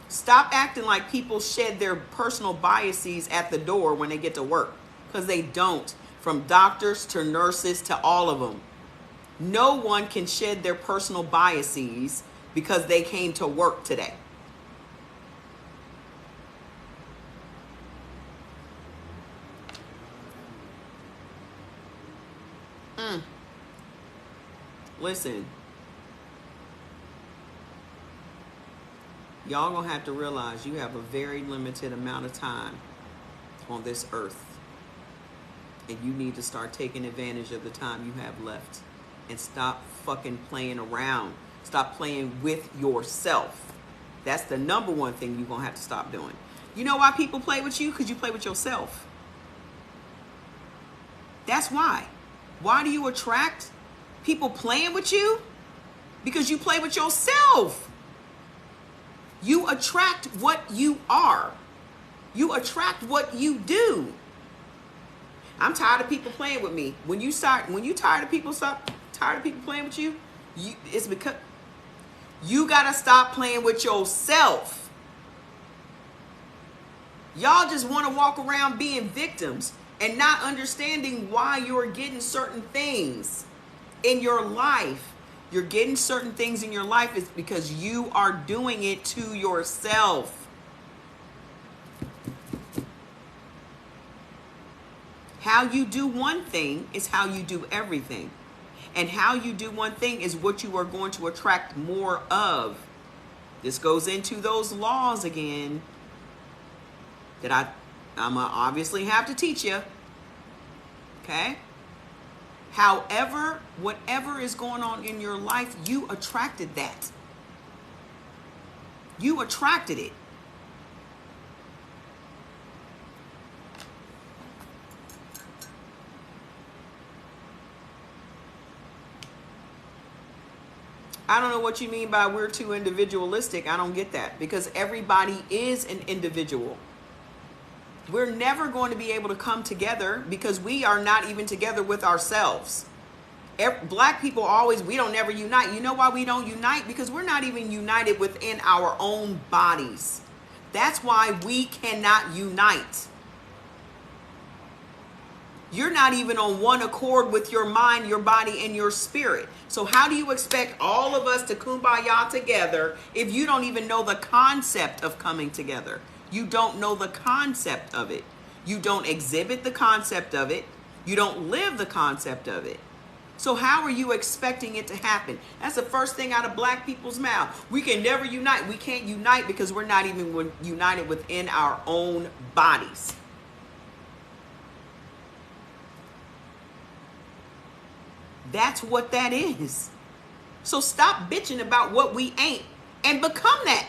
Stop acting like people shed their personal biases at the door when they get to work, because they don't. From doctors to nurses to all of them. No one can shed their personal biases because they came to work today. Listen. Y'all gonna have to realize you have a very limited amount of time on this earth. And you need to start taking advantage of the time you have left. And stop fucking playing around. Stop playing with yourself. That's the number one thing you're going to have to stop doing. You know why people play with you? Because you play with yourself. That's why. Why do you attract people playing with you? Because you play with yourself. You attract what you are. You attract what you do. I'm tired of people playing with me. When you tired of people playing with you, it's because you gotta stop playing with yourself. Y'all just want to walk around being victims and not understanding why you're getting certain things in your life. You're getting certain things in your life is because you are doing it to yourself. How you do one thing is how you do everything. And how you do one thing is what you are going to attract more of. This goes into those laws again that I'm going to obviously have to teach you. Okay? However, whatever is going on in your life, you attracted that. You attracted it. I don't know what you mean by we're too individualistic. I don't get that because everybody is an individual. We're never going to be able to come together because we are not even together with ourselves. Black people we don't never unite. You know why we don't unite? Because we're not even united within our own bodies. That's why we cannot unite. You're not even on one accord with your mind, your body, and your spirit. So how do you expect all of us to kumbaya together if you don't even know the concept of coming together? You don't know the concept of it. You don't exhibit the concept of it. You don't live the concept of it. So how are you expecting it to happen? That's the first thing out of black people's mouth. We can never unite. We can't unite because we're not even united within our own bodies. That's what that is. So stop bitching about what we ain't and become that.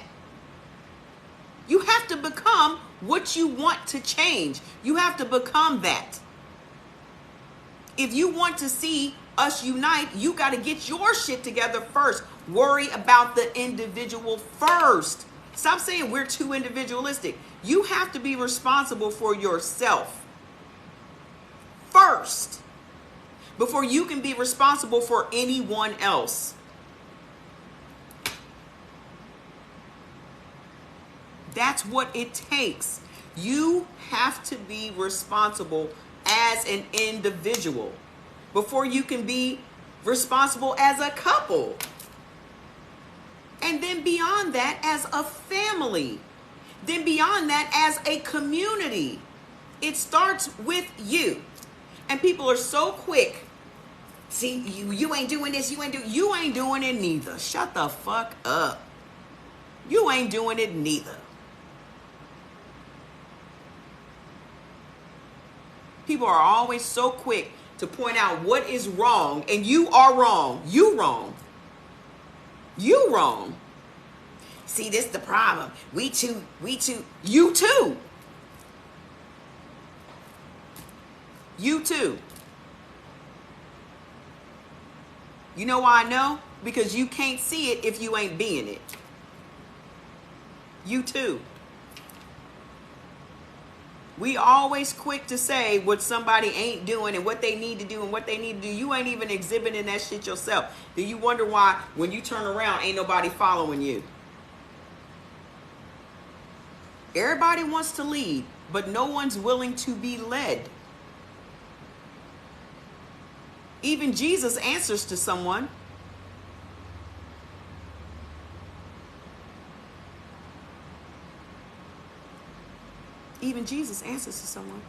You have to become what you want to change. You have to become that. If you want to see us unite, you got to get your shit together first. Worry about the individual first. Stop saying we're too individualistic. You have to be responsible for yourself first before you can be responsible for anyone else. That's what it takes. You have to be responsible as an individual before you can be responsible as a couple. And then beyond that, as a family. Then beyond that, as a community. It starts with you. And people are so quick. See, you ain't doing this, you ain't doing it neither. Shut the fuck up. You ain't doing it neither. People are always so quick to point out what is wrong, and you are wrong. You wrong. You wrong. See, this is the problem. We too. You too. You too. You know why I know? Because you can't see it if you ain't being it. You too. We always quick to say what somebody ain't doing and what they need to do and what they need to do. You ain't even exhibiting that shit yourself. Do you wonder why when you turn around ain't nobody following you? Everybody wants to lead, but no one's willing to be led. Even Jesus answers to someone. Even Jesus answers to someone.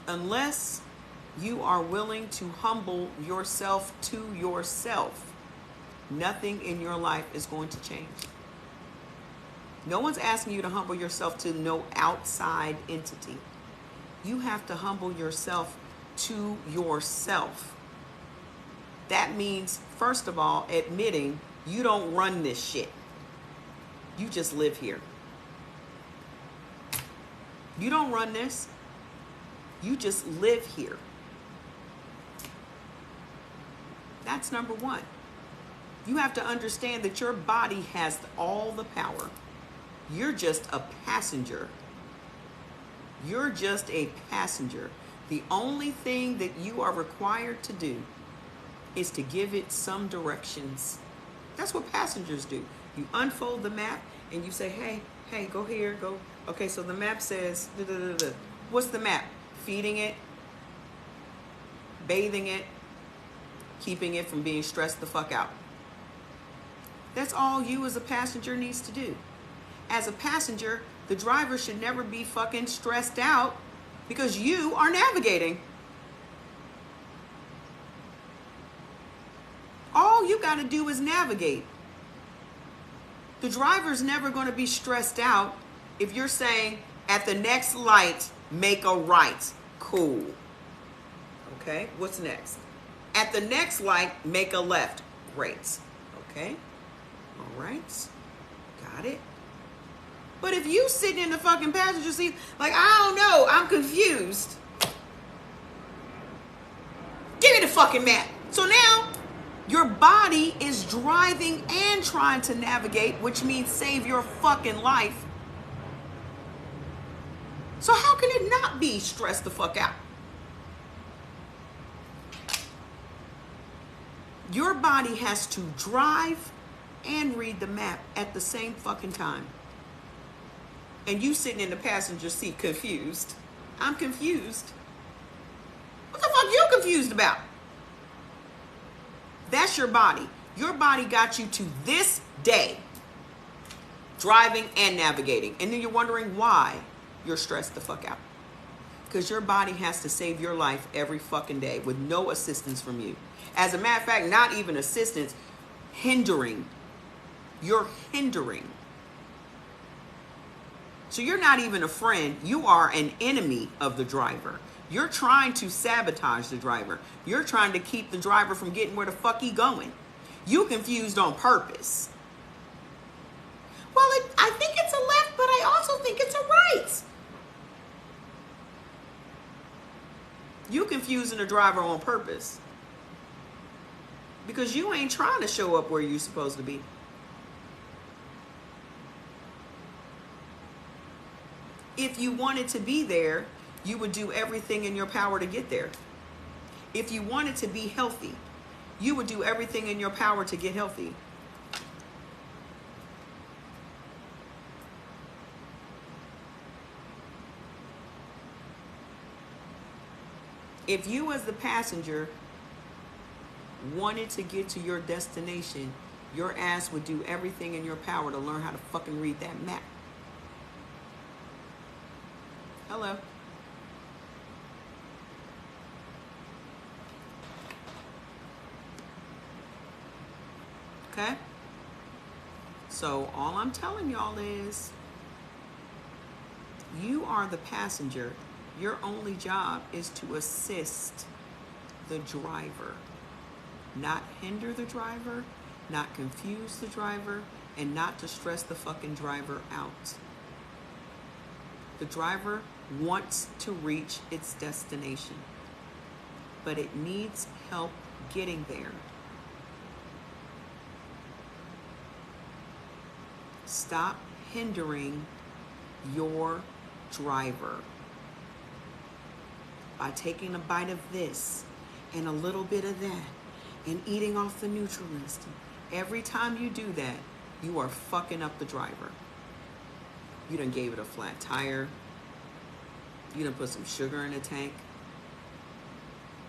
Unless you are willing to humble yourself to yourself, nothing in your life is going to change. No one's asking you to humble yourself to no outside entity. You have to humble yourself to yourself. That means, first of all, admitting you don't run this shit. You just live here. You don't run this. You just live here. That's number one. You have to understand that your body has all the power. You're just a passenger. You're just a passenger. The only thing that you are required to do is to give it some directions. That's what passengers do. You unfold the map and you say, hey, go here, go. Okay, so the map says, what's the map? Feeding it, bathing it, keeping it from being stressed the fuck out. That's all you as a passenger needs to do. As a passenger, the driver should never be fucking stressed out because you are navigating. All you got to do is navigate. The driver's never going to be stressed out if you're saying, at the next light, make a right. Cool. Okay, what's next? At the next light, make a left. Great. Okay. All right. Got it. But if you sitting in the fucking passenger seat, like, I don't know, I'm confused. Give me the fucking map. So now, your body is driving and trying to navigate, which means save your fucking life. So how can it not be stressed the fuck out? Your body has to drive and read the map at the same fucking time. And you sitting in the passenger seat confused. I'm confused. What the fuck you confused about? That's your body. Your body got you to this day, driving and navigating. And then you're wondering why you're stressed the fuck out. Because your body has to save your life every fucking day with no assistance from you. As a matter of fact, not even assistance, hindering. You're hindering. So you're not even a friend. You are an enemy of the driver. You're trying to sabotage the driver. You're trying to keep the driver from getting where the fuck he going. You confused on purpose. Well, I think it's a left, but I also think it's a right. You confusing the driver on purpose. Because you ain't trying to show up where you're supposed to be. If you wanted to be there, you would do everything in your power to get there. If you wanted to be healthy, you would do everything in your power to get healthy. If you as the passenger wanted to get to your destination, your ass would do everything in your power to learn how to fucking read that map. Hello. Okay? So all I'm telling y'all is you are the passenger. Your only job is to assist the driver, not hinder the driver, not confuse the driver, and not to stress the fucking driver out. The driver wants to reach its destination, but it needs help getting there. Stop hindering your driver by taking a bite of this and a little bit of that and eating off the Nutrilist. Every time you do that, you are fucking up the driver. You done gave it a flat tire. You done put some sugar in the tank.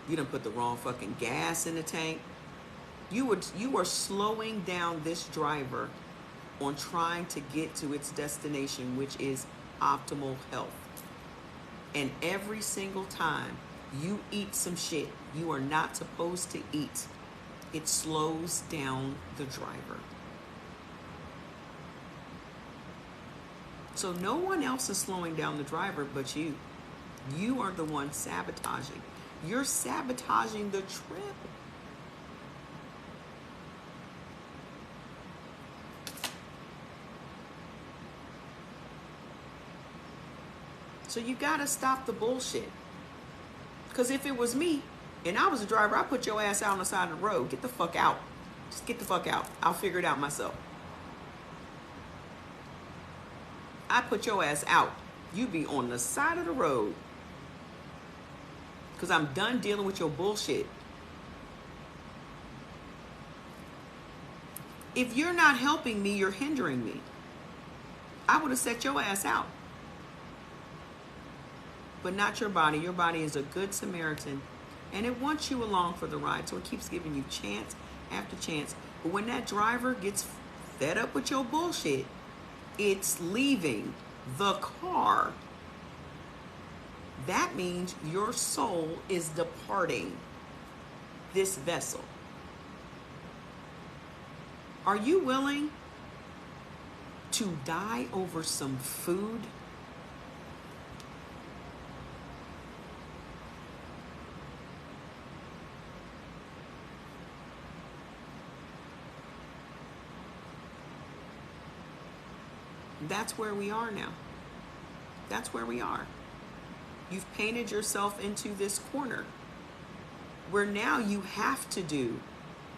You done put the wrong fucking gas in the tank. You are slowing down this driver on trying to get to its destination, which is optimal health. And every single time you eat some shit you are not supposed to eat, it slows down the driver. So no one else is slowing down the driver but you. You are the one sabotaging. You're sabotaging the trip. So you gotta stop the bullshit. Because if it was me and I was a driver, I'd put your ass out on the side of the road. Get the fuck out. Just get the fuck out. I'll figure it out myself. I put your ass out. You be on the side of the road. Because I'm done dealing with your bullshit. If you're not helping me, you're hindering me. I would have set your ass out. But not your body. Your body is a good Samaritan. And it wants you along for the ride. So it keeps giving you chance after chance. But when that driver gets fed up with your bullshit, it's leaving the car. That means your soul is departing this vessel. Are you willing to die over some food? That's where we are now. That's where we are. You've painted yourself into this corner where now you have to do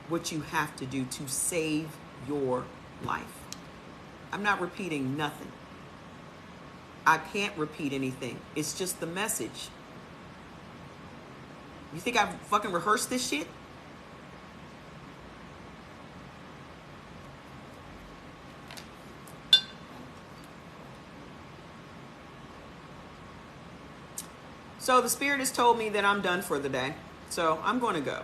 what you have to do to save your life. I'm not repeating nothing. I can't repeat anything. It's just the message. You think I've fucking rehearsed this shit? So the Spirit has told me that I'm done for the day. So I'm going to go.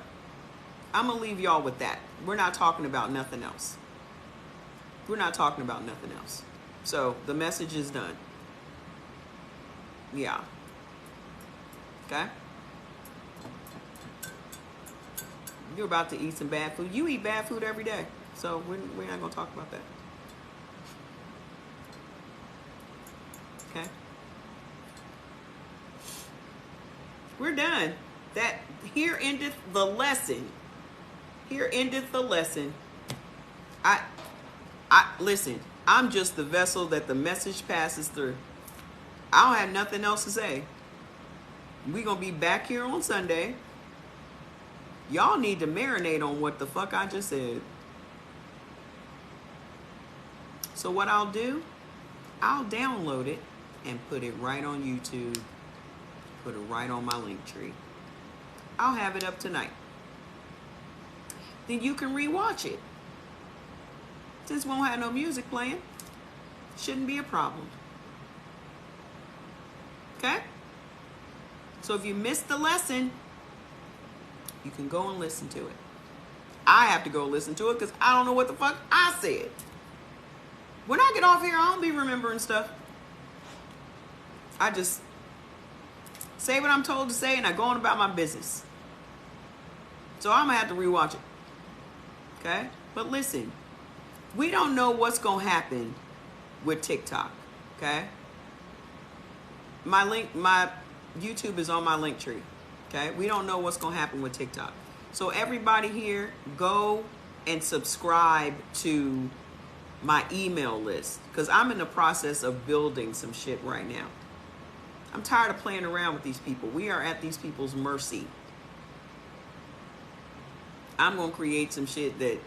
I'm going to leave y'all with that. We're not talking about nothing else. We're not talking about nothing else. So the message is done. Yeah. Okay? You're about to eat some bad food. You eat bad food every day. So we're not going to talk about that. Okay? We're done. That here endeth the lesson. Here endeth the lesson. I listen, I'm just the vessel that the message passes through. I don't have nothing else to say. We're going to be back here on Sunday. Y'all need to marinate on what the fuck I just said. So what I'll do, I'll download it and put it right on YouTube. Put it right on my link tree. I'll have it up tonight. Then you can rewatch it. Since we won't have no music playing, shouldn't be a problem. Okay? So if you missed the lesson, you can go and listen to it. I have to go listen to it because I don't know what the fuck I said. When I get off here, I don't be remembering stuff. I just say what I'm told to say and I go on about my business. So I'm going to have to rewatch it. Okay? But listen, we don't know what's going to happen with TikTok. Okay? My YouTube is on my link tree. Okay? We don't know what's going to happen with TikTok. So everybody here, go and subscribe to my email list because I'm in the process of building some shit right now. I'm tired of playing around with these people. We are at these people's mercy. I'm going to create some shit that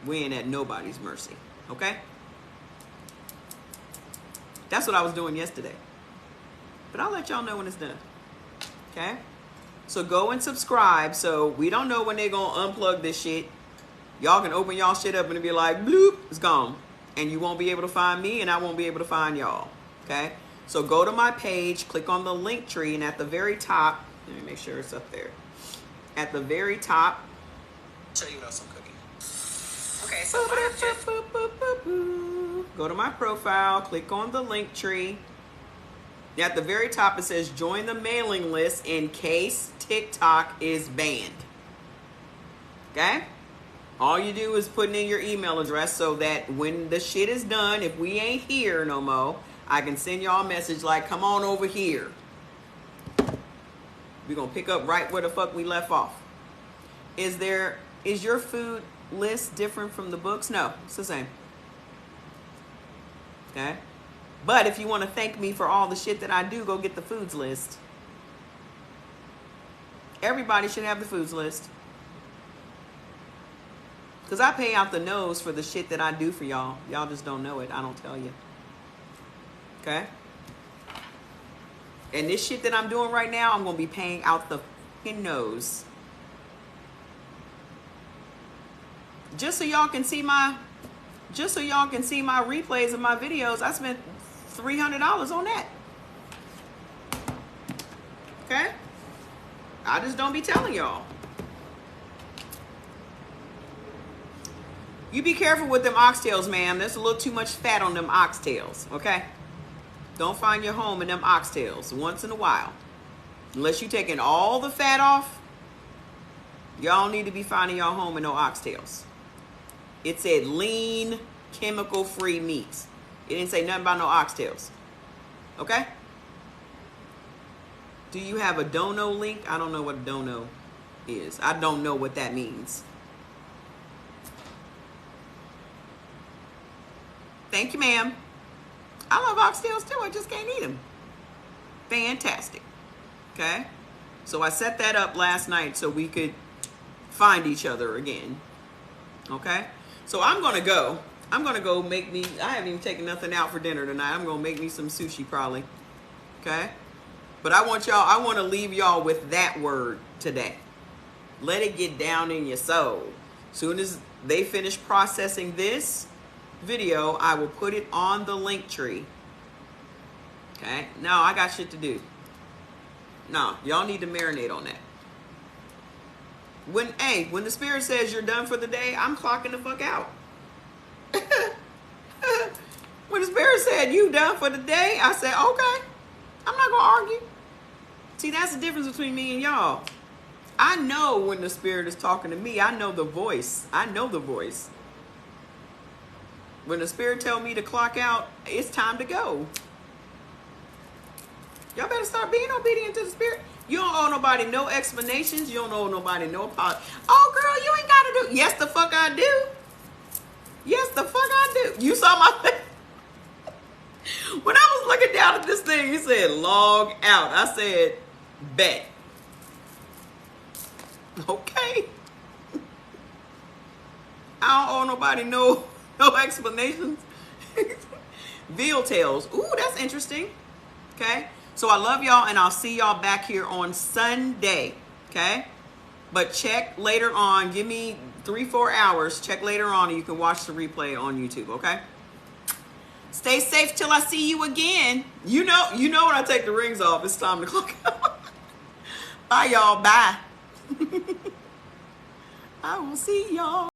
we ain't at nobody's mercy. Okay? That's what I was doing yesterday. But I'll let y'all know when it's done. Okay? So go and subscribe so we don't know when they're going to unplug this shit. Y'all can open y'all shit up and it'll be like, bloop, it's gone. And you won't be able to find me and I won't be able to find y'all. Okay? So go to my page, click on the link tree, and at the very top, let me make sure it's up there. At the very top, Show you about some cooking. Okay, so what I've just go to my profile, click on the link tree. At the very top, it says join the mailing list in case TikTok is banned. Okay? All you do is put in your email address so that when the shit is done, if we ain't here no more, I can send y'all a message like, come on over here. We're going to pick up right where the fuck we left off. Is your food list different from the books? No, it's the same. Okay? But if you want to thank me for all the shit that I do, go get the foods list. Everybody should have the foods list. Because I pay out the nose for the shit that I do for y'all. Y'all just don't know it. I don't tell you. Okay? And this shit that I'm doing right now, I'm going to be paying out the fucking nose. Just so y'all can see my replays of my videos, I spent $300 on that. Okay? I just don't be telling y'all. You be careful with them oxtails, ma'am. There's a little too much fat on them oxtails, okay? Don't find your home in them oxtails once in a while. Unless you're taking all the fat off, y'all need to be finding y'all home in no oxtails. It said lean, chemical-free meats. It didn't say nothing about no oxtails. Okay? Do you have a dono link? I don't know what a dono is. I don't know what that means. Thank you, ma'am. I love oxtails too. I just can't eat them. Fantastic. Okay? So I set that up last night so we could find each other again. Okay? So I'm going to go. I'm going to go make me, I haven't even taken nothing out for dinner tonight. I'm going to make me some sushi probably. Okay? But I want to leave y'all with that word today. Let it get down in your soul. Soon as they finish processing this video, I will put it on the link tree. Okay? No, I got shit to do. No, y'all need to marinate on that. When the spirit says you're done for the day, I'm clocking the fuck out. When the spirit said you done for the day, I said, okay. I'm not gonna argue. See, that's the difference between me and y'all. I know when the spirit is talking to me. I know the voice. I know the voice. When the spirit tell me to clock out, it's time to go. Y'all better start being obedient to the Spirit. You don't owe nobody no explanations. You don't owe nobody no apology. Oh, girl, you ain't got to do. Yes, the fuck I do. Yes, the fuck I do. You saw my thing. When I was looking down at this thing, it said log out. I said, bet. Okay. I don't owe nobody no explanations. Veal tails. Ooh, that's interesting. Okay. So I love y'all, and I'll see y'all back here on Sunday. Okay. But check later on. Give me 3-4 hours. Check later on, and you can watch the replay on YouTube. Okay. Stay safe till I see you again. You know when I take the rings off, it's time to clock out. Bye, y'all. Bye. I will see y'all.